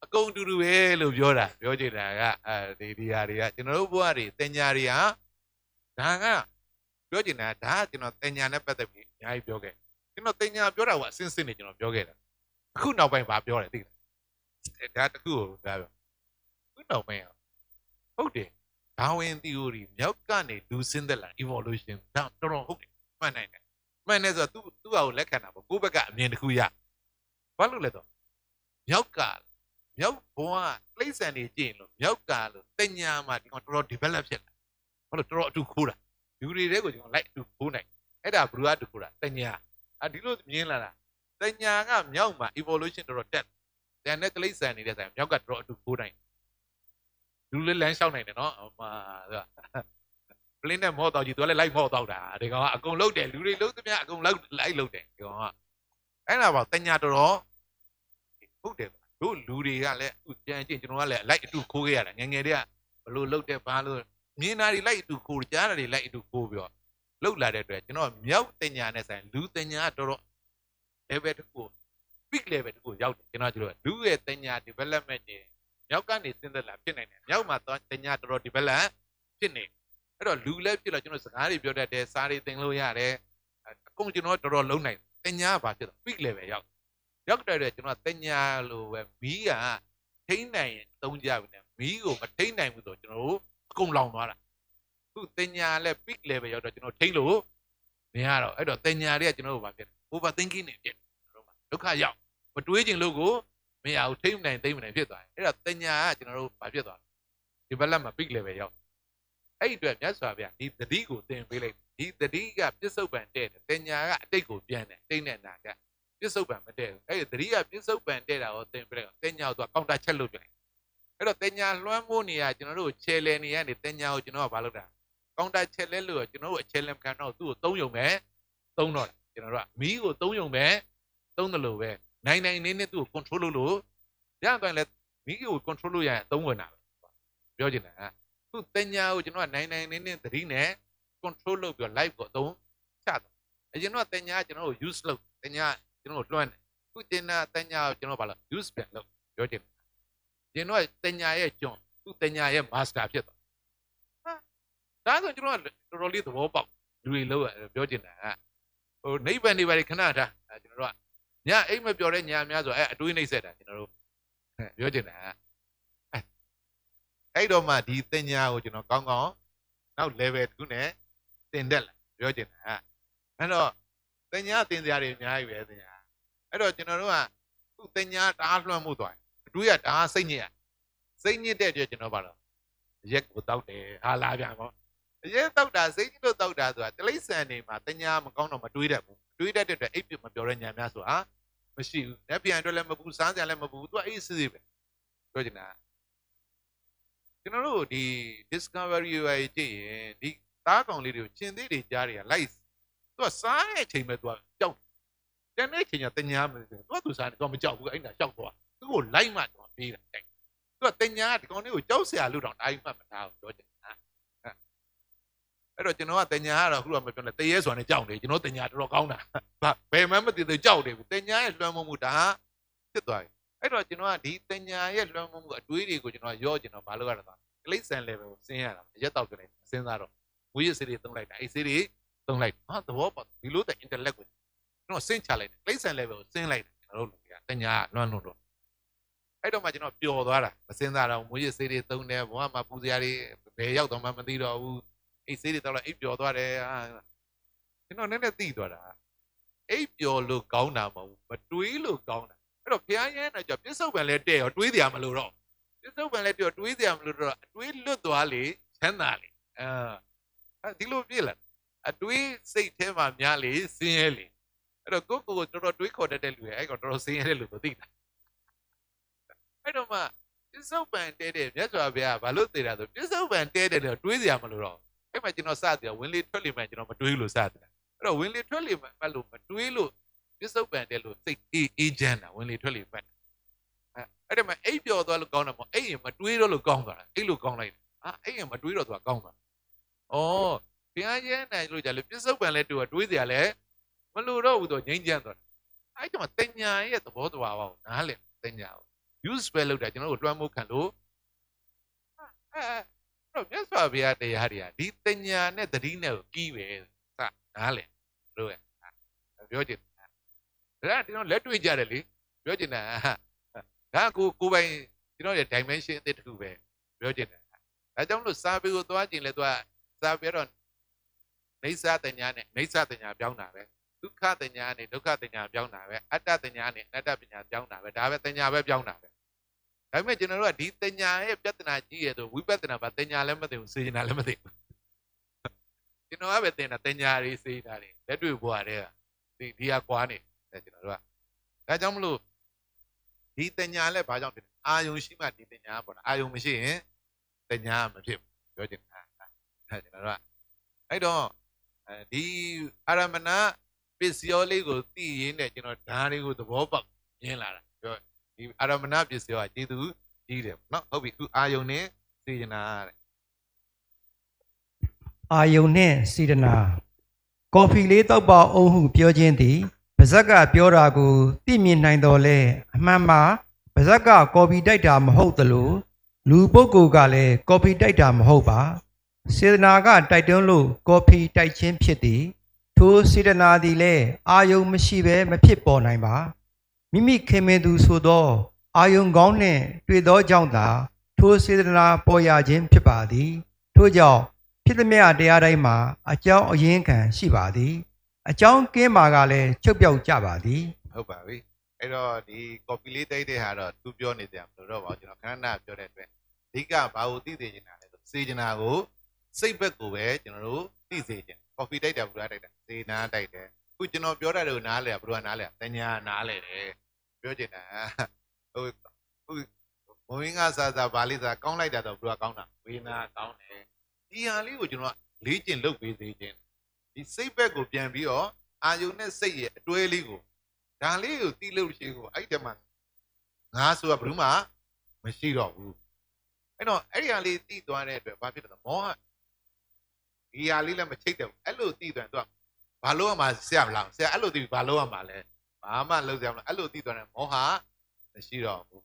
အကုန်တူတူပဲလို့ပြောတာပြောချင်တာကဒီဟာတွေကကျွန်တော်တို့ဘဝတွေတင်ညာတွေဟာဒါကပြောချင်တာဒါကကျွန်တော်တင်ညာနဲ့ပတ်သက်ပြီးအများကြီးပြောခဲ့ကျွန်တော်တင်ညာပြောတာကအစင်းစင်းနေကျွန်တော်ပြောခဲ့တာအခုနောက်ပိုင်းဘာပြောလဲသိလားဒါတခုကိုဒါပြောအခုနောက်ပိုင်းဟုတ်တယ်ဒါဝင် theory မြောက်ကနေလူစင်းသက်လာ evolution ဒါတော်တော်ဟုတ်တယ်မှန်နိုင်တယ်မှန်တယ်ဆိုတော့သူ့ဟာကိုလက်ခံတာပေါ့ကိုယ့်ဘက်ကအမြင်တစ်ခုရဘာလို့လဲတော့မြောက်ဘဝလိမ့်ဆန်နေကြည့်ရင်လို့မြောက်ကလို့တင်ညာမှာဒီကောင်တော်တော် develop ဖြစ်လာဘာလို့တော်တော်အတူခိုးတာလူတွေတဲကိုကျွန်တော်လိုက်အတူခိုးနိုင်အဲ့ဒါဘ누구အတူခိုးတာတင်ညာဒီလိုမြင်လာတာတင်ညာကမြောက်မှာ evolution တော်တော်တက်တယ်နဲ့လိမ့်ဆန်နေတဲ့ဆိုင်မြောက်ကတော်တော်အတူခိုးနိုင်လူလေးလမ်းလျှောက်နိုင်တယ်နော်ပလင်းနဲ့မော့တော့ကြီးသူကလည်းလိုက်မော့တော့တာဒီကောင်ကအကုန်လုတ်တယ်လူတွေလုတ်သမျှအကုန်လိုက်လုတ်တယ်ဒီကောင်ကအဲ့ဒါပေါ့တင်ညာတော်တော်ဟုတ်တယ်တို့လူတွေကလည်းအခုပြန်ကြည့်ကျွန်တော်ကလည်းလိုက်အတူခိုးခဲ့ရတာငငယ်တွေကဘလို့လုတ်တဲ့ဘာလို့မြင်တာတွေလိုက်အတူခိုးကြားတာတွေလိုက်အတူခိုးပြီးတော့လုတ်လာတဲ့အတွက်ကျွန်တော်မြောက်တင်ညာနဲ့ဆိုင်လူတင်ညာတော်တော် level တစ်ခု peak level တစ်ခုရောက်တယ်ကျွန်တော်လူရဲ့တင်ညာ development တွေမြောက်ကနေစဉ်းသက်လာဖြစ်နိုင်တယ်မြောက်မှာတင်ညာတော်တော် develop ဖြစ်နေအဲ့တော့လူလည်းဖြစ်တော့ကျွန်တော်စကားတွေပြောတတ်တယ်စားတွေသင်လို့ရတယ်အကုန်ကျွန်တော်တော်တော်လုံးနိုင်တင်ညာကဘာဖြစ်တော့ peak level ရောက်တဲ့ကျွန်တော်တင်ညာလို့ပဲမီးကထိန်းနိုင်ရင်သုံးကြပြီနဲ့မီးကိုမထိန်းနိုင်ဘူးဆိုကျွန်တော်တို့အကုန်လောင်သွားတာသူတင်ညာလည်း peak level ရောက်တော့ကျွန်တော်ထိန်းလို့မရတော့အဲ့တော့တင်ညာတွေကကျွန်တော်တို့ဘာဖြစ် over thinking နေဖြစ်တို့မှာဒုက္ခရောက်မတွေးချင်လို့ကိုမရဘူးထိန်းမနိုင်သိမ့်မနိုင်ဖြစ်သွားတယ်အဲ့တော့တင်ညာကကျွန်တော်တို့ဘာဖြစ်သွားလဲ develop မှာ peak level ရောက်အဲ့အတွက်မြတ်စွာဘုရားဒီတတိကိုသင်ပေးလိုက်ဒီတတိကပြစ္ဆုတ်ပံတဲ့တင်ညာကအတိတ်ကိုပြန်တယ်တိတ်နဲ့နာကပြစ္ဆုတ်ပံမတဲ့အဲ့ဒီတတိကပြစ္ဆုတ်ပံတဲ့တာကိုသင်ပြလိုက်တင်ညာကိုသူကကောင်တာချက်လုပ်ပြလိုက်အဲ့တော့တင်ညာလွှမ်းမိုးနေရကျွန်တော်တို့ခြေလည်နေရနေတင်ညာကိုကျွန်တော်ကဘာလုပ်တာကောင်တာချက်လဲလို့ကျွန်တော်တို့အခြေလည်ခံတော့သူ့ကိုသုံးယုံပဲသုံးတော့ကျွန်တော်တို့ကမီးကိုသုံးယုံပဲသုံးတယ်လို့ပဲ
နိုင်နိုင်နေနဲ့သူ့ကို control လုပ်လို့ရတော့လည်းမိကို control လုပ်ရရင်အသုံးဝင်တာပဲပြောချင်တာသူတင်ညာကိုကျွန်တော်ကနိုင်နိုင်နေနဲ့သတိနဲ့ control လုပ်ပြီး live ကိုအသုံးချတယ်အရင်တော့တင်ညာကျွန်တော်ကို use လုပ်တင်ညာကျွန်တော်ကိုလွှမ်းတယ်ခုတင်ညာတင်ညာကိုကျွန်တော်ဘာလို့ use ပြန်လုပ်ပြောချင်တယ်ကျွန်တော်ကတင်ညာရဲ့ကျွန်သူတင်ညာရဲ့ master ဖြစ်သွားဒါဆိုကျွန်တော်ကတော်တော်လေးသဘောပေါက်လူတွေလို့ပြောချင်တာဟိုနိဗ္ဗာန်နေပါလေခဏထားကျွန်တော်တို့ကညအိမ်မပြောတဲ့ညာများဆိုအတွေးနှိမ့်ဆက်တာကျွန်တော်တို့ပြောချင်တာ
အဲ့တော့မှဒီတင်ညာကိုကျွန်တော်ကောင်းကောင်းနောက် level 2နဲ့တင်တက်လာပြောချင်တာအဲ့တော့တင်ညာတင်စရာတွေအများကြီးပဲတင်ညာအဲ့တော့ကျွန်တော်တို့ကသူ့တင်ညာတအားလွှမ်းမှုသွားအတွေးကတအားစိတ်ညစ်တဲ့အတွက်ကျွန်တော်ပါတော့ရက်ကိုတောက်တယ်ဟာလာပြန်ပေါ့ရက်တောက်တာစိတ်ညစ်လို့တောက်တာဆိုတာတိလိษံနေမှာတင်ညာမကောင်းတော့မတွေးတတ်ဘူးတွေးတတ်တဲ့အတွက်အိပ်ပြမပြောတဲ့ညာများဆိုတာမရှိဘူးလက်ပြန်အတွက်လည်းမပူစားစရာလည်းမပူသူကအေးစစ်စစ်ပဲပြောချင်တာကျွန်တော်တို့ဒီ discovery ရွာကြီးကြည့်ရင်ဒီသားကောင်လေးတွေကိုရှင်သေးတွေကြားတွေက light သူကစားတဲ့အချိန်ပဲသူကကြောက်တန်တဲ့အချိန်ကတင်ညာမလို့သူစားတယ်သူကမကြောက်ဘူးအဲ့ဒါကြောက်သွားသူ့ကို light မှတော့ပေးတာတဲ့သူကတင်ညာကဒီကောင်လေးကိုကြောက်စရာလို့တော့တိုင်းမှတ်မထားဘူးပြောချင်တာအဲ့တော့ကျွန်တော်ကတင်ညာကတော့ခုတော့မပြောနဲ့တရေဆိုတာနဲ့ကြောက်နေကျွန်တော်တင်ညာတော်တော်ကောင်းတာဘယ်မှမသိသေးကြောက်နေဘူးတင်ညာရဲ့လွှမ်းမိုးမှုဒါဖြစ်သွားပြီအဲ့တော့ကျွန်တော်ကဒီတင်ညာရဲ့လွှမ်းမိုးမှုအတွေးတွေကိုကျွန်တော်ရော့ကျွန်တော်မလုပ်ရတာကလိษံ level ကိုဆင်းရတာရက်တော့ပြန်လိုက်စဉ်းစားတော့ငွေရစေးတွေသုံးလိုက်တာအဲ့စေးတွေသုံးလိုက်ဟာသဘောပေါက်ဒီလိုတဲ့ intellect ကိုကျွန်တော်ဆင်းချလိုက်တယ်ကလိษံ level ကိုဆင်းလိုက်တယ်ကျွန်တော်တို့လူတွေကတင်ညာလွှမ်းလို့တော့အဲ့တော့မှကျွန်တော်ပျော်သွားတာမစဉ်းစားတော့ငွေရစေးတွေသုံးတယ်ဘဝမှာပူစရာတွေဘယ်ရောက်တော့မှမသိတော့ဘူးအိတ်စေးတွေတော့အိတ်ပျော်သွားတယ်ကျွန်တော်နည်းနည်းသိသွားတာအိတ်ပျော်လို့ကောင်းတာမဟုတ်ဘူးမတွေးလို့ကောင်းတာအဲ့တော့ဘုရားရဲတော့ကြပြစ္ဆုတ်ပံလဲတဲ့ရောတွေးစရာမလိုတော့ပြစ္ဆုတ်ပံလဲတဲ့တွေးစရာမလိုတော့အတွေးလွတ်သွားလေချမ်းသာလေဒီလိုပြည့်လာအတွေးစိတ်ထဲမှာများလေစင်းရဲလေအဲ့တော့ကိုတော်တော်တွေးခေါ်တတ်တဲ့လူရဲ့အဲ့ကောင်တော်တော်စင်းရဲတဲ့လူကိုသိတာအဲ့တော့မှပြစ္ဆုတ်ပံတဲတဲ့မြတ်စွာဘုရားဘာလို့သိတာဆိုပြစ္ဆုတ်ပံတဲတဲ့တွေးစရာမလိုတော့အဲ့မှာကျွန်တော်စတယ်ဝင်လေထွက်လေမှကျွန်တော်မတွေးလို့စတယ်အဲ့တော့ဝင်လေထွက်လေမှလို့မတွေးလို့ပြစ္ဆုတ်ပံတဲလို့စိတ်အေးချမ်းတာဝင်လေထွက်လေမှအဲ့ဒါမှအိပ်ပျော်သွားလို့ကောင်းတာမဟုတ်အိပ်ရင်မတွေးတော့လို့ကောင်းသွားတာအိပ်လို့ကောင်းလိုက်တယ်အိပ်ရင်မတွေးတော့သူကကောင်းသွားဩဘုရားရဲနိုင်လို့ကြလေပြစ္ဆုတ်ပံလဲတူတွေးစရာလဲမလိုတော့ဘူးတော့ငြိမ်းချမ်းသွားတယ်အဲ့ဒီမှာတင်ညာရဲ့သဘောတရားပါကိုနားလည်တင်ညာကို use ပဲလုပ်တာကျွန်တော်တို့တွမ်းမိုးခံလို့တော့မြတ်စွာဘုရားတရားတွေကဒီတင်ညာနဲ့သတိနဲ့ကိုကြီးပဲစနားလည်လို့ပြောချင်ဒါကကျွန်တော်လက်တွေ့ကြတယ်လေပြောချင်တာဒါကိုပိုင်ကျွန်တော်ရဲ့ dimension အသစ်တစ်ခုပဲပြောချင်တယ်ဒါကြောင့်လို့စာပေကိုသွားကျင်လဲသူကစာပေတော့နေစာတင်ညာနဲ့နေစာတင်ညာပြောင်းတာပဲဒုက္ခတင်ညာနဲ့ဒုက္ခတင်ညာပြောင်းတာပဲအတ္တတင်ညာနဲ့အနတ္တပညာပြောင်းတာပဲဒါပဲတင်ညာပဲပြောင်းတာပဲဒါပေမဲ့ကျွန်တော်တို့ကဒီတင်ညာရဲ့ပြဿနာကြီးရဲ့ဆိုဝိပဿနာပါတင်ညာလည်းမသိဘူးစေချနာလည်းမသိဘူးကျွန်တော်ကပဲတင်တာတင်ညာတွေစေတာတွေလက်တွေ့ဘွားတဲ့ဒီဟာကွာနေတယ်ကျွန်တော်တို့ကဒါကြောင့်မလို့ဒီတင်ညာလည်းဘာကြောင့်ဖြစ်အာယုံရှိမှဒီတင်ညာပေါ့နော်အာယုံမရှိရင်တင်ညာမဖြစ်ဘူးပြောချင်တာကျွန်တော်တို့ကအဲ့တော့ဒီအာရမဏပစ္စယောလေးကိုသိရင်းနဲ့ကျွန်တော်ဓာတ်တွေကိုသဘောပေါက်မြင်လာတာပြောဒီအာရမဏပစ္စယောကကျေသူကြီးတယ်နော်ဟုတ်ပြီခုအာယုံနဲ့စေချနာတဲ့
အာယုန်နှင့်စေတနာကော်ဖီလေးတောက်ပါအောင်ဟုပြောခြင်းသည်ပါဇက်ကပြောတာကိုသိမြင်နိုင်တော်လဲအမှန်မှာပါဇက်ကကော်ဖီတိုက်တာမဟုတ်သလိုလူပုဂ္ဂိုလ်ကလည်းကော်ဖီတိုက်တာမဟုတ်ပါစေတနာကတိုက်တွန်းလို့ကော်ဖီတိုက်ခြင်းဖြစ်သည်ထိုစေတနာသည်လည်းအာယုန်မရှိဘဲမဖြစ်ပေါ်နိုင်ပါမိမိခင်မင်သူဆိုသောအာယုန်ကောင်းနှင့်တွေ့သောကြောင့်သာထိုစေတနာပေါ်ရခြင်းဖြစ်ပါသည်ထို့ကြောင့်ဖြစ်သည်မြတ်တရားတိုင်းမှာအကြောင်းအရင်းခံရှိပါသည်အကြောင်းကင်းမှာကလည်းချုပ်ပြောက်ကြပါသည်
ဟုတ်ပါပြီအဲ့တော့ဒီ copy လေးတိုက်တဲ့ဟာတော့သူပြောနေကြမလို့တော့ပါကျွန်တော်ခဏခဏပြောတဲ့အတွက်အဓိကဘာကိုသိစေချင်တာလဲဆိုစေချင်တာကိုစိတ်ဘက်ကိုပဲကျွန်တော်တို့သိစေချင် copy တိုက်တာဘုရားတိုက်တာစေနာတိုက်တယ်ခုကျွန်တော်ပြောတာတွေကိုနားလဲဘုရားနားလဲတညာနားလဲတယ်ပြောချင်တာဟိုဘုံရင်းကစားဘာလေးစားကောင်းလိုက်တာတော့ဘုရားကောင်းတာဝေနာကောင်းတယ်ဒီဟာလေးကိုကျွန်တော်လေ့ကျင့်လုပ်ပေးစေချင်ဒီစိတ်ဘက်ကိုပြန်ပြီးတော့အာယုန်နဲ့စိတ်ရဲ့အတွဲလေးကို ဒါလေးကိုတီးလို့ရှိကိုအဲ့ဒီမှာငါဆိုတာဘယ်သူမှမရှိတော့ဘူးအဲ့တော့အဲ့ဒီဟာလေးတီးသွားတဲ့အတွက်ဘာဖြစ်လဲမောဟဒီဟာလေးလည်းမချိတ်တယ်အဲ့လိုတီးသွားရင်သူကဘာလို့မှဆရာမလားဆရာအဲ့လိုတီးဘာလို့မှလဲဘာမှလုပ်ကြမလားအဲ့လိုတီးသွားတယ်မောဟမရှိတော့ဘူး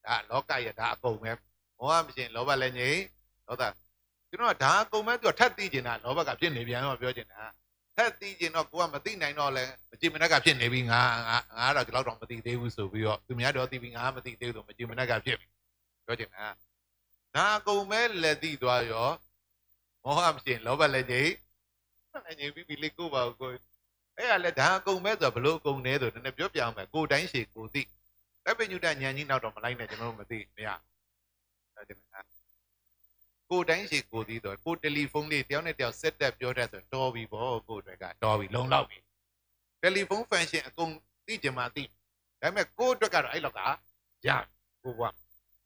ဒါလောကရဲ့ဒါအကုန်ပဲမောဟမရှိရင်လောဘလည်းငြိမ်းဒေါသကျွန်တော်ကဒါအကုန်ပဲသူကထပ်တီးကျင်တာလောဘကဖြစ်နေပြန်တော့ပြောကျင်တာထပ်တီးကျင်တော့ကိုကမသိနိုင်တော့လဲမကြည်မနက်ကဖြစ်နေပြီငါတော့ဒီလောက်တော့မသိသေးဘူးဆိုပြီးတော့သူများတော့သိပြီငါမသိသေးဘူးဆိုမကြည်မနက်ကဖြစ်ပြီပြောကျင်တာဒါအကုန်ပဲလက်သိသွားရောမောဟမရှိရင်လောဘလည်းငြိမ်းငြိမ်းပြီးလေကိုပါကိုအဲ့ရလဲဒါအကုန်ပဲဆိုတော့ဘလို့အကုန်နေဆိုနည်းနည်းပြောပြအောင်မယ်ကိုတိုင်းရှည်ကိုသိတပ်ပညုတဉာဏ်ကြီးနောက်တော့မလိုက်နဲ့ကျွန်တော်တို့မသိမရပြောကျင်တာကိုတိုင်းရှိကိုသေးတော့ကိုတယ်လီဖုန်းလေးတယောက်နဲ့တယောက်ဆက်တက်ပြောတတ်ဆိုတော်ပြီဗောကိုအတွက်ကတော်ပြီလုံလောက်ပြီတယ်လီဖုန်းဖန်ရှင်အကုန်သိကြမှာသိဒါပေမဲ့ကိုအတွက်ကတော့အဲ့လောက်ကရကိုဘွား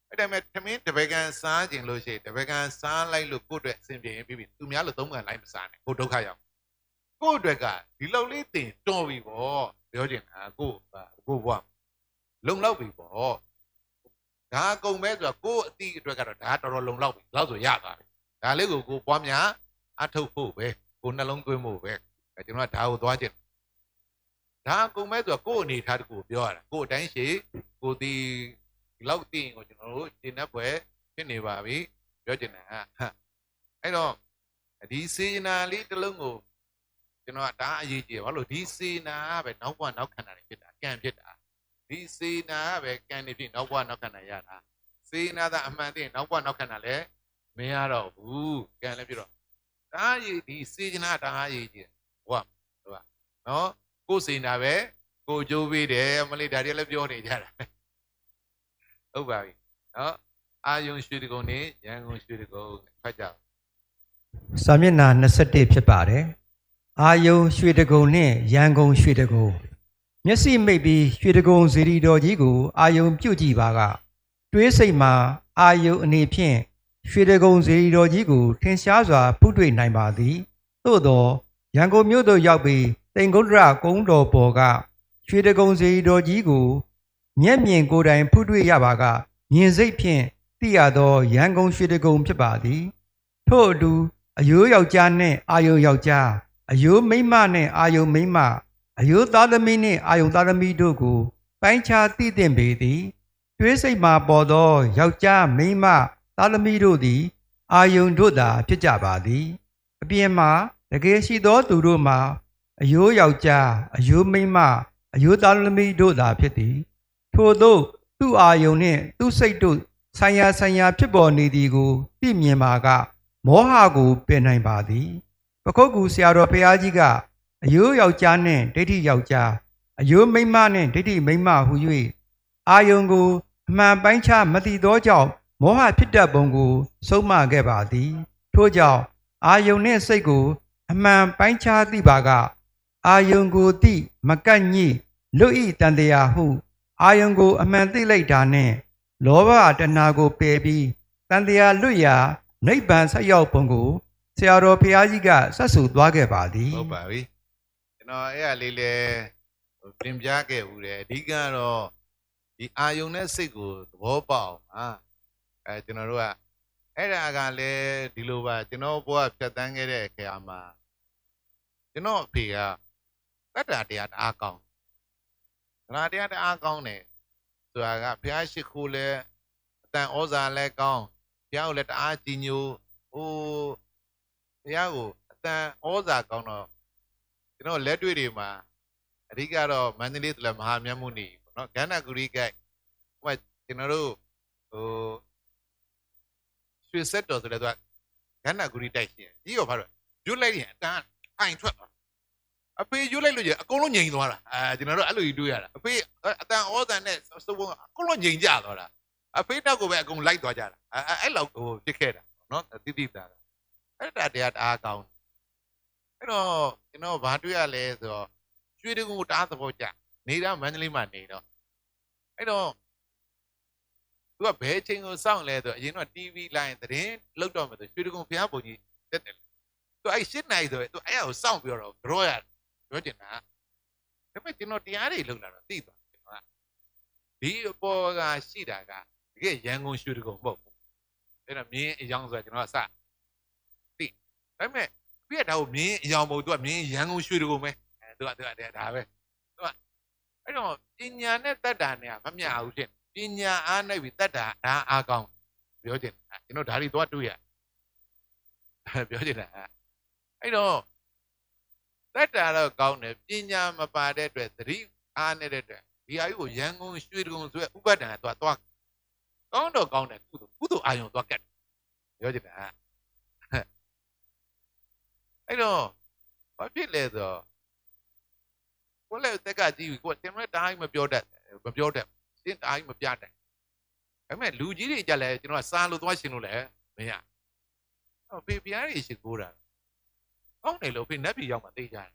အဲ့ဒါပေမဲ့သမင်းတပည့်ကန်စားခြင်းလို့ရှိရင်တပည့်ကန်စားလိုက်လို့ကိုအတွက်အဆင်ပြေရင်ပြီးပြီသူများလို့သုံးကန်လိုက်မစားနဲ့ကိုဒုက္ခရောက်ကိုအတွက်ကဒီလောက်လေးတင်တော်ပြီဗောပြောချင်တာကိုဘွားလုံလောက်ပြီဗောဒါအကုန်ပဲဆိုတော့ကိုယ့်အတိအတွက်ကတော့ဒါတော်တော်လုံလောက်ပြီလောက်ဆိုရသွားပြီဒါလေးကိုပွားများအထုတ်ဖို့ပဲကိုနှလုံးသွင်းဖို့ပဲကျွန်တော်ကဒါကိုသွားချင်ဒါအကုန်ပဲဆိုတော့ကိုယ့်အနေထားတခုပြောရတာကိုယ့်အတိုင်းရှိကိုဒီလောက်သိရင်ကိုကျွန်တော်တို့ရှင်း납ပွဲဖြစ်နေပါပြီပြောချင်တာအဲ့တော့ဒီစေနာလေးတစ်လုံးကိုကျွန်တော်ကဒါအရေးကြီးဘာလို့ဒီစေနာကပဲနောက်ဘဝနောက်ခန္ဓာတွေဖြစ်တာကံဖြစ်တာဒီစေနာကပဲကံနေဖြစ်နောက်ဘဝနောက်ခန္ဓာရတာစေနာသာအမှန်တည်းနောက်ဘဝနောက်ခန္ဓာလည်းမရတော့ဘူးကံလည်းဖြစ်တော့ဒါရည်ဒီစေနာဒါရည်ကြီးဟုတ်ပါနော်ကိုယ်စေနာပဲကိုကြိုးပေးတယ်မလေးဒါတွေလည်းပြောနေကြတာဟုတ်ပါပြီနော်အာယုံရွှေတကုံနေရန်ကုန်ရွှေတကုံဖတ်ကြအောင်
စာမျက်နှာ21ဖြစ်ပါတယ်အာယုံရွှေတကုံနဲ့ရန်ကုန်ရွှေတကုံမျက်စိမိတ်ပြီးရွှေတကုံဇီရီတော်ကြီးကိုအာယုံပြုတ်ကြည့်ပါကတွေးစိတ်မှာအာယုံအနေဖြင့်ရွှေတကုံဇီရီတော်ကြီးကိုထင်ရှားစွာဖုတွေ့နိုင်ပါသည်သို့သောရန်ကုန်မြို့သို့ရောက်ပြီးတိန်ကုန်းဒရကုန်းတော်ပေါ်ကရွှေတကုံဇီရီတော်ကြီးကိုမျက်မြင်ကိုယ်တိုင်ဖုတွေ့ရပါကမြင်စိတ်ဖြင့်သိရသောရန်ကုန်ရွှေတကုံဖြစ်ပါသည်ထို့အတူအယိုးယောက်ျားနှင့်အာယုံယောက်ျားအယိုးမိန်းမနှင့်အာယုံမိန်းမအယိုးသားသမီးနှင့်အာယုံသားသမီးတို့ကိုပိုင်းခြားသိသင့်ပေသည်တွေးစိတ်မှာပေါ်သောယောက်ျားမိန်းမသားသမီးတို့သည်အာယုံတို့သာဖြစ်ကြပါသည်အပြင်မှာတကယ်ရှိသောသူတို့မှာအယိုးယောက်ျားအယိုးမိန်းမအယိုးသားသမီးတို့သာဖြစ်သည်ထို့သောသူ့အာယုံနှင့်သူ့စိတ်တို့ဆိုင်ရာဖြစ်ပေါ်နေသည်ကိုသိမြင်ပါကမောဟကိုပယ်နိုင်ပါသည်ပခုတ်ကူဆရာတော်ဘုရားကြီးကအယိုးယောက်ျားနှင့်ဒိဋ္ဌိယောက်ျားအယိုးမိန်းမနှင့်ဒိဋ္ဌိမိန်းမဟု၍အာယုံကိုအမှန်ပိုင်းခြားမသိသောကြောင့်မောဟဖြစ်တတ်ပုံကိုဆုံးမခဲ့ပါသည်ထို့ကြောင့်အာယုံနှင့်စိတ်ကိုအမှန်ပိုင်းခြားသိပါကအာယုံကိုသိမကန့်ညိလွတ်ဤတန်တရားဟုအာယုံကိုအမှန်သိလိုက်တာနှင့်လောဘတဏှာကိုပယ်ပြီးတန်တရားလွတ်ရာနိဗ္ဗာန်ဆက်ရောက်ပုံကိုဆရာတော်ဘုရားကြီးကဆက်ဆူသွားခဲ့ပါသည်
ဟုတ်ပါပြီကျွန်တော်အဲ့အလေးလဲပြင်ပြခဲ့ဦးတယ်အဓိကတော့ဒီအာယုံနဲ့စိတ်ကိုသဘောပေါက်အောင်ကျွန်တော်တို့ကအဲ့ဒါကလည်းဒီလိုပါကျွန်တော်ဘဝဖြတ်တန်းခဲ့တဲ့အခါမှာကျွန်တော်အဖေကတတ္တတရားတအားကောင်းတရားတအားကောင်းတယ်ဆိုတာကဘုရားရှိခိုးလဲအတန်ဩဇာလဲကောင်းဘုရားကိုလည်းတအားကြည်ညိုဘုရားကိုအတန်ဩဇာကောင်းတော့ကျွန်တော်လက်တွေ့တွေမှာအဓိကတော့မန္တလေးဆိုလည်းမဟာမြတ်မုနီပေါ့နော်ကန္နဂုရိကိုက်ဟိုကျွန်တော်တို့ရွှေစက်တော်ဆိုလည်းသူကကန္နဂုရိတိုက်ရှင်ကြီးရောဘာလို့ရွတ်လိုက်ရင်အတန်အိုင်ထွက်သွားအဖေရွတ်လိုက်လို့ရအကုန်လုံးငြိမ်သွားတာကျွန်တော်တို့အဲ့လိုကြီးတွေးရတာအဖေအတန်ဩဇာနဲ့စုပ်အကုန်လုံးငြိမ်ကြသွားတာအဖေတောက်ကိုပဲအကုန်လိုက်သွားကြတာအဲ့လောက်ဖြစ်ခဲ့တာနော်တိတိတာအဲ့ဒါတရားတအားကောင်းအဲ့တော့ကျွန်တော်ဘာတွေ့ရလဲဆိုတော့ရွှေတကုံတအားသဘောကျနေတာမန္တလေးမှာနေတော့အဲ့တော့သူကဘယ်ချိန်ကိုစောင့်လဲဆိုအရင်တော့ TV လိုင်းသတင်းလောက်တော့မယ်ဆိုရွှေတကုံဘုရားပုံကြီးတက်တယ်သူအဲ့8 နာရီဆိုရင်သူအဲ့ကိုစောင့်ပြီးတော့ကြောရတယ်ပြောချင်တာအဲ့ဒါတရားတအားကောင်းအဲ့တော့ကျွန်တော်ဘာတွေ့ရလဲဆိုတော့ရွှေတကုံတအားသဘောကျနေတာမန္တလေးမှာနေတော့အဲ့တော့သူကဘယ်ချိန်ကိုစောင့်လဲဆိုအရင်တော့ TV လိုင်းသတင်းလောက်တော့မယ်ဆိုရွှေတကုံဘုရားပုံကြီးတက်တယ်သူအဲ့8 နာရီဆိုရင်သူအဲ့ကိုစောင့်ပြီးတော့ကြောရတယ်ပြောချင်တာအဲ့ဒါတရားတအားကောင်း
ဒါပေမဲ့ကျွန်တော်တရားတွေလုံလာတော့သိသွားကျွန်တော်ကဒီအပေါ်ကရှိတာကတကယ်ရန်ကုန်ရွှေတကုံမဟုတ်ဘူးအဲ့တော့မြင်းအယောင်ဆိုတာကျွန်တော်ကစသိဒါပေမဲ့ပြည့်ဒါကိုမြင်းအယောင်မဟုတ်သူကမြင်းရန်ကုန်ရွှေတကုံပဲသူကဒါပဲသူကအဲ့တော့ပညာနဲ့တတ်တာနဲ့မမျှဘူးဖြစ်ပညာအားနဲ့ပြီးတတ်တာဒါအားကောင်းပြောချင်တာကျွန်တော်ဒါတွေတော့တွေ့ရပြောချင်တာအဲ့တော့တတ်တာတော့ကောင်းတယ်ပညာမပါတဲ့အတွက်သတိအားနေတဲ့အတွက်ဒီအယူကိုရန်ကုန်ရွှေတကုံဆိုရဥပဒဏ်ကသွားကောင်းတော့ကောင်းတယ်ကုသိုလ်အာယုံသွားကတ်ပြောချင်တာအဲ့တော့ဘာဖြစ်လဲဆိုတော့ကိုလည်းတက်ကကြည့်ကိုတင်မဲ့တိုင်းမပြောတတ်တင်းတိုင်းမပြတတ်ဒါပေမဲ့လူကြီးတွေကြလဲကျွန်တော်ကစားလို့သွားရှင်လို့လဲမရဖေပြားတွေရှိခိုးတာအောင်းတယ်လို့ဖေနက်ပြည်ရောက်မှသိကြတယ်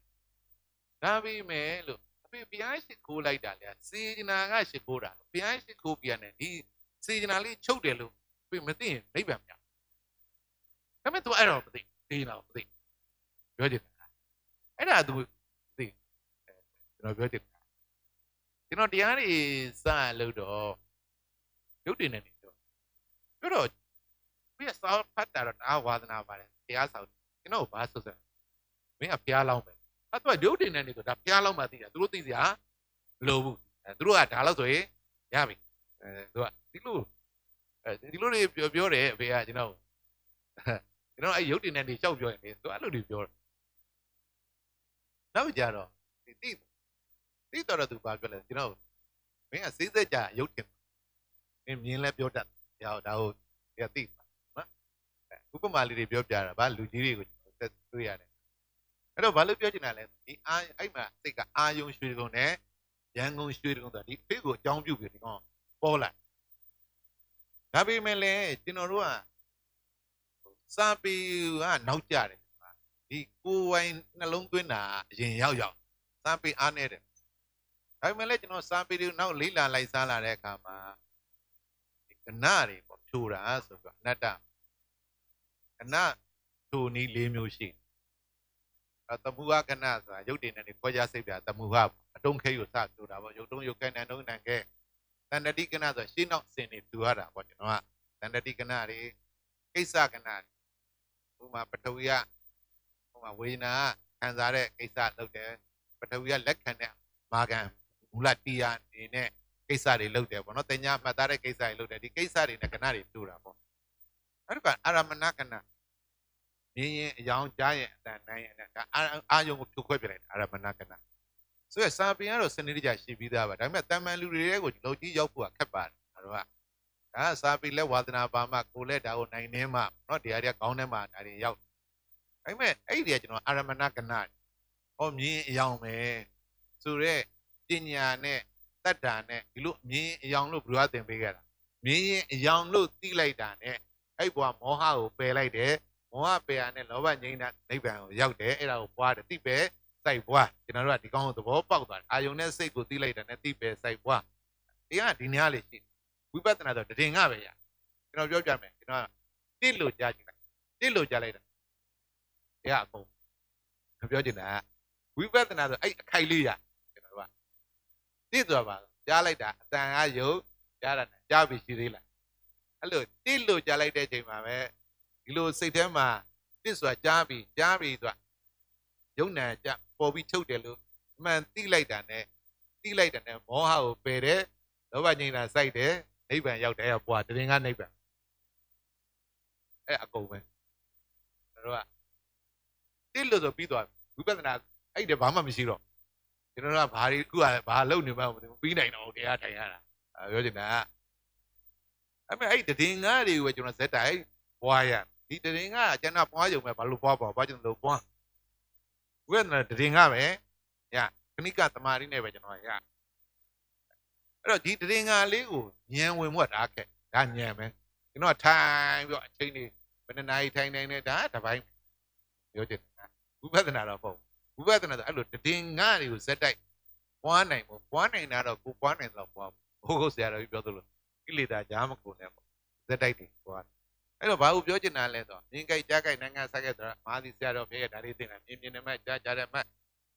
ဒါပြီးမယ်လို့ဖေပြားရှိခိုးလိုက်တာလေစေဂျနာကရှိခိုးတာဖေပြားရှိခိုးပြန်တယ်ဒီစေဂျနာလေးချုပ်တယ်လို့ဖေမသိရင်နိဗ္ဗာန်မရဒါပေမဲ့ तू အဲ့တော့မသိသိတော့မသိပြောချင်တာအဲ့ဒါ तू သိကျွန်တော်ပြောချင်တာကျွန်တော်တရားတွေစလို့တော့ရုပ်တင်နေတယ်ပြောတော့ပြည့်စောဖတ်တာတော့ဒါဝါသနာပါတယ်တရားဆောင်ကျွန်တော်ဘာဆိုစမ်းမင်းကဖျားလောင်းပဲအဲ့တော့ရုပ်တင်နေတယ်ဆိုဒါဖျားလောင်းမှသိတာသူတို့သိစရာမလိုဘူးသူတို့ကဒါလို့ဆိုရင်ရပြီသူကဒီလိုတွေပြောတယ်အဖေကကျွန်တော်အဲ့ရုပ်တင်နေတယ်ရှောက်ပြောရင်သူအဲ့လိုတွေပြောတယ်နောက်ကြတော့သိတော့သူဘာပြောလဲကျွန်တော်မင်းကစိတ်သက်ကြရုပ်တင်မင်းမြင်လဲပြောတတ်တယ်ဒါကိုသိပါနော်ဥပမာလေးတွေပြောပြတာဗာလူကြီးတွေကိုကျွန်တော်တွေ့ရတယ်အဲ့တော့ဘာလို့ပြောချင်တာလဲဒီအဲ့မှာစိတ်ကအာယုံရွှေကုံနဲ့ရန်ကုန်ရွှေကုံဆိုတာဒီဖေးကိုအကြောင်းပြုပြီးဒီကောင်ပေါ်လာဒါပေမဲ့လည်းကျွန်တော်တို့ကစာပေကနောက်ကျတယ်ဒီကိုယ်ဝိုင်းနှလုံးသွင်းတာအရင်ရောက်စာပေအားနေတယ်ဒါပေမဲ့လည်းကျွန်တော်စာပေတွေနောက်လေးလာလိုက်စားလာတဲ့အခါမှာဒီကဏတွေပေါ့ဖြိုတာဆိုတော့အနတ္တကဏဖြိုနည်း၄မျိုးရှိတယ်သမုဟကဏဆိုတာရုပ်တည်နေခေါ်ကြစိတ်ပြသမုဟအတုံးခဲကိုစဖြိုတာပေါ့ရုပ်တုံးရုပ်ခဲနံတုံးနံခဲတဏ္ဍတိကဏဆိုရှင်းနောက်စင်နေဖြိုရတာပေါ့ကျွန်တော်ကတဏ္ဍတိကဏတွေကိစ္စကဏတွေဥပမာပထဝီကဥပမာဝေဒနာခံစားတဲ့ကိစ္စလုပ်တယ်ပထဝီကလက်ခံတဲ့မာကံမူလတရားအနေနဲ့ကိစ္စတွေလုပ်တယ်ပေါ့နော်တင်ညာမှတ်သားတဲ့ကိစ္စတွေလုပ်တယ်ဒီကိစ္စတွေနဲ့ကဏ္ဍတွေတူတာပေါ့အဲ့ဒါကအာရမဏကဏ္ဍမြင်ရင်အယောင်ကြားရင်အတန်နိုင်ရင်အာယုံကိုဖြိုခွဲပြလိုက်တာအာရမဏကဏ္ဍဆိုရစာပင်ကတော့စနစ်တကျရှိပြီးသားပါဒါပေမဲ့တမန်လူတွေကိုလုံကြီးရောက်ဖို့ကခက်ပါတယ်အဲ့တော့ဒါစာပင်လဲဝါသနာပါမှကိုလဲဒါကိုနိုင်နေမှနော်တရားတွေကကောင်းနေမှဒါတွေရောက်ဒါပေမဲ့အဲ့ဒီကကျွန်တော်အာရမဏကဏ္ဍဟောမြင်အယောင်ပဲဆိုတော့ပညာနဲ့တတ္တာနဲ့ဒီလိုမြင်အယောင်လို့ဘုရားသင်ပေးခဲ့တာမြင်ရင်အယောင်လို့သိလိုက်တာနဲ့အဲ့ဘွားမောဟကိုပယ်လိုက်တယ်မောဟပယ်ရနဲ့လောဘငြိမ်းတာနိဗ္ဗာန်ကိုရောက်တယ်အဲ့ဒါကိုပွားတယ်သိပဲစိုက်ပွားကျွန်တော်တို့ကဒီကောင်းကိုသဘောပေါက်သွားတယ်အာယုံနဲ့စိတ်ကိုသိလိုက်တာနဲ့သိပဲစိုက်ပွားတရားဒီနေရာလေးရှိဝိပဿနာဆိုတည်ငါပဲရကျွန်တော်ပြောပြမယ်ကျွန်တော်တိလို့ကြားချင်လိုက်တိလို့ကြားလိုက်တာတရားအကုန်ပြောချင်တာဝိပဿနာဆိုအဲ့အခိုက်လေးရကျွန်တော်တို့ကတိဆိုတာပါကြားလိုက်တာအတန်ကယုတ်ကြားတာနဲ့ကြားပြီးရှိသေးလားအဲ့လိုတိလို့ကြားလိုက်တဲ့အချိန်မှာပဲဒီလိုစိတ်ထဲမှာတိဆိုတာကြားပြီးဆိုတာယုံနာကြပေါ်ပြီးချုပ်တယ်လို့အမှန်သိလိုက်တာနဲ့မောဟကိုပယ်တယ်လောဘငြိမ်းတာစိုက်တယ်နိဗ္ဗာန်ရောက်တယ်ဘွားတရင်ကနိဗ္ဗာန်အဲ့အကုန်ပဲကျွန်တော်ကတိလို့ဆိုပြီးသွားဝိပဿနာအဲ့ဒါဘာမှမရှိတော့ကျွန်တော်ကဘာတွေခုကဘာလုပ်နေမှမသိဘူးပြီးနိုင်တော့တရားထိုင်ရတာပြောချင်တာအဲ့မဲ့အဲ့တည်ငါးတွေကိုပဲကျွန်တော်ဇက်တိုင်ပွားရဒီတည်ငါကျွန်တော်ပွားကြုံပဲဘာလို့ပွားကျွန်တော်ပွားဝိပဿနာတည်ငါပဲညခဏိကသမာဓိနဲ့ပဲကျွန်တော်ရအဲ့တော့ဒီတည်ငါလေးကိုဉာဏ်ဝင်မှုကဒါခက်ဒါဉာဏ်ပဲကျွန်တော်ထိုင်ပြီးတော့အချိန်လေးဘယ်နှစ်နာရီထိုင်နေဒါတပိုင်းပြောချင်တာဝိပဿနာတော့ပေါ့ဝိပဿနာဆိုအဲ့လိုတည်ငါတွေကိုဇက်တိုက်ပွားနိုင်ဖို့ပွားနိုင်တာတော့ကိုပွားနိုင်တော့ပွားဟုတ်ဆရာတော်ကြီးပြောသလိုကိလေသာကြားမကုန်နဲ့ပေါ့ဇက်တိုက်တွေပွားအဲ့တော့ဘာလို့ပြောချင်တာလဲဆိုတော့မြင်ကြိုက်ကြားကြိုက်နိုင်ငံဆက်ကြဆိုတာမဟာသီဆရာတော်ပြည့်ရဲ့ဒါလေးသိနေတာမြင်နေမှကြားတဲ့မှ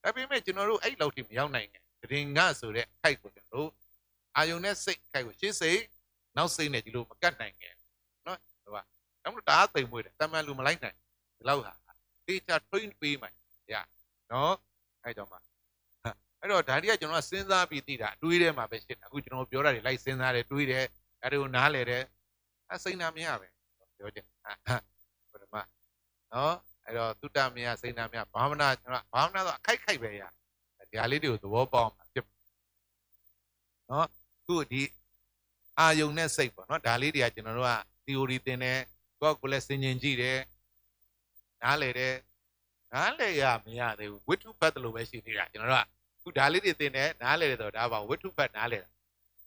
ဒါပေမဲ့ကျွန်တော်တို့အဲ့လောက်ထိမရောက်နိုင် ရင်ငါဆိုတဲ့ခိုက်ကိုကျွန်တော်တို့အာယုံနဲ့စိတ်ခိုက်ကိုရှင်းစိတ်နောက်စိတ်နဲ့ဒီလိုမကတ်နိုင်ငယ်နော်ဟိုကတော့တအားသိမ်မွေးတယ်တမန်လူမလိုက်နိုင်ဒီလောက်ဟာတေချာ train ပေးမှရနော်အဲ့ကြောင့်ပါအဲ့တော့ဒါတွေကကျွန်တော်ကစဉ်းစားပြီးသိတာအတွေးထဲမှာပဲရှင်းတာအခုကျွန်တော်ပြောတာတွေလိုက်စဉ်းစားတယ်တွေးတယ်အဲ့ဒါကိုနားလဲတယ်အစိမ့်နာမရပဲပြောချင်ဘုရားမနော်အဲ့တော့သုတမယစိမ့်နာမယဘာဝနာကျွန်တော်ဘာဝနာဆိုအခိုက်ခိုက်ပဲရဒီဟာလေးတွေကိုသဘောပေါက်မှာဖြစ်နော်ခုဒီအာယုံနဲ့စိတ်ပေါ့နော်ဒါလေးတွေကကျွန်တော်တို့က theory သင်တယ်ကိုယ့်ကိုယ်လည်းစဉ်းကျင်ကြည့်တယ်နားလဲတယ်နားလဲရမရသေးဘူးဝိထုဖတ်တယ်လို့ပဲရှိသေးတာကျွန်တော်တို့ကခုဒါလေးတွေသင်တယ်နားလဲတယ်ဆိုတော့ဒါပါဝိထုဖတ်နားလဲတာ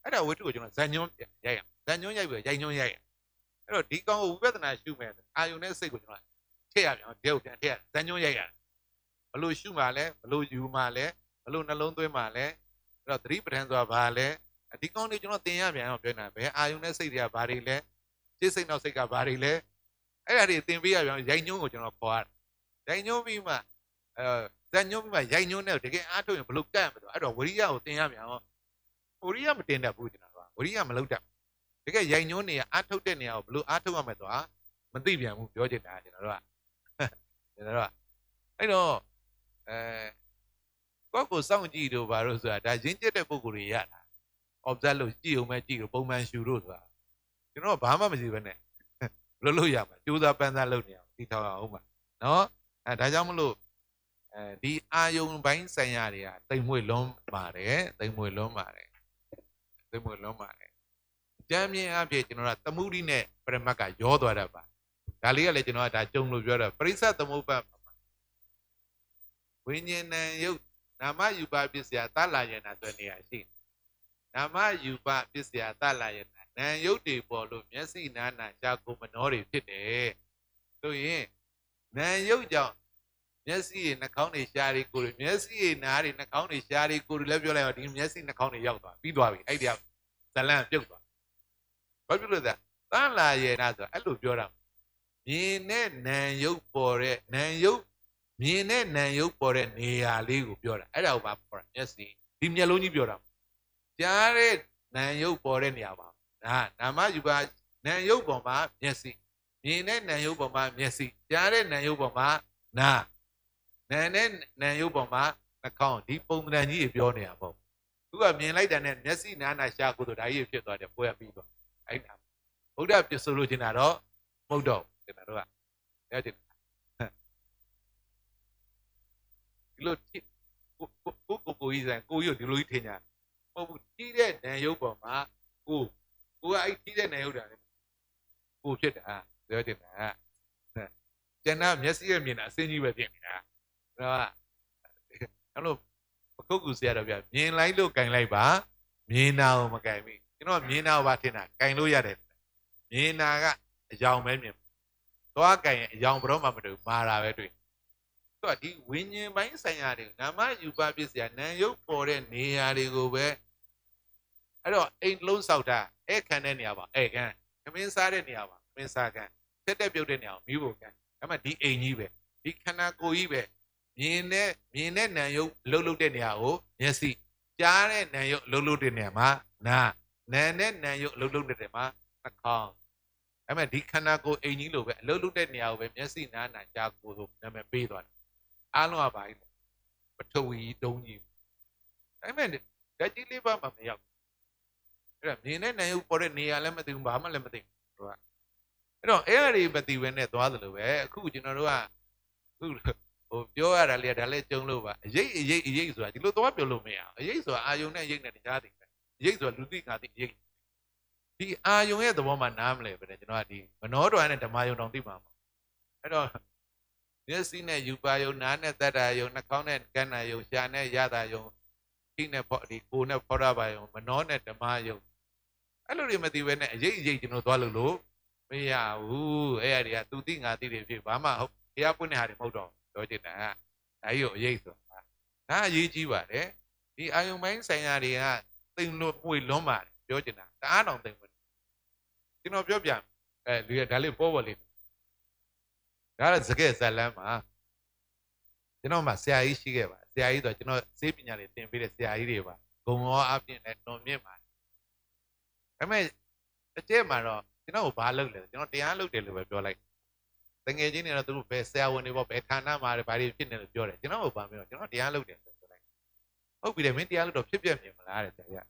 အဲ့ဒါဝိထုကိုကျွန်တော်ဇန်ညွန်းရိုက်ရဇန်ညွန်းရိုက်ပြီးရိုက်ညွန်းရိုက်ရအဲ့တော့ဒီကောင်ကိုဝိပဿနာရှုမယ်အာယုံနဲ့စိတ်ကိုကျွန်တော်ထည့်ရပြန်ဒီကိုပြန်ထည့်ရဇန်ညွန်းရိုက်ရဘလို့ရှုမှလဲဘလို့ယူမှလဲဘလို့နှလုံးသွင်းမှလဲအဲ့တော့သတိပဋ္ဌာန်ဆိုတာဘာလဲဒီကောင်တွေကျွန်တော်သင်ရပြန်အောင်ပြောနေတာပဲအာယုံနဲ့စိတ်တွေကဘာတွေလဲစိတ်စိတ်နောက်စိတ်ကဘာတွေလဲအဲ့ဒါတွေသင်ပေးရပြန်ရိုက်ညွန်းကိုကျွန်တော်ခေါ်ရတယ်ရိုက်ညွန်းပြီးမှဇန်ညွန်းပြီးမှရိုက်ညွန်းနဲ့တကယ်အားထုတ်ရင်ဘလို့ကန့်မလို့အဲ့တော့ဝရိယကိုသင်ရပြန်အောင်ဝရိယမတင်တတ်ဘူးကျွန်တော်ကဝရိယမလုပ်တတ်တကယ်ရိုက်ညွန်းနေအားထုတ်တဲ့နေရာကိုဘလို့အားထုတ်ရမယ်ဆိုတာမသိပြန်ဘူးပြောချင်တာကျွန်တော်တို့ကအဲ့တော့ကိုယ့်ကိုစောင့်ကြည့်တို့ဘာလို့ဆိုတာဒါရင်းကျက်တဲ့ပုံကိုယ်တွေရတာ observe လို့ကြည့်အောင်ပဲကြည့်လို့ပုံမှန်ရှူလို့ဆိုတာကျွန်တော်ဘာမှမရှိဘဲနဲ့လို့ရမှာကြိုးစားပန်းစားလုပ်နေအောင်ဒီထောင်အောင်ပါနော်ဒါကြောင့်မလို့ဒီအာယုံပိုင်းဆိုင်ရာတွေကတိမ်မွေ့လုံးပါတယ်တိမ်မွေ့လုံးပါတယ်တိမ်မွေ့လုံးပါတယ်ကြမ်းမြင်အဖြစ်ကျွန်တော်ကသမုဒိနဲ့ပရမတ်ကရောသွားတတ်ပါဒါလေးကလည်းကျွန်တော်ကဒါကြုံလို့ပြောတာပရိစ္ဆသမုပ္ပါဝိညာဉ်နဲ့ယုတ်နာမယူပပစ္စယသလာယနာဆိုတဲ့နေရာရှိနာမယူပပစ္စယသလာယနာနာယုတ်တွေပေါ်လို့မျက်စိနာနာရှားကိုမနှောတွေဖြစ်တယ်ဆိုရင်နာယုတ်ကြောင့်မျက်စိရနှာခေါင်းတွေရှားတွေကိုယ်မျက်စိရနားတွေနှာခေါင်းတွေရှားတွေကိုယ်လည်းပြောလိုက်တော့ဒီမျက်စိနှာခေါင်းတွေရောက်သွားပြီးသွားပြီအဲ့ဒီဇလန့်ပြုတ်သွားဘာဖြစ်လို့လဲသလာယနာဆိုအဲ့လိုပြောတာမြင်နဲ့နာယုတ်ပေါ်တဲ့နာယုတ်မြင်နဲ့နာယုတ်ပေါ်တဲ့နေရာလေးကိုပြောတာအဲ့ဒါကိုပါခေါ်တာမျက်စိဒီမျက်လုံးကြီးပြောတာကြားတဲ့နာယုတ်ပေါ်တဲ့နေရာပါဒါနာမယူပါနာယုတ်ပေါ်မှာမျက်စိမြင်တဲ့နာယုတ်ပေါ်မှာမျက်စိကြားတဲ့နာယုတ်ပေါ်မှာနာနဲ့နာယုတ်ပေါ်မှာနှာခေါင်းဒီပုံသဏ္ဍာန်ကြီးပြောနေတာပေါ့သူကမြင်လိုက်တဲ့နဲ့မျက်စိနာနာရှာကိုဆိုဒါကြီးဖြစ်သွားတယ်ပွဲပြီးတော့အဲ့ဒါဗုဒ္ဓပြဆိုလို့ချင်တာတော့မဟုတ်တော့ကျွန်တော်တို့ကပြောချင်ဒီလိုကိုကြီးဆိုင်ကိုကြီးကိုဒီလိုကြီးထင်ညာမဟုတ်ဘူးကြီးတဲ့နံရုပ်ပေါ်မှာကိုကအဲ့ကြီးတဲ့နံရုပ်တာလေကိုဖြစ်တာပြောချင်တာကျန်တာမျက်စိရဲ့မြင်တာအစင်းကြီးပဲဖြစ်နေတာအဲ့လိုပခုတ်ကူဆရာတော်ပြမြင်လိုက်လို့ကင်လိုက်ပါမြင်တာကိုမကင်ဘူးကျွန်တော်မြင်တာကိုပါထင်တာကင်လို့ရတယ်မြင်တာကအယောင်ပဲမြင်သွားကင်ရင်အယောင်ဘယ်တော့မှမတွေ့မာတာပဲတွေ့ဒီဝိညာဉ်ပိုင်းဆိုင်ရာတွေနာမယူပပစ္စယနာယုတ်ပေါ်တဲ့နေရာတွေကိုပဲအဲ့တော့အိမ်လုံးဆောက်တာအဲ့ခံတဲ့နေရာပါအဲ့ခံသမင်းစားတဲ့နေရာပါသမင်းစားခံဆက်တက်ပြုတ်တဲ့နေရာကိုမိဖို့ခံဒါမှဒီအိမ်ကြီးပဲဒီခန္ဓာကိုယ်ကြီးပဲမြင်တဲ့နာယုတ်လှုပ်တဲ့နေရာကိုမျက်စိကြားတဲ့နာယုတ်လှုပ်တဲ့နေရာမှာနာနဲ့နာယုတ်လှုပ်တဲ့နေရာမှာနှာခေါင်းဒါမှဒီခန္ဓာကိုယ်အိမ်ကြီးလိုပဲလှုပ်တဲ့နေရာကိုပဲမျက်စိနာနာကြားကိုယ်ဆိုနာမည်ပေးသွားတယ်အားလုံးကပါပထဝီတုံးကြီးဒါပေမဲ့ဓာတ်ကြီးလေးပါမှမရောက်အဲ့ဒါမြင်တဲ့နာယုတ်ပေါ်တဲ့နေရာလည်းမသိဘူးဘာမှလည်းမသိဘူးတို့ကအဲ့တော့အဲ့အရာမသိဘဲနဲ့သွားသလိုပဲအခုကျွန်တော်တို့ကအခုပြောရတာလေဒါလည်းကြုံလို့ပါအရေးဆိုတာဒီလိုသွားပြောလို့မရအောင်အရေးဆိုတာအာယုံနဲ့အရေးနဲ့တရားသိတယ်အရေးဆိုတာလူသိငါသိအရေးဒီအာယုံရဲ့သဘောမှနားမလဲပဲကျွန်တော်ကဒီမနောတော်နဲ့ဓမ္မယုံတောင်သိမှာပေါ့အဲ့တော့မျက်စိနဲ့ယူပါယုံနားနဲ့တတ္တယုံနှာခေါင်းနဲ့ကဏ္ဍယုံရှားနဲ့ရတာယုံခိနဲ့ဒီကိုယ်နဲ့ဖောရပါယုံမနောနဲ့ဓမ္မယုံအဲ့လိုတွေမသိဘဲနဲ့အရေးကျွန်တော်သွားလို့မရဘူးအဲ့ဒီကသူသိငါသိတွေဖြစ်ဘာမှဟုတ်ဘုရားပွင့်တဲ့ဟာတွေမဟုတ်တော့ပြောချင်တာဒါကြီးကိုအရေးဆိုတာဒါအရေးကြီးပါတယ်ဒီအာယုံပိုင်းဆိုင်ရာတွေကသိမ်လို့ပွေလွန်းပါတယ်ပြောချင်တာတအားတောင်သိမ်တယ်ကျွန်တော်ပြောပြလူရဒါလေးပေါ်လေးဒါကစကဲဇလန်းမှာကျွန်တော်မှဆရာကြီးရှိခဲ့ပါ ဆရာကြီးဆိုကျွန်တော်စေးပညာတွေသင်ပေးတဲ့ဆရာကြီးတွေပါဂုံရောအပြင်နဲ့တော်မြင့်ပါတယ်ဒါပေမဲ့အကျဲမှာတော့ကျွန်တော်ဘာလုပ်လဲကျွန်တော်တရားလုပ်တယ်လို့ပဲပြောလိုက်တငယ်ချင်းတွေတော့သူတို့ပဲဆရာဝန်တွေပေါ့ပဲဌာနမှာတွေဘာတွေဖြစ်နေလို့ပြောတယ်ကျွန်တော်ဘာမပြောကျွန်တော်တရားလုပ်တယ်ဆိုပြောလိုက်ဟုတ်ပြီလေမင်းတရားလုပ်တော့ဖြစ်ပြမြင်မလားတဲ့ဆရာ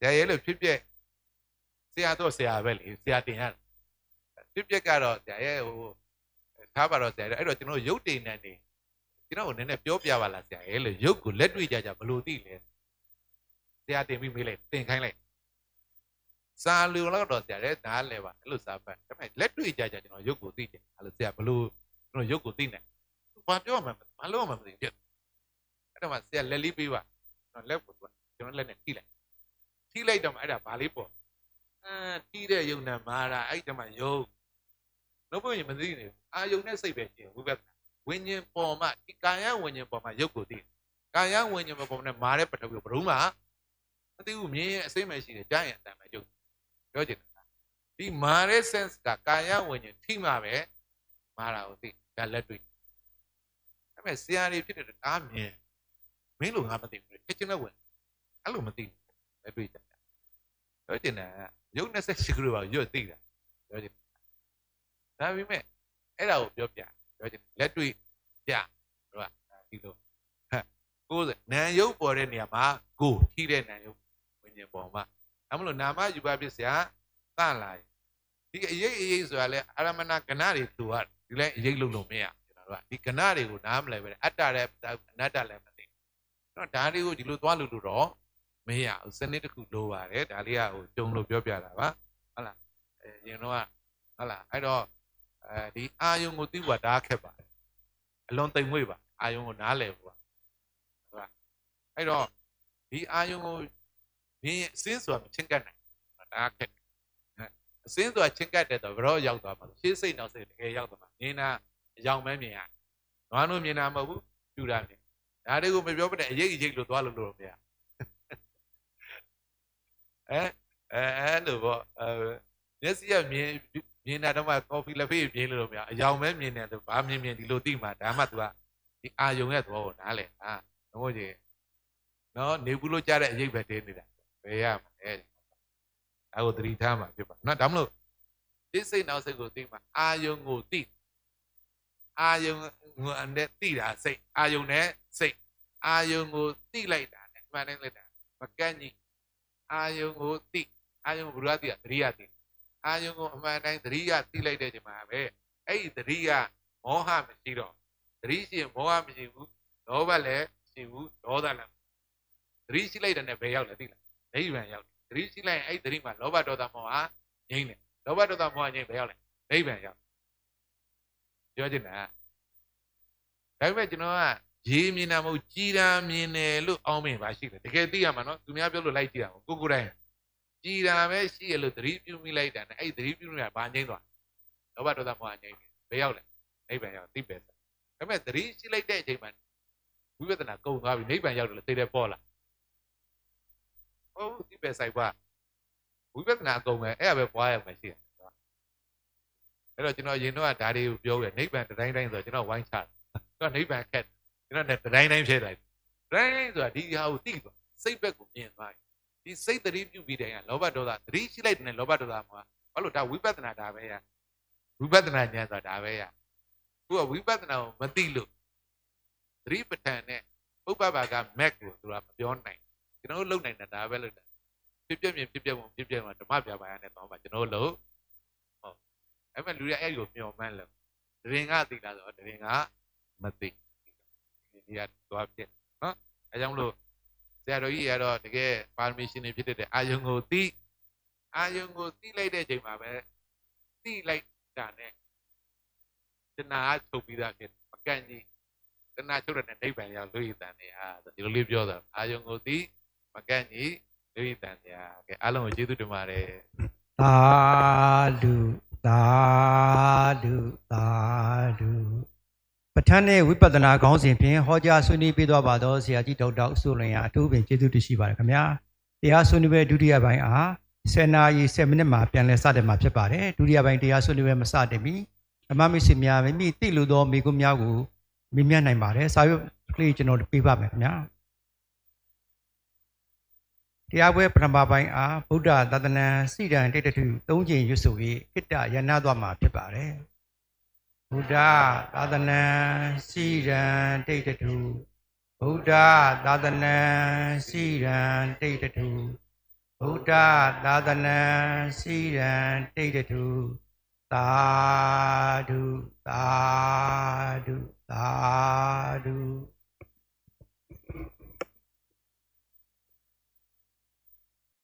ကြီးရဲလို့ဖြစ်ပြဆရာတော့ဆရာပဲလေဆရာတင်ရတယ်ဖြစ်ပြကတော့ဆရာရဲဟိုထားပါတော့ဆရာအဲ့တော့ကျွန်တော်ရုပ်တင်နေတယ်ကျွန်တော်နည်းနည်းပြောပြပါလားဆရာရဲလို့ရုပ်ကိုလက်တွေ့ကြကြဘလို့သိလဲဆရာတင်ပြီးမေးလိုက်တင်ခိုင်းလိုက်စာလူတော့ဆရာရဲနားလဲပါအဲ့လိုစာပတ်ဒါပေမဲ့လက်တွေ့ကြကြကျွန်တော်ရုပ်ကိုသိတယ်အဲ့လိုဆရာဘလို့ကျွန်တော်ရုပ်ကိုသိနေဘာပြောမှမလို့မှမသိဖြစ်အဲ့တော့မှဆရာလက်လေးပေးပါကျွန်တော်လက်ကိုကျွန်တော်လက်နဲ့ထိလိုက်တော့မှအဲ့ဒါဘာလေးပေါ့ထိတဲ့ယုံနဲ့မာတာအဲ့တမှယုံလို့ပြောရင်မသိနေဘူးအာယုံနဲ့စိတ်ပဲရှိတယ်ဝိပဿနာဝิญဉ်ပေါ်မှာဒီကာယဝิญဉ်ပေါ်မှာရုပ်ကိုသိတယ်ကာယဝิญဉ်ပေါ်မှာမာတဲ့ပထဝီဘယ်တော့မှမသိဘူးမြင်ရင်အစိမ့်ပဲရှိတယ်ကြားရင်အတန်ပဲရုပ်ပြောချင်တာဒီမာတဲ့ sense ကကာယဝิญဉ်ထိမှပဲမာတာကိုသိဒါလက်တွေ့အဲ့မဲ့ဆရာတွေဖြစ်တဲ့အားမြင်မင်းလိုငါမသိဘူးချက်ချင်းနဲ့ဝင်အဲ့လိုမသိဘူးလက်တွေ့ကြပြောချင်တာရုပ်နဲ့ဆက်ရှိကြလို့ပါရွတ်သိတာပြောချင်ဒါပေမဲ့အဲ့ဒါကိုပြောချင်လက်တွေ့ကြဟုတ်လားဒီလိုကိုယ်နာယုတ်ပေါ်တဲ့နေရာမှာကိုထိတဲ့နာယုတ်ဝิญဉ်ပေါ်မှာအဲ့မလို့နာမယူပါပြစရာသလာဒီအရေးဆိုတာလဲအာရမဏကဏတွေထူရဒီလဲအရေးလုံးလုံးမရကျွန်တော်တို့ကဒီကဏတွေကိုနားမလဲပဲအတ္တလည်းအနတ္တလည်းမသိတော့ဒါတွေကိုဒီလိုသွားလို့တော့မရဘူးစနစ်တစ်ခုလိုပါတယ်ဒါလေးကဟိုကြုံလို့ပြောပြတာပါဟုတ်လားရင်တော့ဟုတ်လားအဲ့တော့ဒီအာယုံကိုသိဖို့ဒါခက်ပါတယ်အလွန်သိမ်မွေ့ပါအာယုံကိုနားလည်ဖို့ပါဟုတ်လားအဲ့တော့ဒီအာယုံကိုမြင်အစင်းဆိုတာမချင်းကတ်နိုင်ဒါခက်အစင်းဆိုတာချင်းကတ်တဲ့တော့ဘရောရောက်သွားမှာရှေးစိတ်နောက်စိတ်တကယ်ရောက်သွားမှာမြင်တာအယောင်မဲမြင်ရနွားတို့မြင်တာမဟုတ်ဘူးပြူတာမြင်ဒါတွေကိုမပြောပြတဲ့အရေးလို့သွားလို့မရအဲ့လိုပေါ့မျက်စိကမြင်တာတော့မှကော်ဖီလက်ဖေးမြင်လို့မရအယောင်မဲမြင်တယ်သူဘာမြင်ဒီလိုသိမှဒါမှ तू ကဒီအာယုံရဲ့သဘောကိုနားလဲဟုတ်ဟုတ်ကြီးနော်နေဘူးလို့ကြားတဲ့အရေးပဲတင်းနေတာဘယ်ရမလဲဒါကိုသတိထားမှာဖြစ်ပါနော်ဒါမလို့ဒီစိတ်နောက်စိတ်ကိုသိမှအာယုံကိုသိအာယုံနဲ့သိတာစိတ်အာယုံနဲ့စိတ်အာယုံကိုသိလိုက်တာနဲ့မှန်တယ်လိုက်တာမကန့်ကြီးအာယုံကိုသိအာယုံဘုရားသိသတိရသိအာယုံကိုအမှန်တိုင်းသတိရသိလိုက်တဲ့ချိန်မှာပဲအဲ့ဒီသတိကမောဟမရှိတော့သတိရှိရင်မောဟမရှိဘူးလောဘလည်းမရှိဘူးဒေါသလည်းသတိရှိလိုက်တဲ့နဲ့ဘယ်ရောက်လဲသိလားနိဗ္ဗာန်ရောက်တယ်သတိရှိလိုက်ရင်အဲ့ဒီသတိမှာလောဘဒေါသမောဟငြိမ့်တယ်လောဘဒေါသမောဟငြိမ့်ဘယ်ရောက်လဲနိဗ္ဗာန်ရောက်ပြောချင်တာဒါပေမဲ့ကျွန်တော်ကရေမြင်တာမဟုတ်ကြည်တာမြင်တယ်လို့အောင်းမြင်ပါရှိတယ်တကယ်သိရမှာနော်သူများပြောလို့လိုက်ကြည့်အောင်ကိုကိုတိုင်းကြည်တာပဲရှိရလို့သတိပြုမိလိုက်တာနဲ့အဲ့သတိပြုမိတာဘာငြိမ့်သွားလောဘဒေါသမောဟငြိမ့်တယ်ဘယ်ရောက်လဲနိဗ္ဗာန်ရောက်သိပဲဒါပေမဲ့သတိရှိလိုက်တဲ့အချိန်မှာဝိပဿနာကုန်သွားပြီနိဗ္ဗာန်ရောက်တယ်လို့သိတယ်ပေါ်လာဟုတ်သိပဲဆိုင်ပါဝိပဿနာအကုန်ပဲအဲ့ဒါပဲပွားရမှာရှိတယ်အဲ့တော့ကျွန်တော်ရင်တော့ဒါတွေကိုပြောရနိဗ္ဗာန်တိုင်းတိုင်းဆိုတော့ကျွန်တော်ဝိုင်းချတယ်ကျွန်တော်နိဗ္ဗာန်ခက်ကျွန်တော်နဲ့တိုင်းတိုင်းဖြစ်လိုက်တိုင်းတိုင်းဆိုတာဒီဟာကိုသိသွားစိတ်ဘက်ကိုမြင်သွားဒီစိတ်သတိပြုပြီးတိုင်းကလောဘဒေါသသတိရှိလိုက်တဲ့လောဘဒေါသမှာဘာလို့ဒါဝိပဿနာဒါပဲရဝိပဿနာဉာဏ်ဆိုတာဒါပဲရသူကဝိပဿနာကိုမသိလို့သတိပဋ္ဌာန်နဲ့ပုပ္ပဘာကမက်ကိုသူကမပြောနိုင်ကျွန်တော်လုံနိုင်တာဒါပဲလို့ဖြစ်ပြမြင်ဖြစ်ပြပုံဖြစ်ပြမှာဓမ္မပြပါရနဲ့တော့မှကျွန်တော်လို့ဟုတ်အဲ့မဲ့လူတွေအဲ့ကိုမျှော်မှန်းလို့ဒရင်ကသိတာဆိုတော့ဒရင်ကမသိဒီကသွားဖြစ်နော်အဲကြောင့်လို့ဆရာတော်ကြီးကတော့တကယ်ပါရမီရှင်တွေဖြစ်တဲ့အာယုံကိုသိလိုက်တဲ့အချိန်မှာပဲသိလိုက်တာနဲ့တဏှာချုပ်ပြီးသားဖြစ်မကန့်ကြီးတဏှာချုပ်တဲ့နိဗ္ဗာန်ရောက်လူရည်တန်နေဟာဒီလိုလေးပြောတာအာယုံကိုသိမကန့်ကြီးလူရည်တန်နေဟာကဲအားလုံးကိုကျေးဇူးတင်ပါတယ်
သာဓုသာဓုသာဓုပဋ္ဌာန်းနဲ့ဝိပဿနာခေါင်းစဉ်ဖြင့်ဟောကြားဆွေးနွေးပေးသွားပါတော့ဆရာကြီးဒေါက်တာဦးစိုးလွင်အထူးပင်ကျေးဇူးတင်ရှိပါတယ်ခင်ဗျာတရားဆွေးနွေးပွဲဒုတိယပိုင်းအား10 နာရီ10မိနစ်မှာပြန်လည်စတင်မှာဖြစ်ပါတယ်ဒုတိယပိုင်းတရားဆွေးနွေးပွဲမစတင်မီဓမ္မမိတ်ဆွေများမိမိသိလို့သောမိကုများကိုမေးမြန်းနိုင်ပါတယ်စာရွက် လေးကျွန်တော်ပြပါမယ်ခင်ဗျာတရားပွဲပထမပိုင်းအားဗုဒ္ဓသာသနာစိတံတိတ္တထု၃ချိန်ရွတ်ဆိုပြီးခိတ္တရဏသွားမှာဖြစ်ပါတယ်ဗုဒ္ဓသာသနာစိတံတိတ္တထုဗုဒ္ဓသာသနာစိတံတိတ္တထုဗုဒ္ဓသာသနာစိတံတိတ္တထုသာဓုသာဓုသာဓု